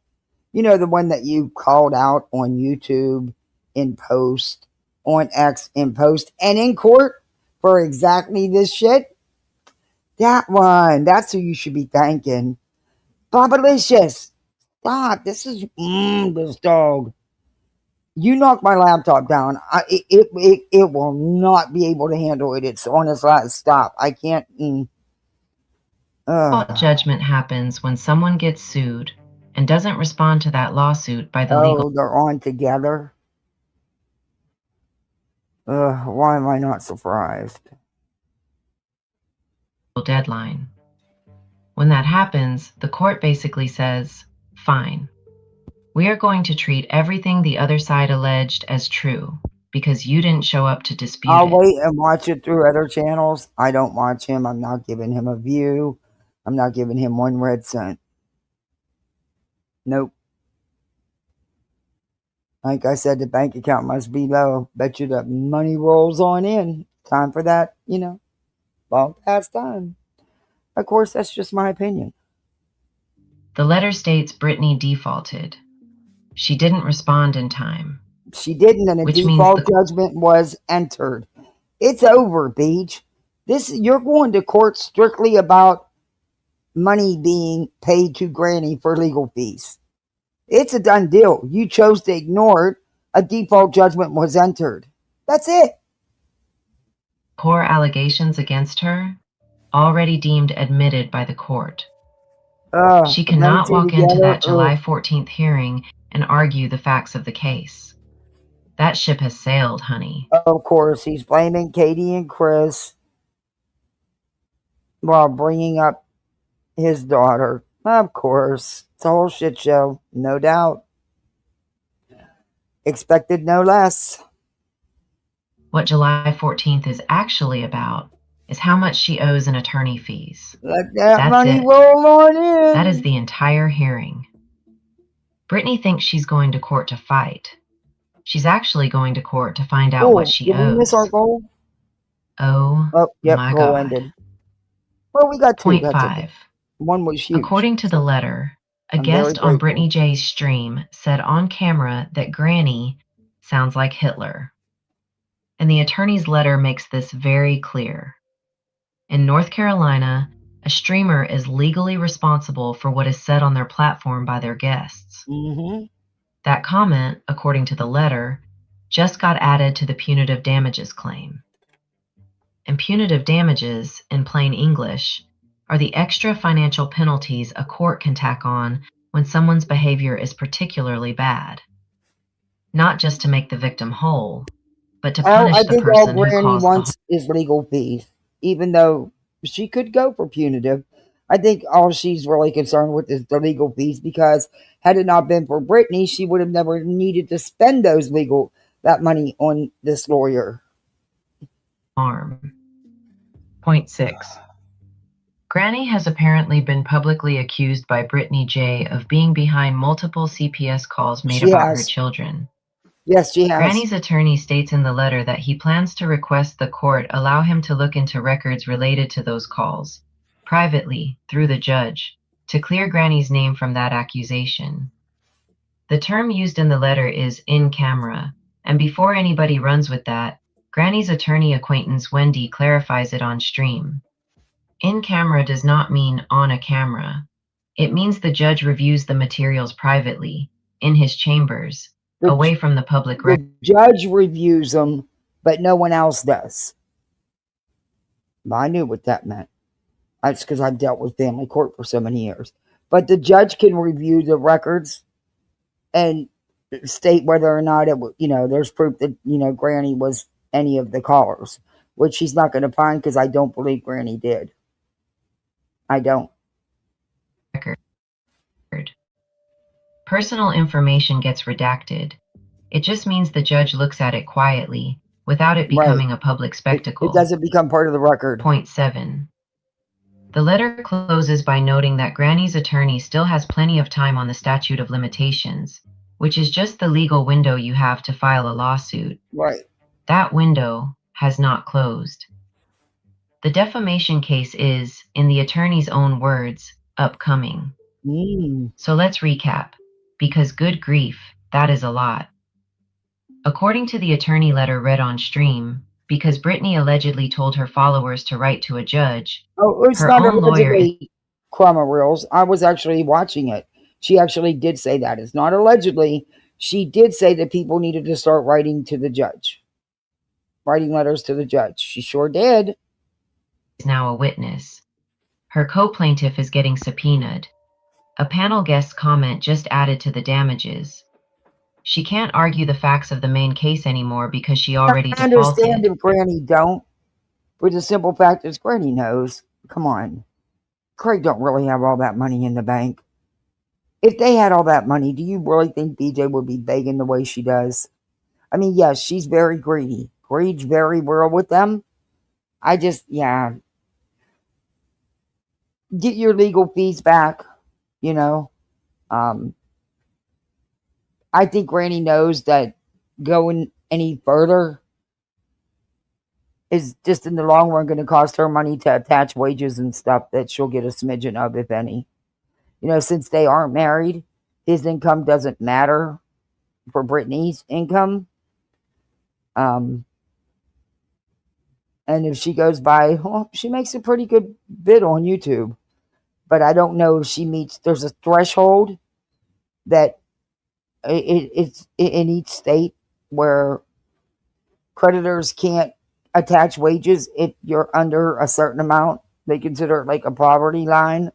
The one that you called out on YouTube, in post, on X, in post, and in court for exactly this shit. That one, that's who you should be thanking. Bobalicious. Stop. This is this dog. You knock my laptop down. It will not be able to handle it. It's on its last stop. I can't. Judgment happens when someone gets sued and doesn't respond to that lawsuit by the legal. They're on together. Why am I not surprised? Deadline. When that happens, the court basically says, fine. We are going to treat everything the other side alleged as true because you didn't show up to dispute it. I'll wait and watch it through other channels. I don't watch him. I'm not giving him a view. I'm not giving him 1 red cent. Nope. Like I said, the bank account must be low. Bet you the money rolls on in. Time for that, long past time. Of course, that's just my opinion. The letter states Brittany defaulted. She didn't respond in time. She didn't, and a default judgment was entered. It's over, Beach. You're going to court strictly about money being paid to Granny for legal fees. It's a done deal. You chose to ignore it. A default judgment was entered. That's it. Core allegations against her, already deemed admitted by the court. She cannot walk into that July 14th hearing and argue the facts of the case. That ship has sailed, honey. Of course, he's blaming Katie and Chris while bringing up his daughter. Of course, it's a whole shit show, no doubt. Expected no less. What July 14th is actually about is how much she owes in attorney fees. Let that money roll on in. That is the entire hearing. Brittany thinks she's going to court to fight. She's actually going to court to find out what she owes. Did we miss our goal? Oh, yep, my goal God. ended. Well, we got 2. Point That's 5. okay. One was huge. According to the letter, a guest on Brittany J's stream said on camera that Granny sounds like Hitler. And the attorney's letter makes this very clear. In North Carolina, A streamer is legally responsible for what is said on their platform by their guests. Mm-hmm. That comment, according to the letter, just got added to the punitive damages claim. And punitive damages, in plain English, are the extra financial penalties a court can tack on when someone's behavior is particularly bad. Not just to make the victim whole, but to punish I the think all person who Granny caused the wants is legal fees, even though she could go for punitive. I think all she's really concerned with is the legal fees, because had it not been for Brittany, she would have never needed to spend that money on this lawyer. harm. Point 6. Granny has apparently been publicly accused by Brittany J. of being behind multiple CPS calls made She about her has. children. Yes, she has. Granny's attorney states in the letter that he plans to request the court allow him to look into records related to those calls, privately, through the judge, to clear Granny's name from that accusation. The term used in the letter is in camera, and before anybody runs with that, Granny's attorney acquaintance Wendy clarifies it on stream. In camera does not mean on a camera. It means the judge reviews the materials privately, in his chambers, away from the public record. The judge reviews them, but no one else does. I knew what that meant. That's because I've dealt with family court for so many years. But the judge can review the records and state whether or not there's proof that, Granny was any of the callers, which he's not going to find, because I don't believe Granny did. I don't. Personal information gets redacted. It just means the judge looks at it quietly, without it becoming a public spectacle. It doesn't become part of the record. Point 7. The letter closes by noting that Granny's attorney still has plenty of time on the statute of limitations, which is just the legal window you have to file a lawsuit. Right. That window has not closed. The defamation case is, in the attorney's own words, upcoming. So let's recap, because good grief, that is a lot. According to the attorney letter read on stream, because Brittany allegedly told her followers to write to a judge, it's her not own lawyer allegedly, Crumma Reels. I was actually watching it. She actually did say that. It's not allegedly. She did say that people needed to start writing to the judge. Writing letters to the judge. She sure did. Is now a witness. Her co-plaintiff is getting subpoenaed. A panel guest's comment just added to the damages. She can't argue the facts of the main case anymore because she already defaulted. I understand if Granny don't, but the simple fact is Granny knows. Come on. Craig don't really have all that money in the bank. If they had all that money, do you really think BJ would be begging the way she does? I mean, yes, she's very greedy. Greed's very real with them. Get your legal fees back, I think Granny knows that going any further is just in the long run going to cost her money to attach wages and stuff that she'll get a smidgen of, if any. Since they aren't married, his income doesn't matter for Brittany's income. And if she goes by, she makes a pretty good bid on YouTube. But I don't know if she meets, there's a threshold that it's in each state where creditors can't attach wages if you're under a certain amount. They consider it like a poverty line.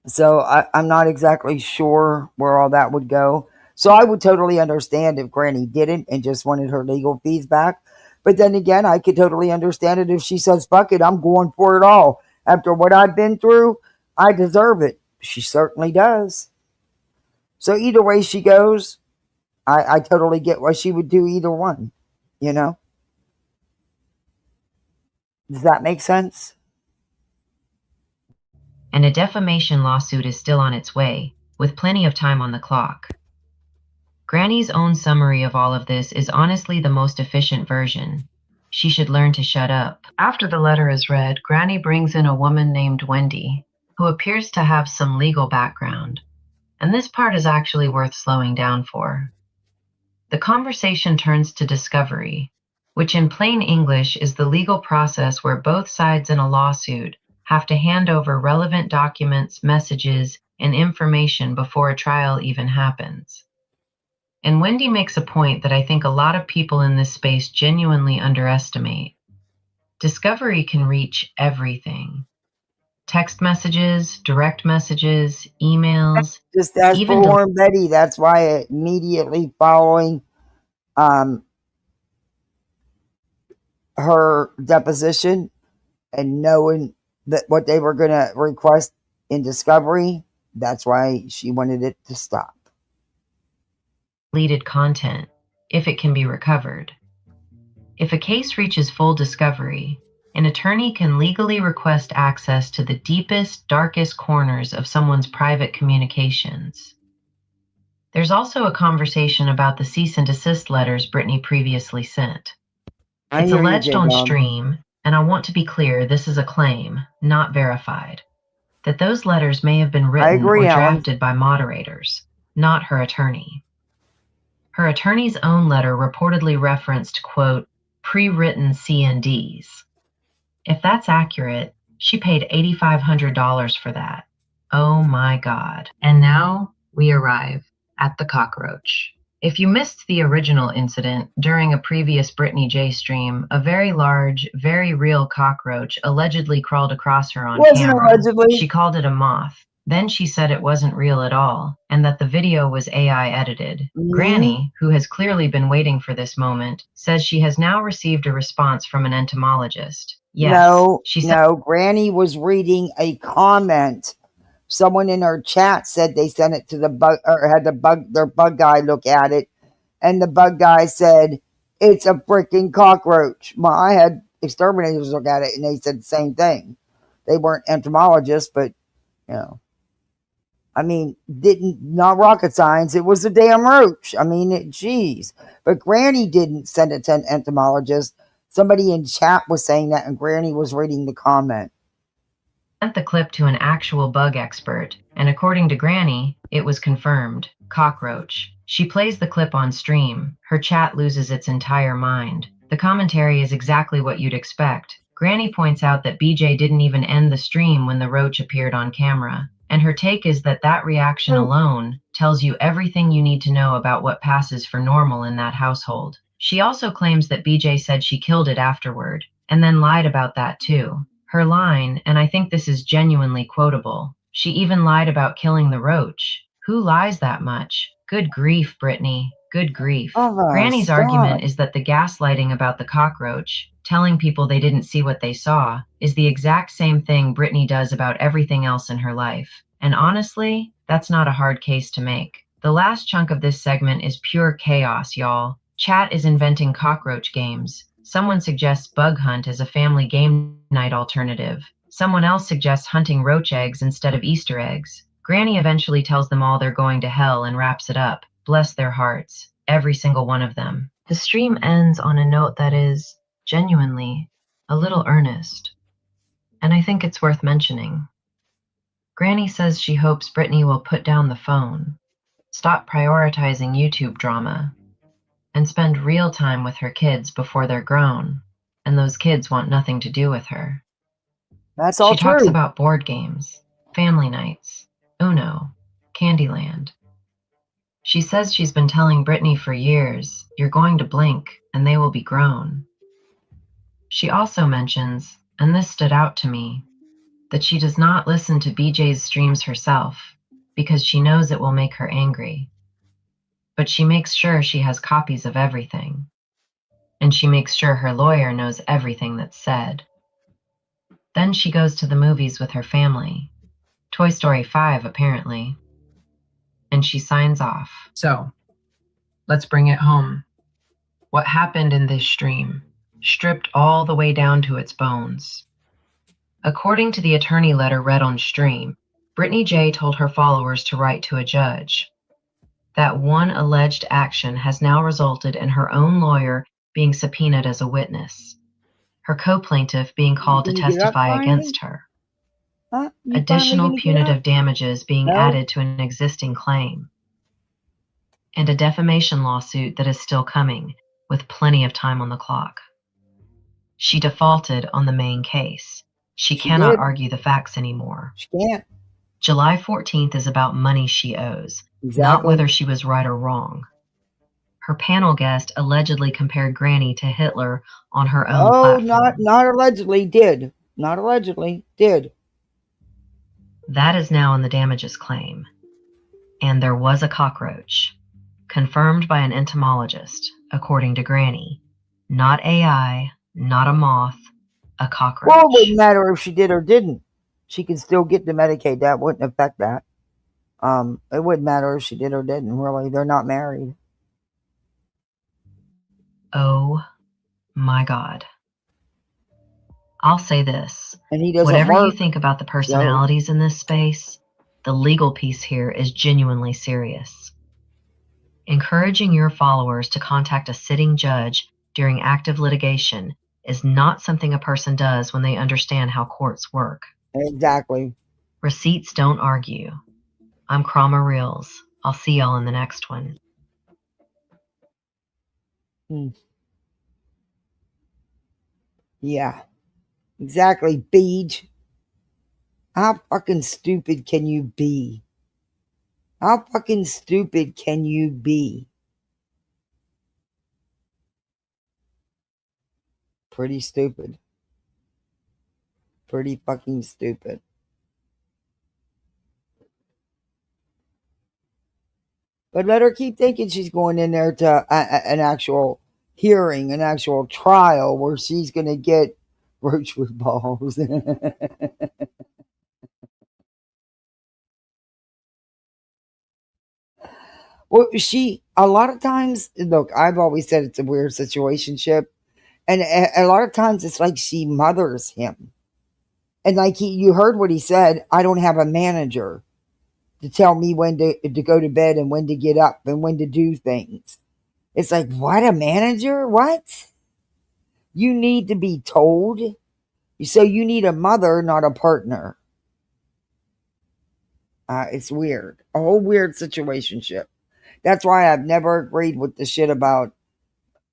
So I'm not exactly sure where all that would go. So I would totally understand if Granny didn't and just wanted her legal fees back. But then again, I could totally understand it if she says, fuck it, I'm going for it all. After what I've been through, I deserve it. She certainly does. So either way she goes, I totally get why she would do either one, Does that make sense? And a defamation lawsuit is still on its way, with plenty of time on the clock. Granny's own summary of all of this is honestly the most efficient version. She should learn to shut up. After the letter is read, Granny brings in a woman named Wendy, who appears to have some legal background. And this part is actually worth slowing down for. The conversation turns to discovery, which in plain English is the legal process where both sides in a lawsuit have to hand over relevant documents, messages, and information before a trial even happens. And Wendy makes a point that I think a lot of people in this space genuinely underestimate. Discovery can reach everything. Text messages, direct messages, emails. Just as even for Warren Betty, that's why immediately following her deposition and knowing that what they were going to request in discovery, that's why she wanted it to stop. Deleted content, if it can be recovered. If a case reaches full discovery, an attorney can legally request access to the deepest, darkest corners of someone's private communications. There's also a conversation about the cease and desist letters Britney previously sent. It's alleged on stream, and I want to be clear, this is a claim, not verified, that those letters may have been written or drafted by moderators, not her attorney. Her attorney's own letter reportedly referenced, quote, pre-written C&Ds. If that's accurate, she paid $8,500 for that. Oh my God. And now we arrive at the cockroach. If you missed the original incident, during a previous Britney J stream, a very large, very real cockroach allegedly crawled across her on camera. Allegedly. She called it a moth. Then she said it wasn't real at all, and that the video was AI edited. Granny, who has clearly been waiting for this moment, says she has now received a response from an entomologist. Yes, Granny was reading a comment. Someone in her chat said they sent it to the bug, or had their bug guy look at it, and the bug guy said it's a freaking cockroach. Well, I had exterminators look at it, and they said the same thing. They weren't entomologists, but you know, I mean, not rocket science. It was a damn roach. I mean, geez. But Granny didn't send it to an entomologist. Somebody in chat was saying that, and Granny was reading the comment. Sent the clip to an actual bug expert, and according to Granny, it was confirmed. Cockroach. She plays the clip on stream. Her chat loses its entire mind. The commentary is exactly what you'd expect. Granny points out that BJ didn't even end the stream when the roach appeared on camera, and her take is that that reaction alone tells you everything you need to know about what passes for normal in that household. She also claims that BJ said she killed it afterward, and then lied about that too. Her line, and I think this is genuinely quotable, she even lied about killing the roach. Who lies that much? Good grief, Britney. Good grief. Granny's argument is that the gaslighting about the cockroach, telling people they didn't see what they saw, is the exact same thing Britney does about everything else in her life. And honestly, that's not a hard case to make. The last chunk of this segment is pure chaos, y'all. Chat is inventing cockroach games. Someone suggests bug hunt as a family game night alternative. Someone else suggests hunting roach eggs instead of Easter eggs. Granny eventually tells them all they're going to hell and wraps it up. Bless their hearts. Every single one of them. The stream ends on a note that is, genuinely, a little earnest. And I think it's worth mentioning. Granny says she hopes Britney will put down the phone, stop prioritizing YouTube drama, and spend real time with her kids before they're grown, and those kids want nothing to do with her. That's all true. She talks about board games, family nights, Uno, Candyland. She says she's been telling Britney for years, you're going to blink and they will be grown. She also mentions, and this stood out to me, that she does not listen to BJ's streams herself because she knows it will make her angry. But she makes sure she has copies of everything. And she makes sure her lawyer knows everything that's said. Then she goes to the movies with her family. Toy Story 5, apparently. And she signs off. So, let's bring it home. What happened in this stream, stripped all the way down to its bones. According to the attorney letter read on stream, Britney J told her followers to write to a judge. That one alleged action has now resulted in her own lawyer being subpoenaed as a witness, her co-plaintiff being called to testify against her. Additional punitive damages being added to an existing claim, and a defamation lawsuit that is still coming with plenty of time on the clock. She defaulted on the main case. She She cannot did. argue the facts anymore. She can't. July 14th is about money she owes, not Exactly. whether she was right or wrong. Her panel guest allegedly compared Granny to Hitler on her own Oh, platform. not allegedly. Did. Not allegedly. Did. That is now in the damages claim. And there was a cockroach, confirmed by an entomologist, according to Granny. Not AI, not a moth, a cockroach. Well, it wouldn't matter if she did or didn't. She can still get the Medicaid. That wouldn't affect that. It wouldn't matter if she did or didn't, really. They're not married. Oh my God. I'll say this. And he doesn't Whatever work, you think about the personalities in this space, the legal piece here is genuinely serious. Encouraging your followers to contact a sitting judge during active litigation is not something a person does when they understand how courts work. Exactly. Receipts don't argue. I'm Krama Reels. I'll see y'all in the next one. Yeah. Exactly, Beej. How fucking stupid can you be? How fucking stupid can you be? Pretty stupid. Pretty fucking stupid. But let her keep thinking she's going in there to an actual hearing, an actual trial where she's going to get roach with balls. Well, a lot of times, look, I've always said it's a weird situationship. And a lot of times it's like she mothers him. And like you heard what he said, I don't have a manager to tell me when to go to bed and when to get up and when to do things. It's like, what, a manager? What? You need to be told. So you need a mother, not a partner. It's weird. A whole weird situationship. That's why I've never agreed with the shit about,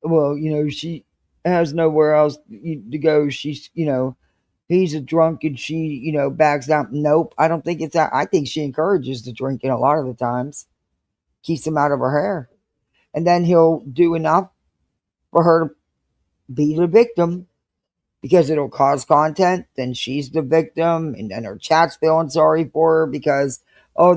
well, she has nowhere else to go. She's, he's a drunk and she, backs down. Nope. I don't think it's that. I think she encourages the drinking a lot of the times. Keeps him out of her hair. And then he'll do enough for her to be the victim because it'll cause content. Then she's the victim. And then her chat's feeling sorry for her because,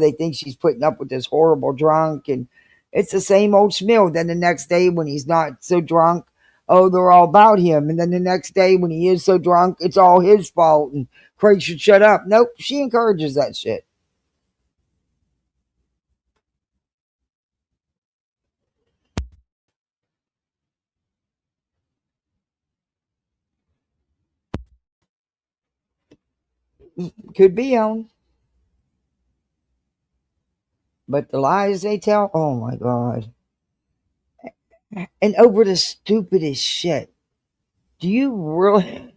they think she's putting up with this horrible drunk. And it's the same old schmeal. Then the next day when he's not so drunk, they're all about him. And then the next day when he is so drunk, it's all his fault. And Craig should shut up. Nope, she encourages that shit. Could be on. But the lies they tell, oh my God. And over the stupidest shit. Do you really...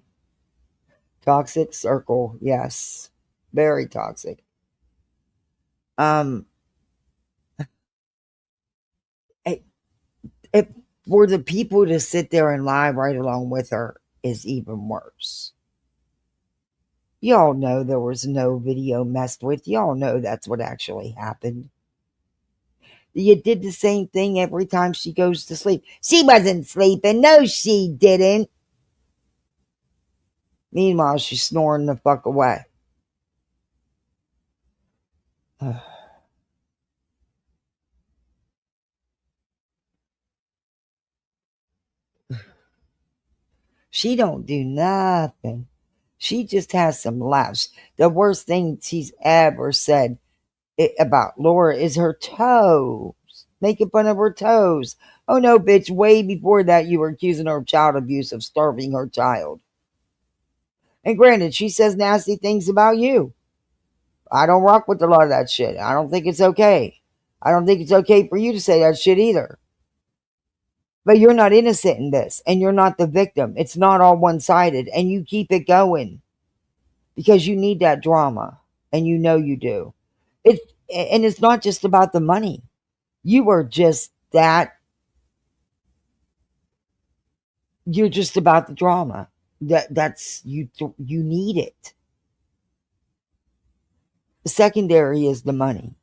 Toxic circle, yes. Very toxic. For the people to sit there and lie right along with her is even worse. Y'all know there was no video messed with. Y'all know that's what actually happened. You did the same thing every time she goes to sleep. She wasn't sleeping. No, she didn't. Meanwhile, she's snoring the fuck away. She don't do nothing. She just has some laughs. The worst thing she's ever said about Laura is her toes. Making fun of her toes. Oh no, bitch, way before that you were accusing her of child abuse, of starving her child. And granted, she says nasty things about you. I don't rock with a lot of that shit. I don't think it's okay. I don't think it's okay for you to say that shit either. But you're not innocent in this, and you're not the victim. It's not all one-sided, and you keep it going because you need that drama, and you know you do. And it's not just about the money. You are just that. You're just about the drama. That's you need it. The secondary is the money,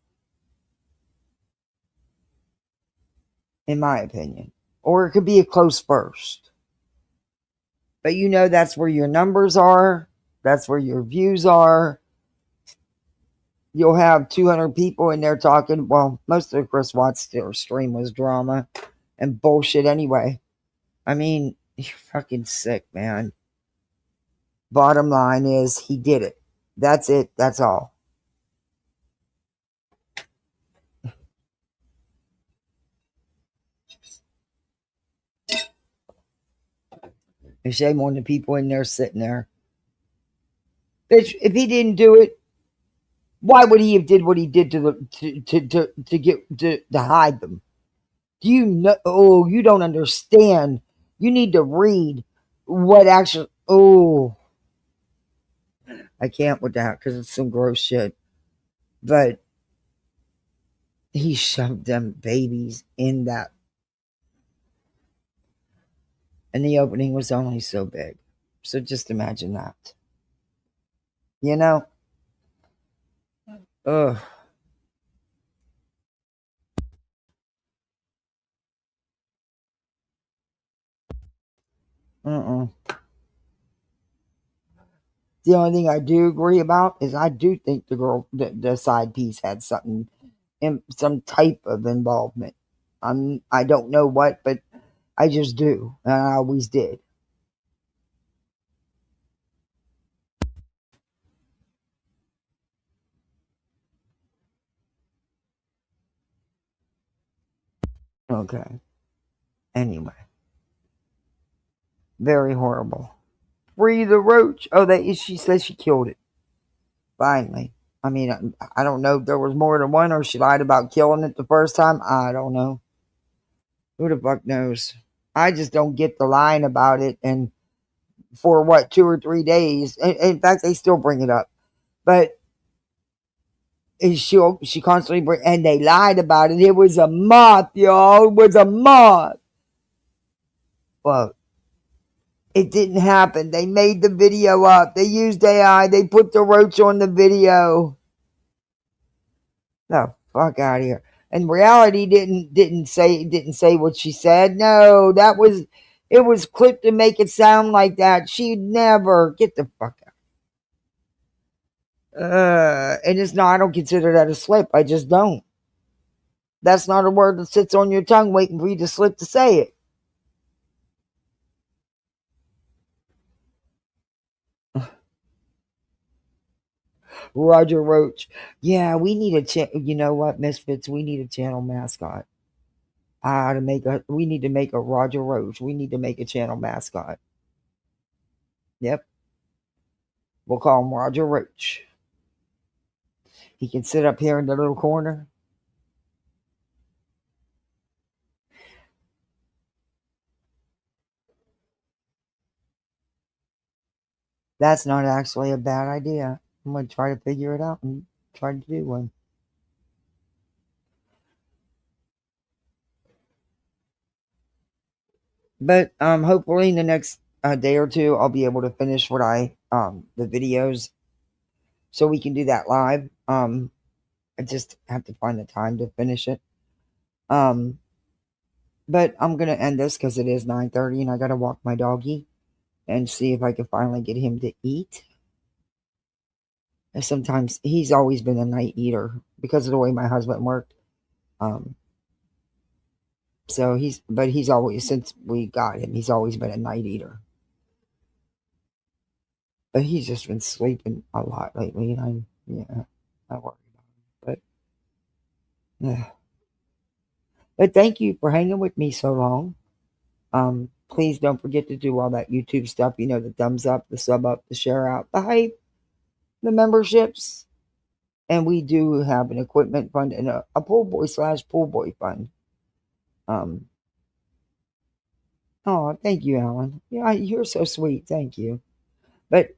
in my opinion. Or it could be a close first. But that's where your numbers are. That's where your views are. You'll have 200 people in there talking. Well, most of Chris Watts' stream was drama and bullshit anyway. I mean, you're fucking sick, man. Bottom line is he did it. That's it. That's all. And shame on the people in there sitting there. Bitch, if he didn't do it, why would he have did what he did to hide them? Do you know? Oh, you don't understand. You need to read what actually. Oh, I can't with that because it's some gross shit. But he shoved them babies in that. And the opening was only so big. So just imagine that. Ugh. The only thing I do agree about is I do think the girl, the side piece had something, some type of involvement. I don't know what, but I just do. And I always did. Okay. Anyway. Very horrible. Free the roach. Oh, she says she killed it. Finally. I mean, I don't know if there was more than one or she lied about killing it the first time. I don't know. Who the fuck knows? I just don't get the lying about it. And for 2 or 3 days. In fact, they still bring it up. But she constantly and they lied about it. It was a moth, y'all. It was a moth. Well, it didn't happen. They made the video up. They used AI. They put the roach on the video. No, fuck out of here. And reality didn't say what she said. No, it was clipped to make it sound like that. She'd never get the fuck out. And it's not. I don't consider that a slip. I just don't. That's not a word that sits on your tongue waiting for you to slip to say it. Roger Roach. Yeah, we need you know what, Misfits? We need a channel mascot. We need to make a Roger Roach. We need to make a channel mascot. Yep. We'll call him Roger Roach. He can sit up here in the little corner. That's not actually a bad idea. I'm going to try to figure it out and try to do one. But hopefully in the next day or two, I'll be able to finish what the videos, so we can do that live. I just have to find the time to finish it. But I'm gonna end this because it is 9:30 and I gotta walk my doggy and see if I can finally get him to eat. And sometimes he's always been a night eater because of the way my husband worked. So he's always, since we got him, he's always been a night eater. But he's just been sleeping a lot lately, and I worry about him. But yeah. But thank you for hanging with me so long. Please don't forget to do all that YouTube stuff. The thumbs up, the sub up, the share out, the hype, the memberships. And we do have an equipment fund and a pool boy / pool boy fund. Oh, thank you, Alan. Yeah, you're so sweet. Thank you. But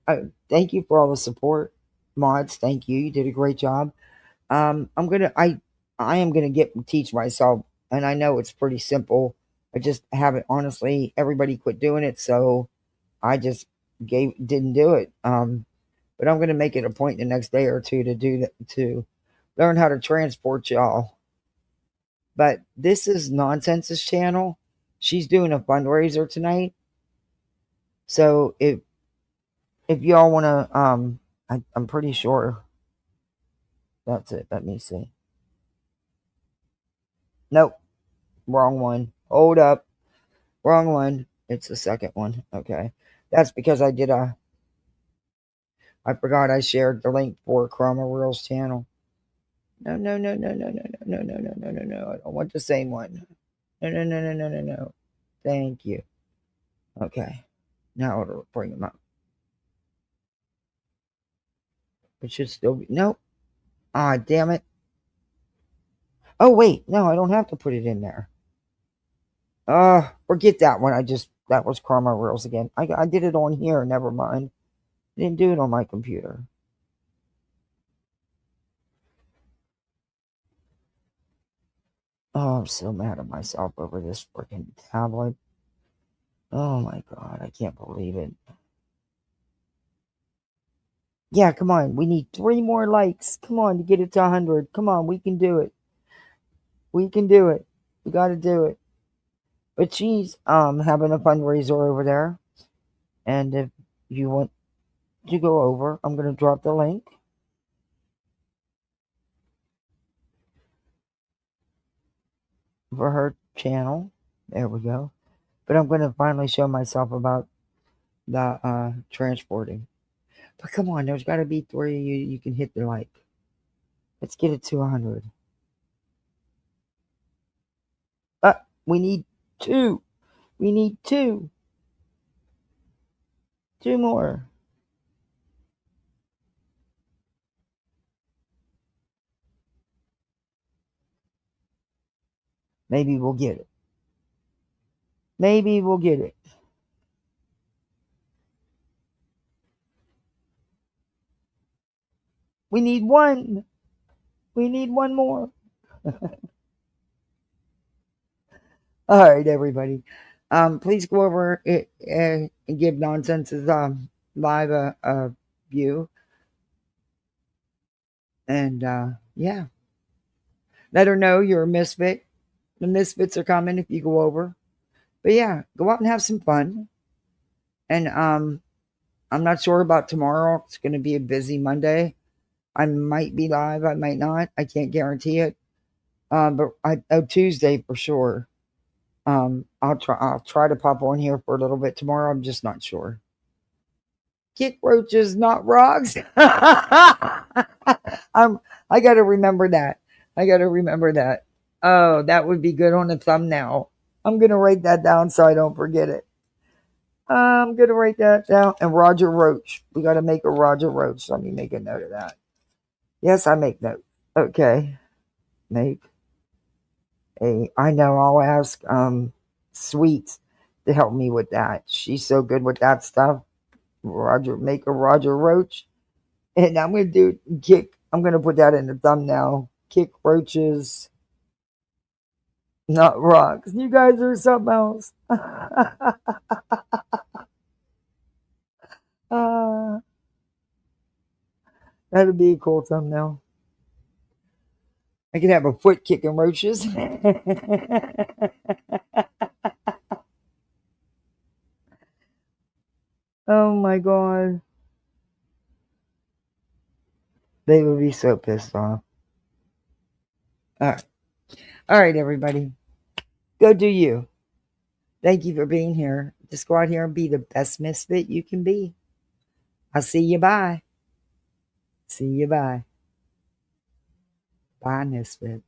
thank you for all the support. Mods, thank you. You did a great job. I am gonna teach myself, and I know it's pretty simple. I just haven't, honestly. Everybody quit doing it, so I just didn't do it. But I'm gonna make it a point the next day or two to do that, to learn how to transport y'all. But this is Nonsense's channel. She's doing a fundraiser tonight. So if y'all wanna I'm pretty sure that's it. Let me see. Nope. Wrong one. Hold up. Wrong one. It's the second one. Okay. That's because I forgot I shared the link for Chroma Reels channel. No. I don't want the same one. No. Thank you. Okay. Now it'll bring them up. It should still be. Nope. Ah, damn it. Oh, wait. No, I don't have to put it in there. Forget that one. That was Chroma Reels again. I did it on here. Never mind. I didn't do it on my computer. Oh, I'm so mad at myself over this freaking tablet. Oh my God. I can't believe it. Yeah, come on. We need 3 more likes. Come on, to get it to 100. Come on, we can do it. We can do it. We got to do it. But she's having a fundraiser over there. And if you want to go over, I'm going to drop the link for her channel. There we go. But I'm going to finally show myself about the transporting. But come on, there's got to be 3 of you. You can hit the like. Let's get it to 100. We need 2. We need 2. 2 more. Maybe we'll get it. Maybe we'll get it. We need 1. We need 1 more. All right, everybody. Please go over and give Nonsense's live a view. And yeah. Let her know you're a misfit. The misfits are coming if you go over. But yeah, go out and have some fun. And I'm not sure about tomorrow. It's going to be a busy Monday. I might be live. I might not. I can't guarantee it. But Tuesday for sure. I'll try to pop on here for a little bit tomorrow. I'm just not sure. Kick roaches, not rocks. I got to remember that. Oh, that would be good on the thumbnail. I'm going to write that down so I don't forget it. I'm going to write that down. And Roger Roach. We got to make a Roger Roach. Let me make a note of that. Yes, I make note. Okay. I know I'll ask Sweets to help me with that. She's so good with that stuff. Make a Roger Roach. And I'm going to I'm going to put that in the thumbnail. Kick roaches, not rocks. You guys are something else. That'd be a cool thumbnail. I could have a foot kicking roaches. Oh my God. They would be so pissed off. All right, everybody. Go do you. Thank you for being here. Just go out here and be the best misfit you can be. I'll see you. Bye. See you. Bye. Bye, misfit.